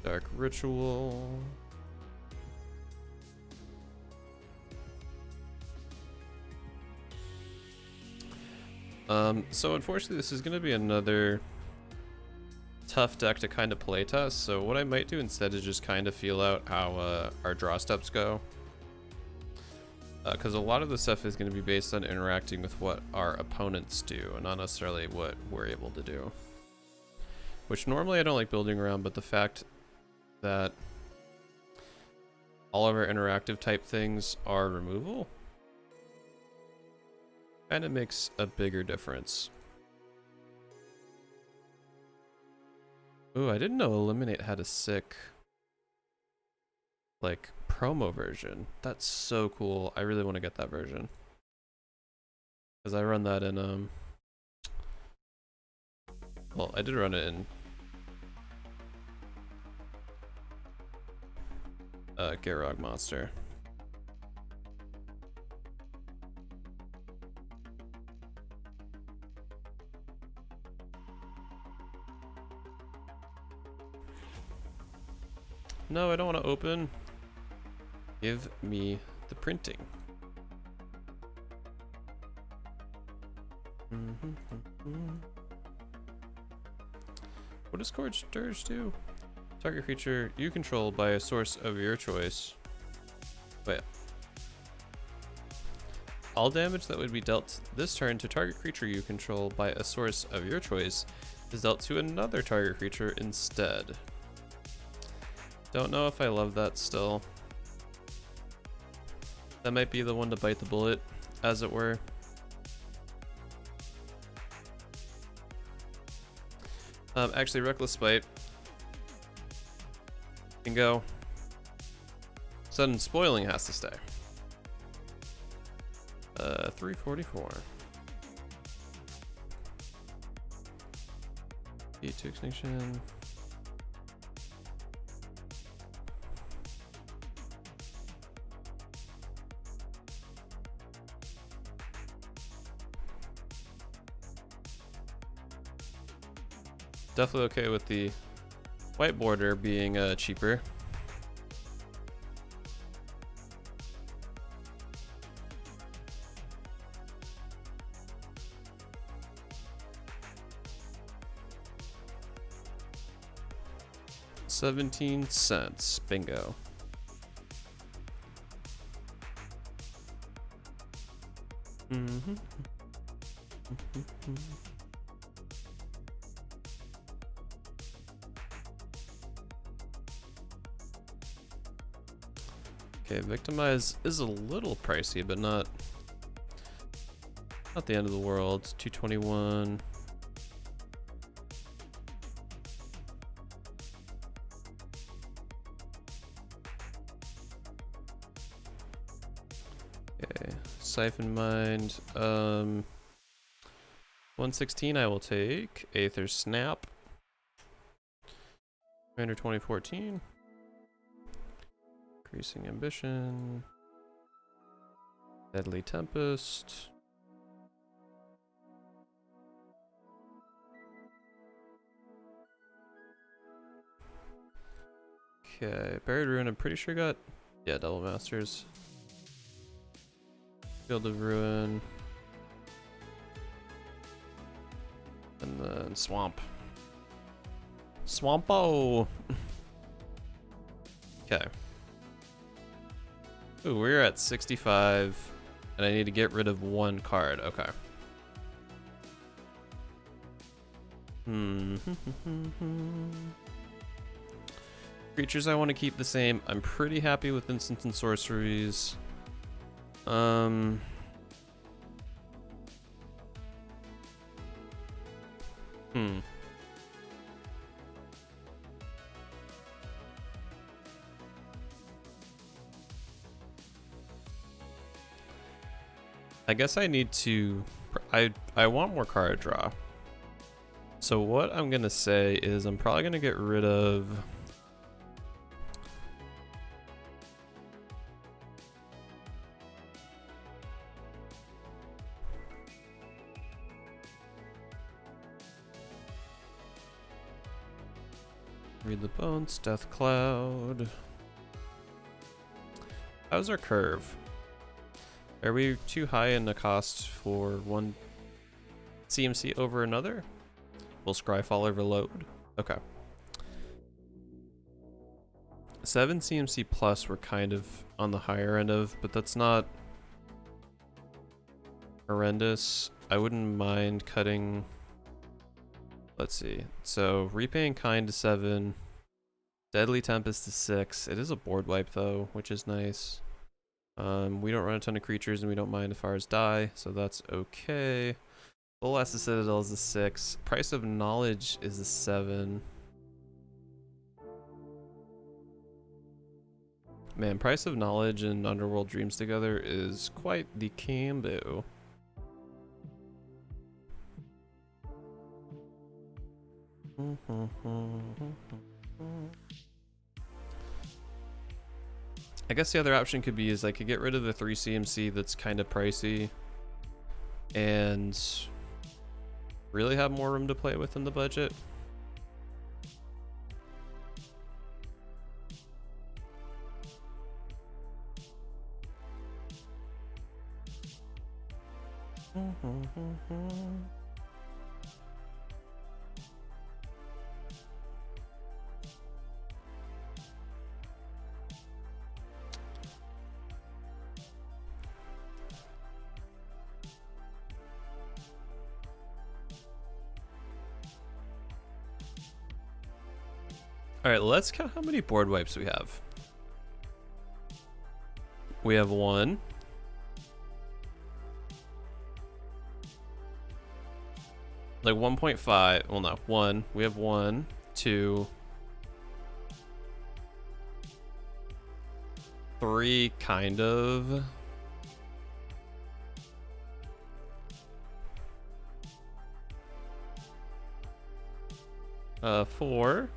Dark Ritual. So unfortunately this is going to be another tough deck to kind of play test. So what I might do instead is just kind of feel out how our draw steps go. Because a lot of the stuff is going to be based on interacting with what our opponents do and not necessarily what we're able to do. Which normally I don't like building around, but the fact that all of our interactive type things are removal kind of makes a bigger difference. Ooh, I didn't know Eliminate had a sick like promo version. That's so cool. I really want to get that version because I run that in well, I did run it in Garog Monster. No, I don't want to open. Give me the printing. What does Scourge Dirge do? Target creature you control by a source of your choice. Wait. All damage that would be dealt this turn to target creature you control by a source of your choice is dealt to another target creature instead. Don't know if I love that still. That might be the one to bite the bullet, as it were. Actually, Reckless Spite can go. Sudden Spoiling has to stay. 344. Heat to Extinction. definitely okay with the white border being cheaper. $0.17. Bingo. Okay, Victimize is a little pricey, but not the end of the world. It's 221. Okay, Siphon Mind. 116 I will take. Aether Snap. Commander 2014. Increasing Ambition. Deadly Tempest. Okay, Buried Ruin, I'm pretty sure got, yeah, Double Masters. Field of Ruin. And then Swamp. Swampo! Okay. Ooh, we're at 65, and I need to get rid of one card. Okay. Creatures I want to keep the same. I'm pretty happy with instants and sorceries. I guess I need to, I want more card draw. So what I'm gonna say is I'm probably gonna get rid of Read the Bones, Death Cloud. How's our curve? Are we too high in the cost for one CMC over another? Will Scryfall overload? Okay. 7 CMC plus we're kind of on the higher end of, but that's not horrendous. I wouldn't mind cutting. Let's see. So Repaying Kind to 7. Deadly Tempest to 6. It is a board wipe though, which is nice. We don't run a ton of creatures and we don't mind if ours die, so that's okay. Bolas's Citadel is a 6. Price of Knowledge is a 7. Man, Price of Knowledge and Underworld Dreams together is quite the combo. I guess the other option could be is I could get rid of the 3 CMC that's kind of pricey and really have more room to play with in the budget. All right, let's count how many board wipes we have. We have 1. Like 1.5, well no, 1. We have 1, 2, 3, kind of. 4.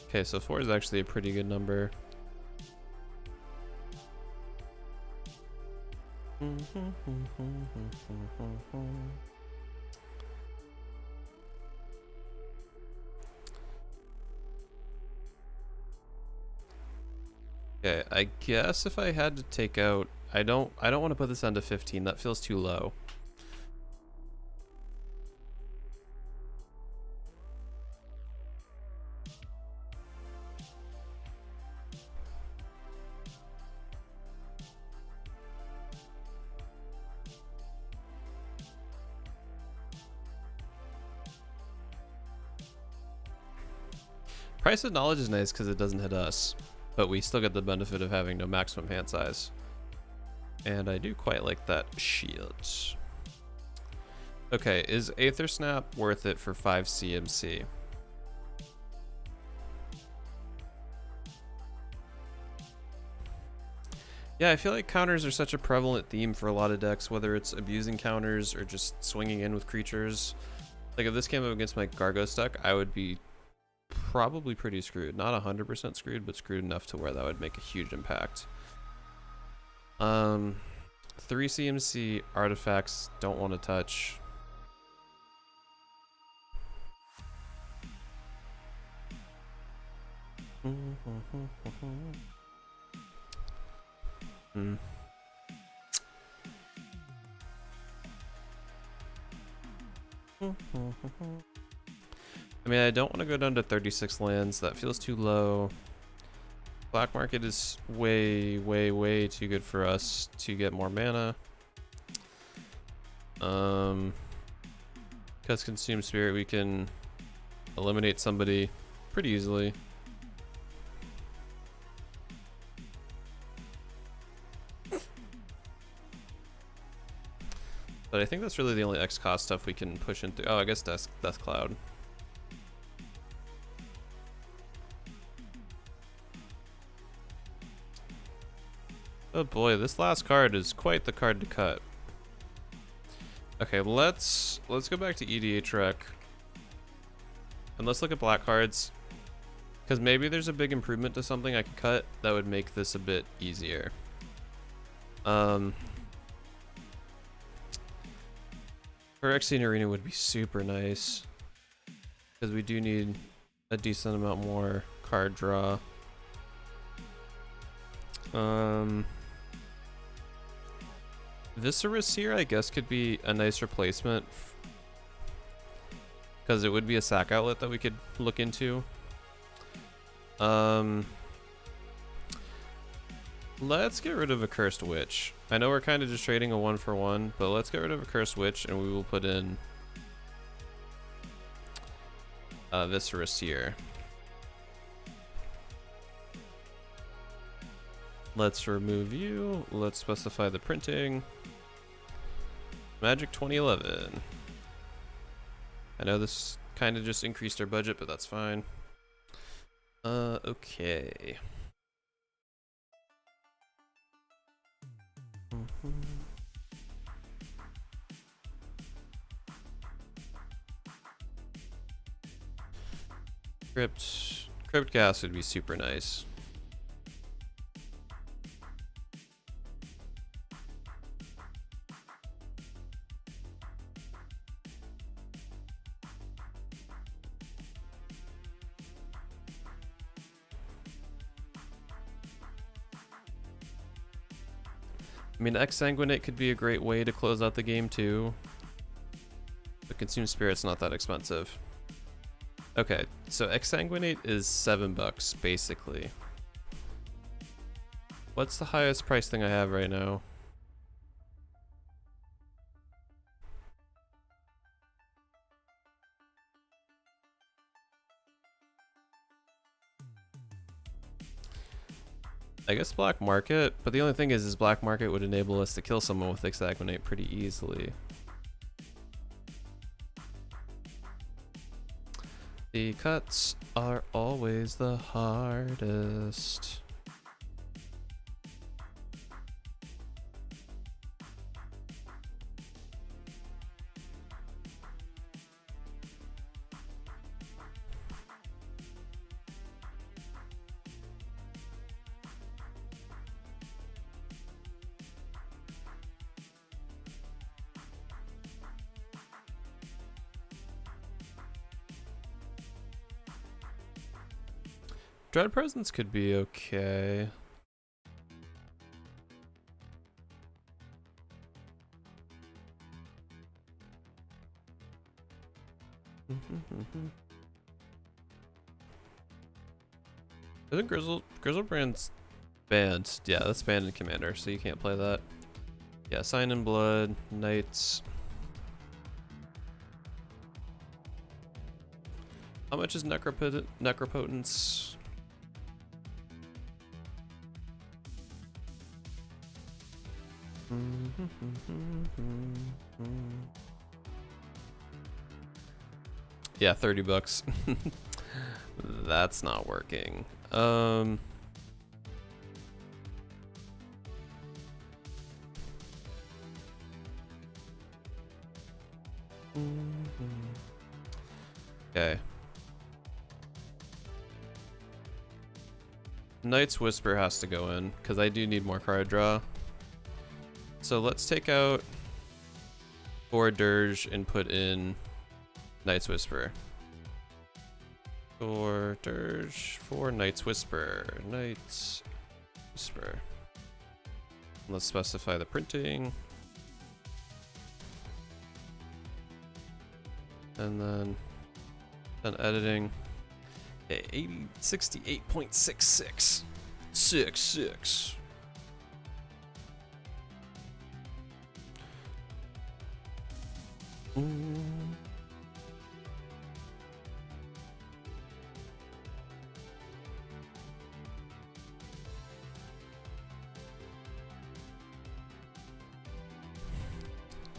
Okay, so 4 is actually a pretty good number. Okay, I guess if I had to take out, I don't want to put this down to 15. That feels too low. Price of knowledge is nice because it doesn't hit us, but we still get the benefit of having no maximum hand size. And I do quite like that shield. Okay, is Aether Snap worth it for 5 CMC? Yeah, I feel like counters are such a prevalent theme for a lot of decks, whether it's abusing counters or just swinging in with creatures. Like if this came up against my Gargos deck, I would be probably pretty screwed. Not 100% screwed, but screwed enough to where that would make a huge impact. 3 CMC artifacts, don't want to touch. I mean, I don't want to go down to 36 lands. That feels too low. Black market is way, way, way too good for us to get more mana. Because Consume Spirit, we can eliminate somebody pretty easily. But I think that's really the only X cost stuff we can push into. Oh, I guess Death Cloud. Oh boy, this last card is quite the card to cut. Okay, let's go back to EDH rec. And let's look at black cards. Because maybe there's a big improvement to something I could cut that would make this a bit easier. Phyrexian Arena would be super nice. Because we do need a decent amount more card draw. Viscerus here, I guess, could be a nice replacement. Because it would be a sack outlet that we could look into. Let's get rid of a Cursed Witch. I know we're kind of just trading a 1-for-1, but let's get rid of a Cursed Witch and we will put in Viscerus here. Let's remove you. Let's specify the printing. Magic 2011. I know this kind of just increased our budget, but that's fine. Okay. Crypt Gas would be super nice. I mean, Exsanguinate could be a great way to close out the game too. But Consume Spirit's not that expensive. Okay, so Exsanguinate is $7 basically. What's the highest price thing I have right now? I guess Black Market, but the only thing is Black Market would enable us to kill someone with Exsanguinate pretty easily. The cuts are always the hardest. Dread Presence could be okay. Isn't Grizzlebrand's banned? Yeah, that's banned in Commander, so you can't play that. Yeah, Sign in Blood, Knights. How much is Necropotence? Yeah, 30 bucks. That's not working. Okay. Knight's Whisper has to go in, because I do need more card draw. So let's take out 4 Dirge and put in Knight's Whisper. 4 Dirge, 4 Knight's Whisper. Knight's Whisper. Let's specify the printing. And then done editing. Okay, 68.66. 66.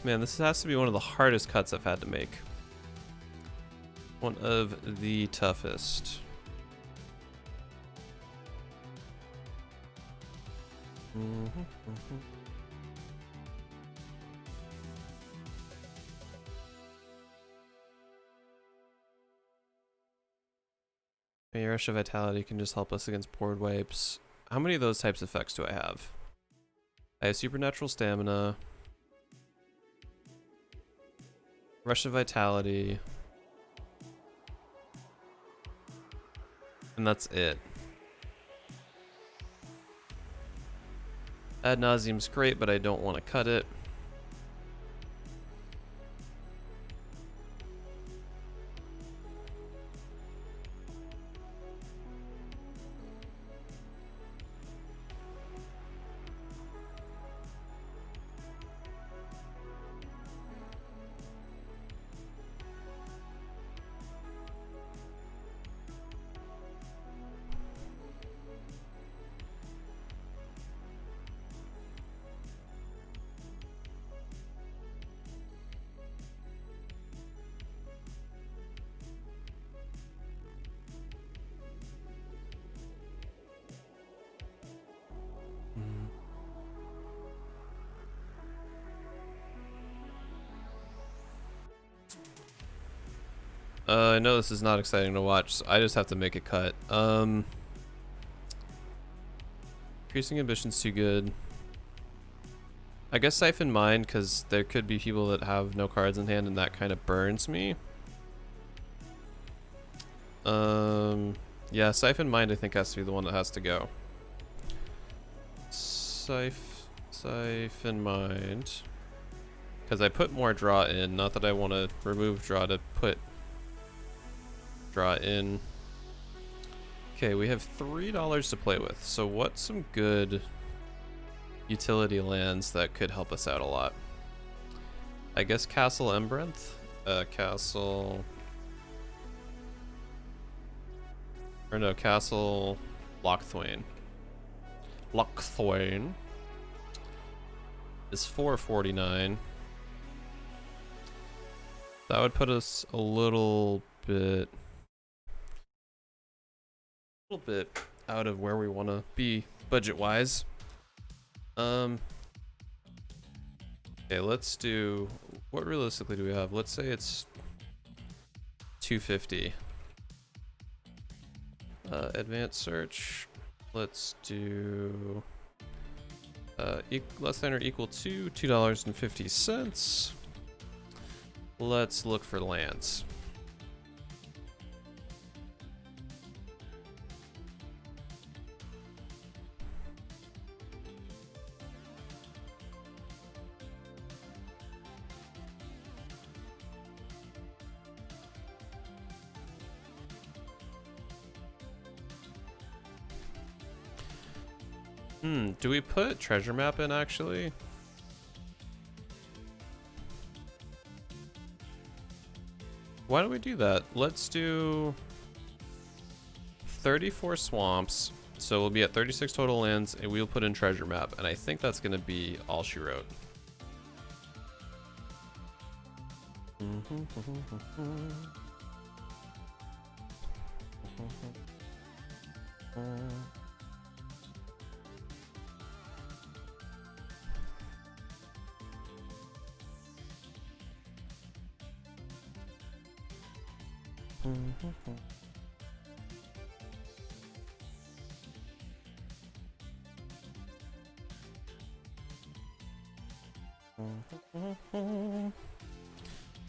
Man, this has to be one of the hardest cuts I've had to make. One of the toughest. Maybe Rush of Vitality can just help us against board wipes. How many of those types of effects do I have? I have Supernatural Stamina. Rush of Vitality. And that's it. Ad nauseum's great, but I don't want to cut it. I know this is not exciting to watch, so I just have to make a cut. Increasing ambition's too good. I guess Siphon Mind, because there could be people that have no cards in hand and that kind of burns me. Yeah, Siphon Mind I think has to be the one that has to go. Siphon Mind. Because I put more draw in, not that I want to remove draw to put draw in. Okay, we have $3 to play with. So what's some good utility lands that could help us out a lot? I guess Castle Embranth? Castle... Or no, Castle Lochthwain. Lochthwain is $4.49. That would put us a little bit out of where we want to be budget-wise. Okay, let's do... What realistically do we have? Let's say it's $2.50. Advanced search. Let's do less than or equal to $2.50. Let's look for lands. Do we put treasure map in actually? Why don't we do that? Let's do 34 swamps. So we'll be at 36 total lands, and we'll put in treasure map. And I think that's going to be all she wrote.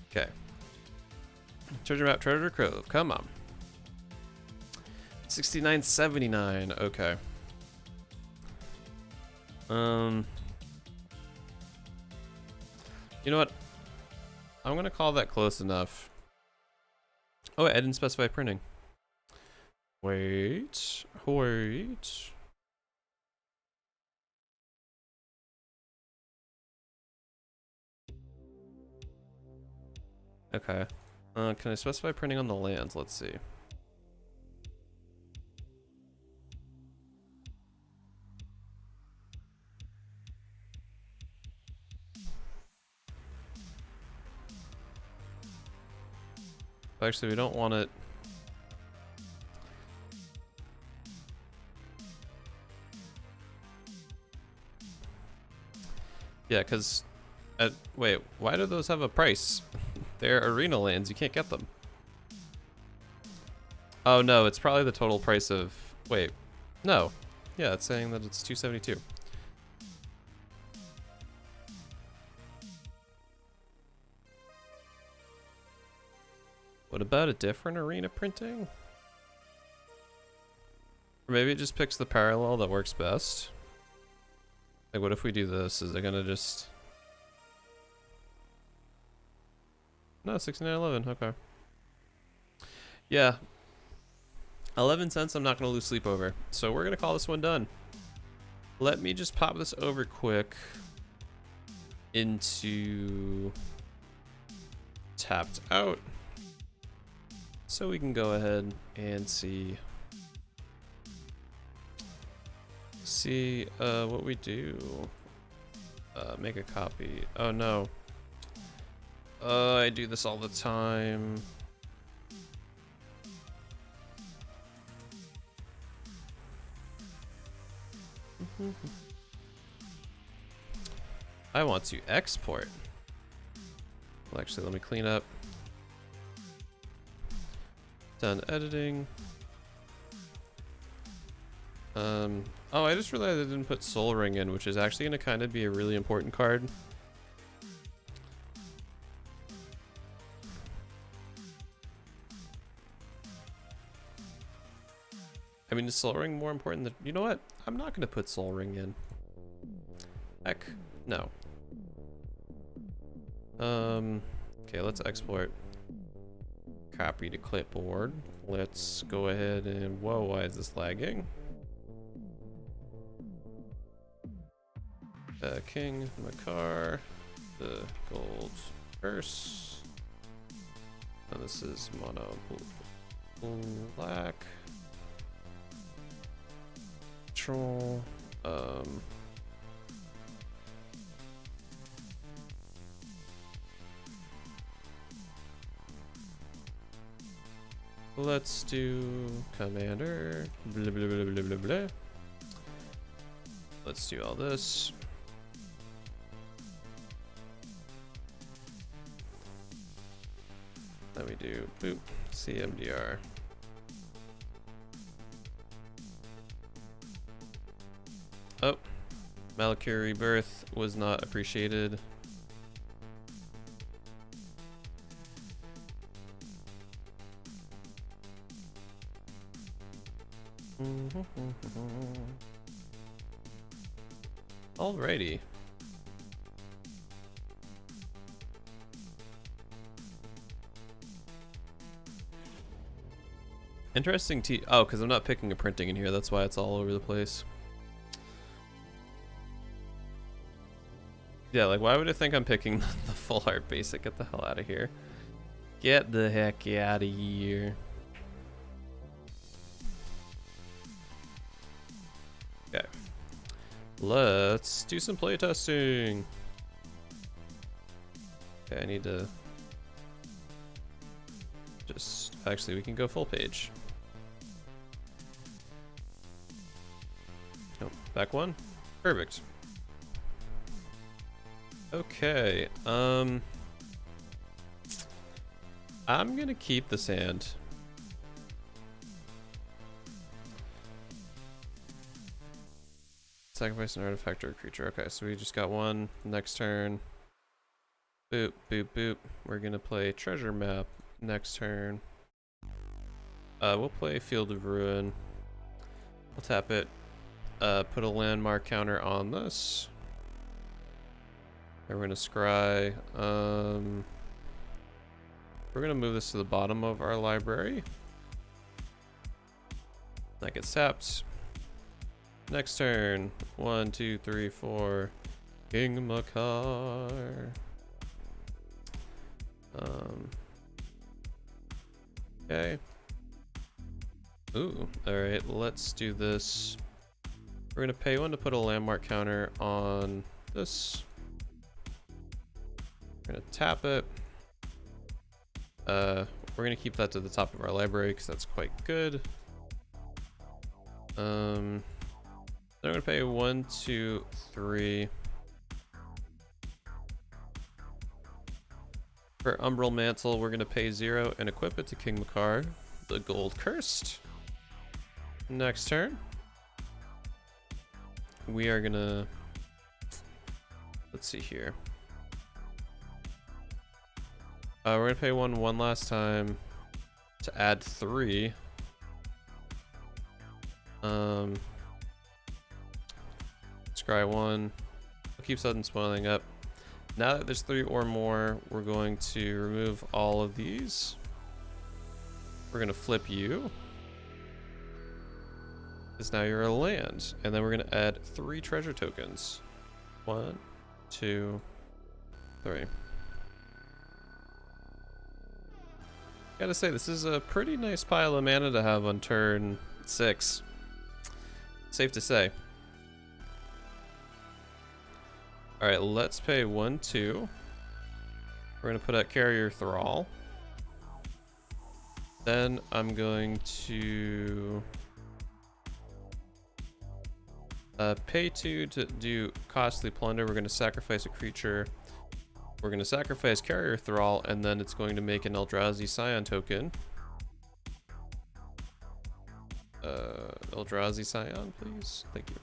Okay. Treasure map, treasure cove. Come on. 69.79. Okay. You know what? I'm gonna call that close enough. Oh, I didn't specify printing. Wait. Okay. Can I specify printing on the lands? Let's see. Actually, we don't want it. Yeah, because... wait, why do those have a price? They're arena lands, you can't get them. Oh no, it's probably the total price of... Wait, no. Yeah, it's saying that it's 272. What about a different arena printing? Or maybe it just picks the parallel that works best. Like, what if we do this? Is it gonna just... No, 69.11, okay. Yeah. 11 cents I'm not gonna lose sleep over. So we're gonna call this one done. Let me just pop this over quick into tapped out. So we can go ahead and see what we do. Make a copy. Oh no. I do this all the time. I want to export. Well, actually, let me clean up. Done editing. Oh, I just realized I didn't put Soul Ring in, which is actually going to kind of be a really important card. I mean, is Soul Ring more important than... You know what? I'm not going to put Soul Ring in. Heck, no. Okay, let's export. Copy to clipboard. Let's go ahead and... Whoa, why is this lagging? King, Macar, the gold curse. And this is mono black. Troll. Let's do commander. Blah, blah, blah, blah, blah, blah. Let's do all this. Then we do boop CMDR. Oh, Macar Rebirth was not appreciated. Alrighty. Interesting oh, because I'm not picking a printing in here, that's why it's all over the place. Yeah, like why would it think I'm picking the full art basic? Get the hell out of here. Get the heck out of here. Okay. Let's do some playtesting. Okay, I need to just actually we can go full page. Oh, back one. Perfect. Okay. I'm gonna keep the sand. Sacrifice an artifact or a creature. Okay, so we just got one. Next turn. Boop, boop, boop. We're gonna play treasure map next turn. We'll play Field of Ruin. We'll tap it. Put a landmark counter on this. And we're gonna scry. We're gonna move this to the bottom of our library. That gets tapped. Next turn. 1, 2, 3, 4. King Macar. Okay. Ooh, alright, let's do this. We're gonna pay one to put a landmark counter on this. We're gonna tap it. We're gonna keep that to the top of our library because that's quite good. Then we're gonna pay 1, 2, 3. For Umbral Mantle, we're gonna pay 0 and equip it to King Macar, the Gold Cursed. Next turn, we are gonna, let's see here. We're gonna pay one last time to add 3. Scry 1. I'll keep sudden spoiling up. Now that there's 3 or more, we're going to remove all of these. We're gonna flip you. Because now you're a land. And then we're gonna add 3 treasure tokens. 1, 2, 3. Gotta say, this is a pretty nice pile of mana to have on turn 6. Safe to say. Alright, let's pay 1, 2. We're gonna put out Carrier Thrall. Then I'm going to pay 2 to do Costly Plunder. We're gonna sacrifice a creature. We're gonna sacrifice Carrier Thrall, and then it's going to make an Eldrazi Scion token. Eldrazi Scion, please. Thank you.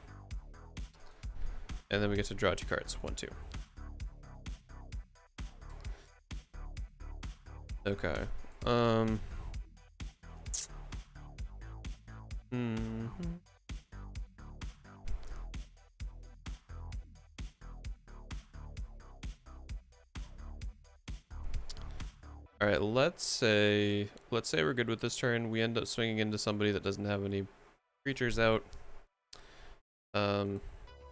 And then we get to draw 2 cards. 1, 2. Okay. All right, let's say we're good with this turn. We end up swinging into somebody that doesn't have any creatures out.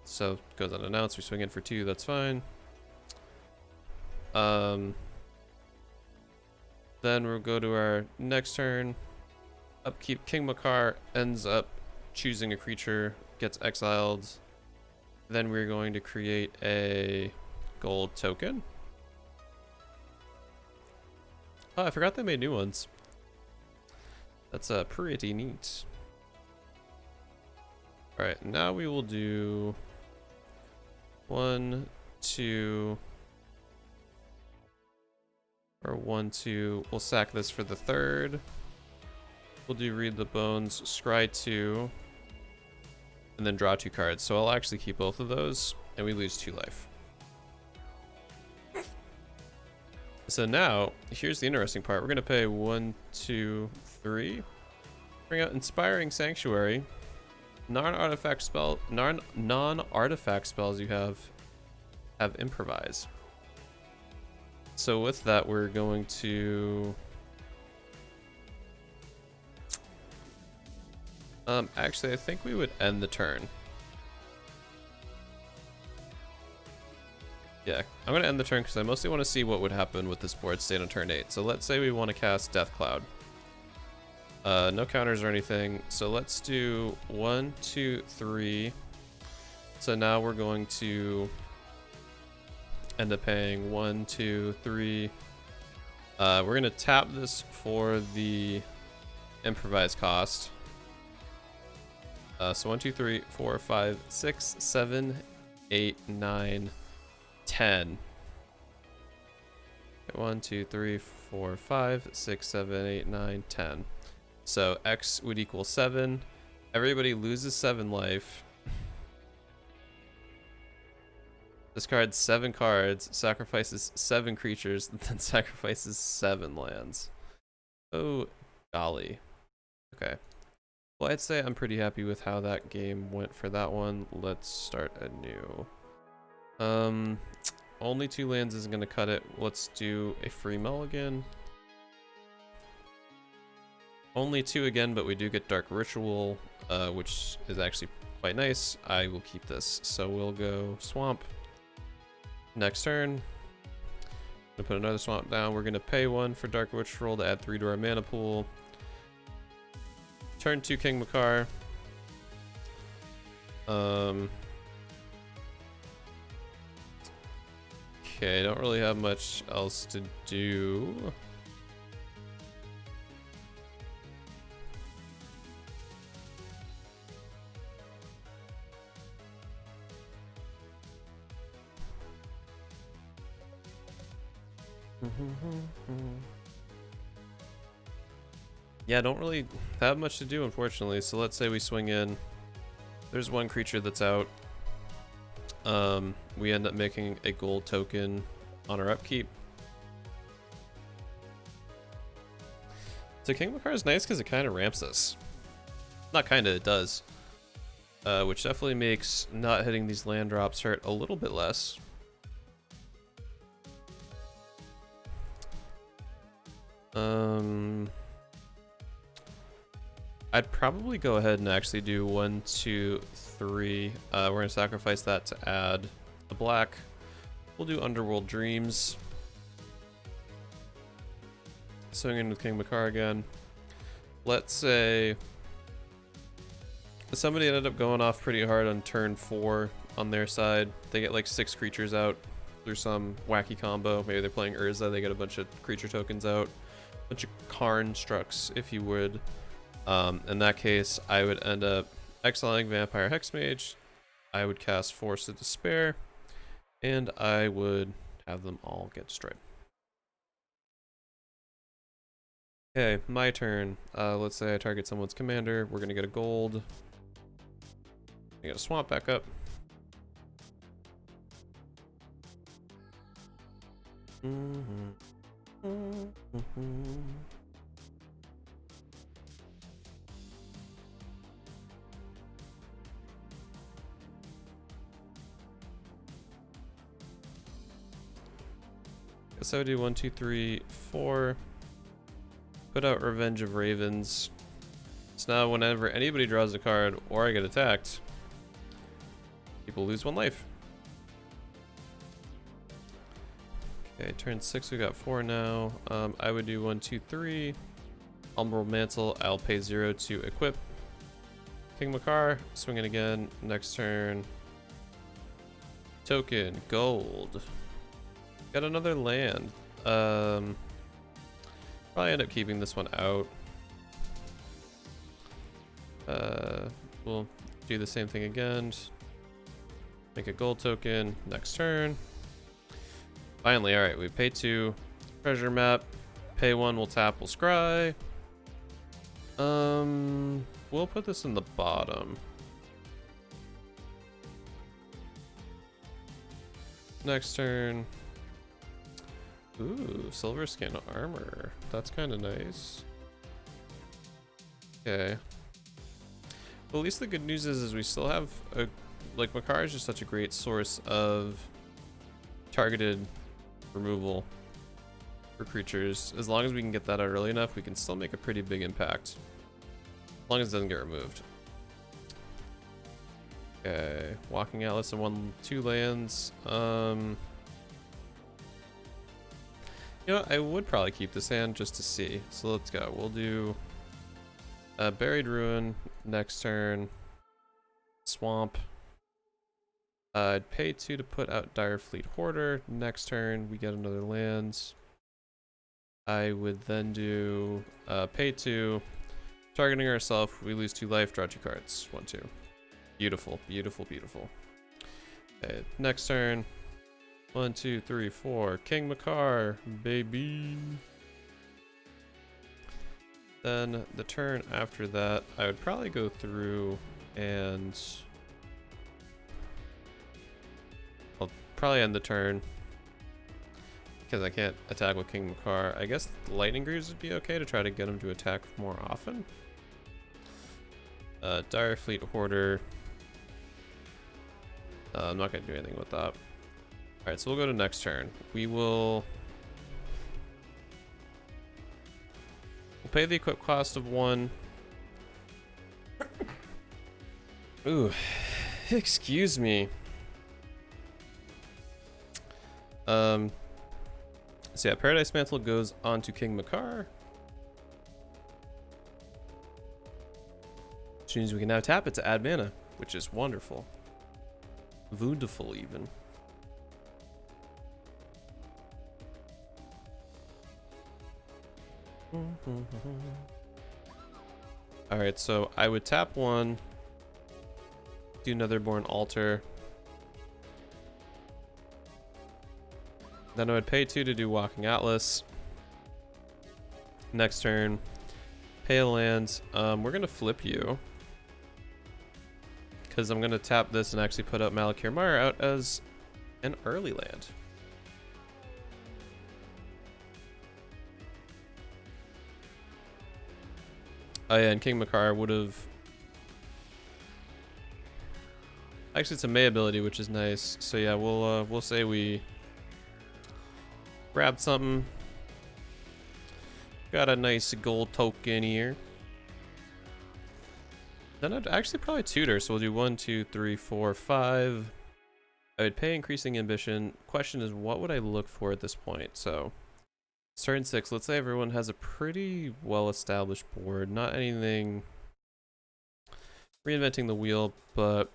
So it goes unannounced. We swing in for 2. That's fine. Then we'll go to our next turn. Upkeep. King Macar ends up choosing a creature, gets exiled. Then we're going to create a gold token. Oh, I forgot they made new ones. That's pretty neat. All right, now we will do 1, 2, or 1, 2. We'll sack this for the 3rd. We'll do Read the Bones, scry 2, and then draw 2 cards. So I'll actually keep both of those, and we lose 2 life. So now, here's the interesting part. We're gonna pay 1, 2, 3. Bring out Inspiring Sanctuary. Non-artifact spells you have Improvise. So with that, we're going to actually, I think we would end the turn. Yeah, I'm going to end the turn because I mostly want to see what would happen with this board state on turn 8. So let's say we want to cast Death Cloud. No counters or anything. So let's do 1, 2, 3. So now we're going to end up paying 1, 2, 3. We're going to tap this for the improvise cost. So 1, 2, 3, 4, 5, 6, 7, 8, 9, 10. 1, 2, 3, 4, 5, 6, 7, 8, 9, 10. So X would equal 7. Everybody loses 7 life. Discards 7 cards, sacrifices 7 creatures, then sacrifices 7 lands. Oh, golly. Okay. Well, I'd say I'm pretty happy with how that game went for that one. Let's start anew. Only 2 lands isn't going to cut it. Let's do a free mulligan. Only 2 again, but we do get Dark Ritual, which is actually quite nice. I will keep this. So we'll go Swamp. Next turn. Gonna put another Swamp down. We're gonna pay 1 for Dark Ritual to add 3 to our mana pool. Turn 2 King Macar. Okay, don't really have much else to do. Yeah, don't really have much to do, unfortunately. So let's say we swing in. There's 1 creature that's out. We end up making a gold token on our upkeep. So King Macar is nice because it kind of ramps us. Not kind of, it does. Which definitely makes not hitting these land drops hurt a little bit less. I'd probably go ahead and actually do 1, 2, 3. We're gonna sacrifice that to add a black. We'll do Underworld Dreams. Swing in with King Macar again. Let's say somebody ended up going off pretty hard on turn 4 on their side. They get like 6 creatures out through some wacky combo. Maybe they're playing Urza, they get a bunch of creature tokens out. A bunch of Karn structs, if you would. In that case, I would end up exiling Vampire Hexmage. I would cast Force of Despair. And I would have them all get destroyed. Okay, my turn. Let's say I target someone's commander. We're gonna get a gold. I got a swamp back up. Guess I would do 1, 2, 3, 4. Put out Revenge of Ravens. So now whenever anybody draws a card or I get attacked, people lose 1 life. Okay, turn 6, we got 4 now. I would do 1, 2, 3. Umbral Mantle, I'll pay 0 to equip. King Macar, swing it again. Next turn. Token, gold. Got another land. Probably end up keeping this one out. We'll do the same thing again. Make a gold token. Next turn. Finally, alright, we pay 2. Treasure map. Pay 1, we'll tap, we'll scry. We'll put this in the bottom. Next turn. Ooh, silver skin armor. That's kind of nice. Okay. Well, at least the good news is we still have a, like, Macar is just such a great source of targeted removal for creatures. As long as we can get that out early enough, we can still make a pretty big impact. As long as it doesn't get removed. Okay, Walking Atlas and 2 lands. You know, I would probably keep this hand just to see. So let's go. We'll do Buried Ruin next turn. Swamp. I'd pay 2 to put out Dire Fleet Hoarder. Next turn, we get another land. I would then do pay 2. Targeting ourselves, we lose 2 life, draw 2 cards. 1, 2. Beautiful, beautiful, beautiful. Okay, next turn. 1, 2, 3, 4. King Macar, baby. Then the turn after that, I would probably go through and I'll probably end the turn because I can't attack with King Macar. I guess Lightning Greaves would be okay to try to get him to attack more often. Dire Fleet Hoarder. I'm not going to do anything with that. Alright, so we'll go to next turn. We'll pay the equip cost of 1. Ooh, excuse me. So yeah, Paradise Mantle goes on to King Macar. Which means we can now tap it to add mana, which is wonderful. Wonderful, even. Alright, so I would tap 1, do Netherborn Altar. Then I would pay 2 to do Walking Atlas. Next turn, pay a land. We're gonna flip you. Because I'm gonna tap this and actually put out Malakir Mire out as an early land. Oh yeah, and King Macar would have... Actually, it's a May ability, which is nice. So yeah, we'll say we grabbed something. Got a nice gold token here. Then I'd actually probably tutor, so we'll do 1, 2, 3, 4, 5. I would pay increasing ambition. Question is, what would I look for at this point? So, turn 6. Let's say everyone has a pretty well-established board. Not anything reinventing the wheel, but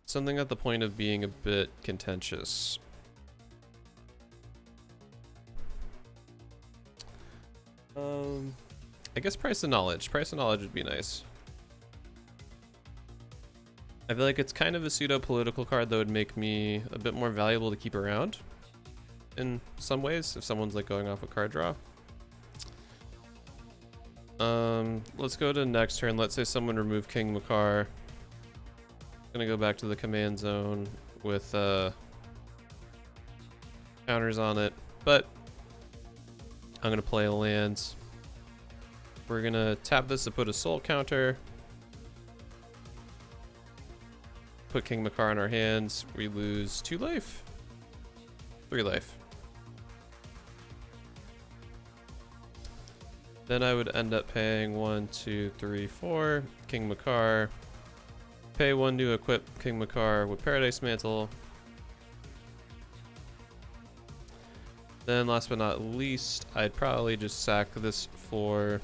something at the point of being a bit contentious. I guess Price of Knowledge. Price of Knowledge would be nice. I feel like it's kind of a pseudo-political card that would make me a bit more valuable to keep around in some ways if someone's like going off a card draw. Let's go to next turn. Let's say someone removed King Macar. Gonna go back to the command zone with counters on it, but I'm gonna play a land. We're gonna tap this to put a soul counter. Put King Macar in our hands. We lose 2 life. 3 life. Then I would end up paying 1, 2, 3, 4. King Macar. Pay 1 to equip King Macar with Paradise Mantle. Then last but not least, I'd probably just sack this for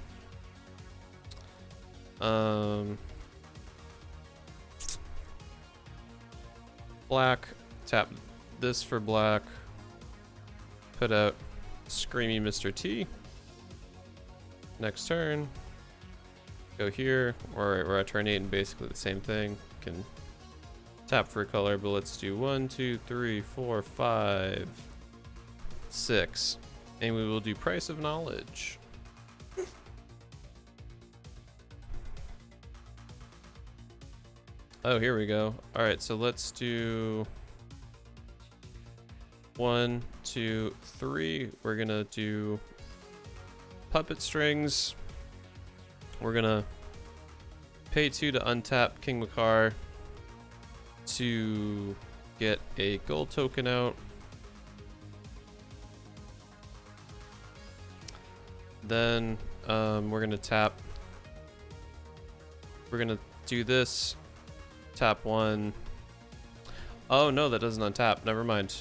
black, tap this for black, put out Screamy Mr. T. Next turn, go here, or at turn 8 and basically the same thing. Can tap for color, but let's do 1, 2, 3, 4, 5, 6, and we will do Price of Knowledge. Oh, here we go. All right, so let's do 1, 2, 3. We're gonna do Puppet Strings. We're gonna pay 2 to untap King Macar to get a gold token out. Then we're gonna tap. We're gonna do this. Tap 1. Oh no, that doesn't untap. Never mind.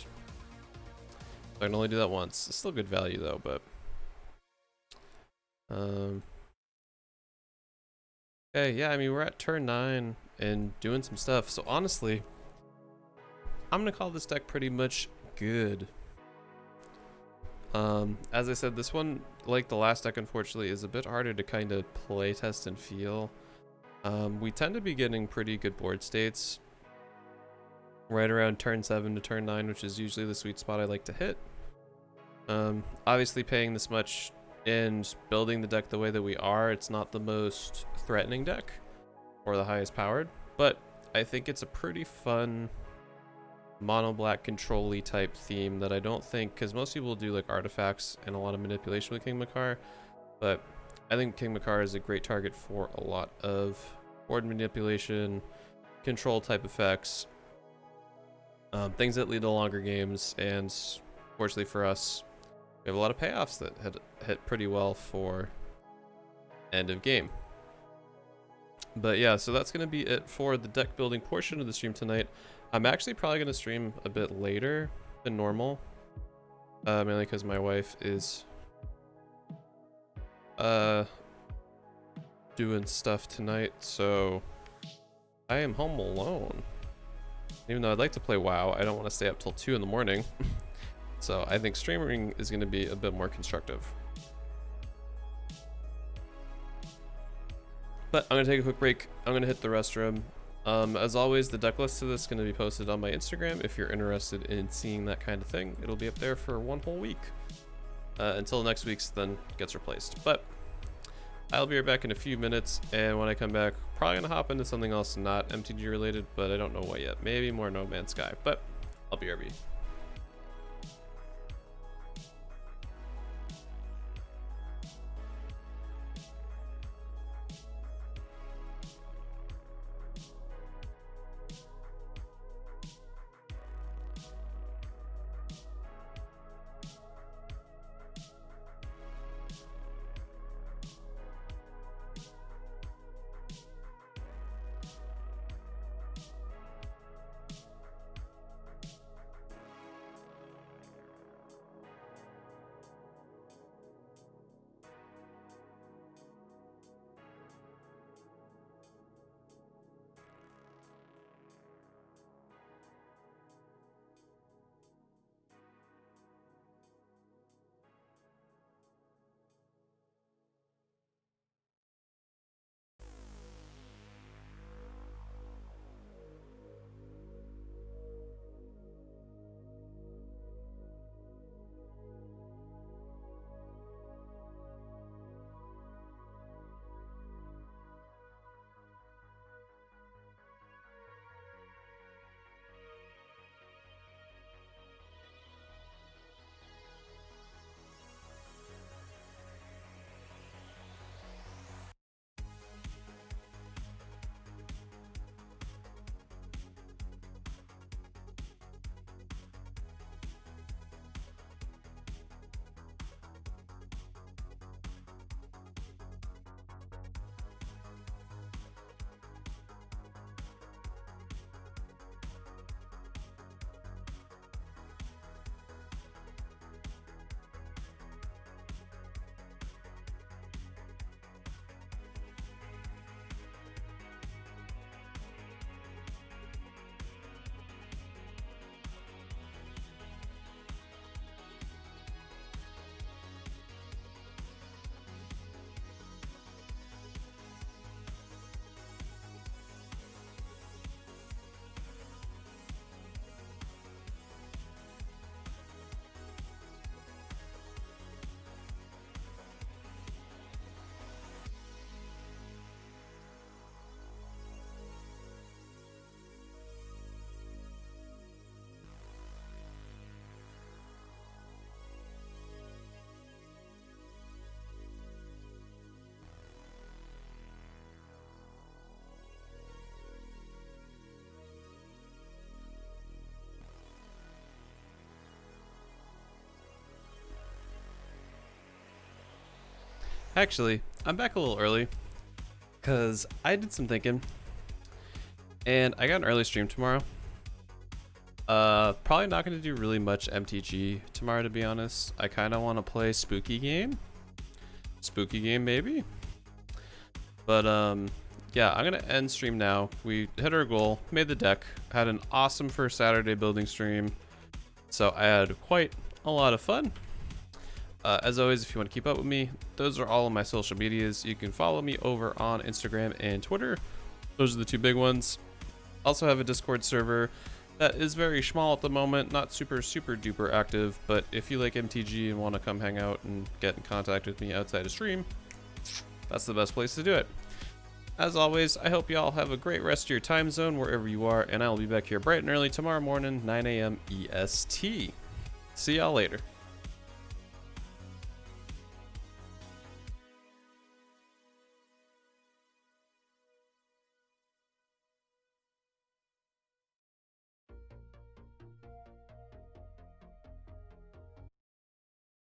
I can only do that once. It's still good value though, but okay, yeah, I mean we're at turn 9 and doing some stuff. So honestly, I'm gonna call this deck pretty much good. As I said, this one, like the last deck, unfortunately, is a bit harder to kind of play test and feel. We tend to be getting pretty good board states right around turn 7 to turn 9, which is usually the sweet spot I like to hit. Obviously paying this much and building the deck the way that we are, it's not the most threatening deck or the highest powered, but I think it's a pretty fun mono black control-y type theme that I don't think, because most people do like artifacts and a lot of manipulation with King Macar, but I think King Macar is a great target for a lot of board manipulation, control type effects, things that lead to longer games, and fortunately for us, we have a lot of payoffs that had hit pretty well for end of game. But yeah, so that's going to be it for the deck building portion of the stream tonight. I'm actually probably going to stream a bit later than normal, mainly because my wife is doing stuff tonight, so I am home alone. Even though I'd like to play WoW, I don't want to stay up till 2 in the morning. So I think streaming is going to be a bit more constructive. But I'm going to take a quick break. I'm going to hit the restroom. As always, the deck list to this is going to be posted on my Instagram. If you're interested in seeing that kind of thing, it'll be up there for 1 whole week. Until next week's then gets replaced. But I'll be right back in a few minutes, and when I come back, probably going to hop into something else not MTG related, but I don't know what yet. Maybe more No Man's Sky, but I'll be RB. Actually, I'm back a little early because I did some thinking and I got an early stream tomorrow. Probably not going to do really much MTG tomorrow, to be honest. I kind of want to play Spooky Game. Spooky Game, maybe. But, yeah, I'm going to end stream now. We hit our goal, made the deck, had an awesome first Saturday building stream. So I had quite a lot of fun. As always, if you want to keep up with me, those are all of my social medias. You can follow me over on Instagram and Twitter. Those are the two big ones. Also have a Discord server that is very small at the moment, not super duper active, but if you like MTG and want to come hang out and get in contact with me outside of stream, that's the best place to do it. As always, I hope y'all have a great rest of your time zone wherever you are, and I'll be back here bright and early tomorrow morning, 9 a.m. EST. See y'all later.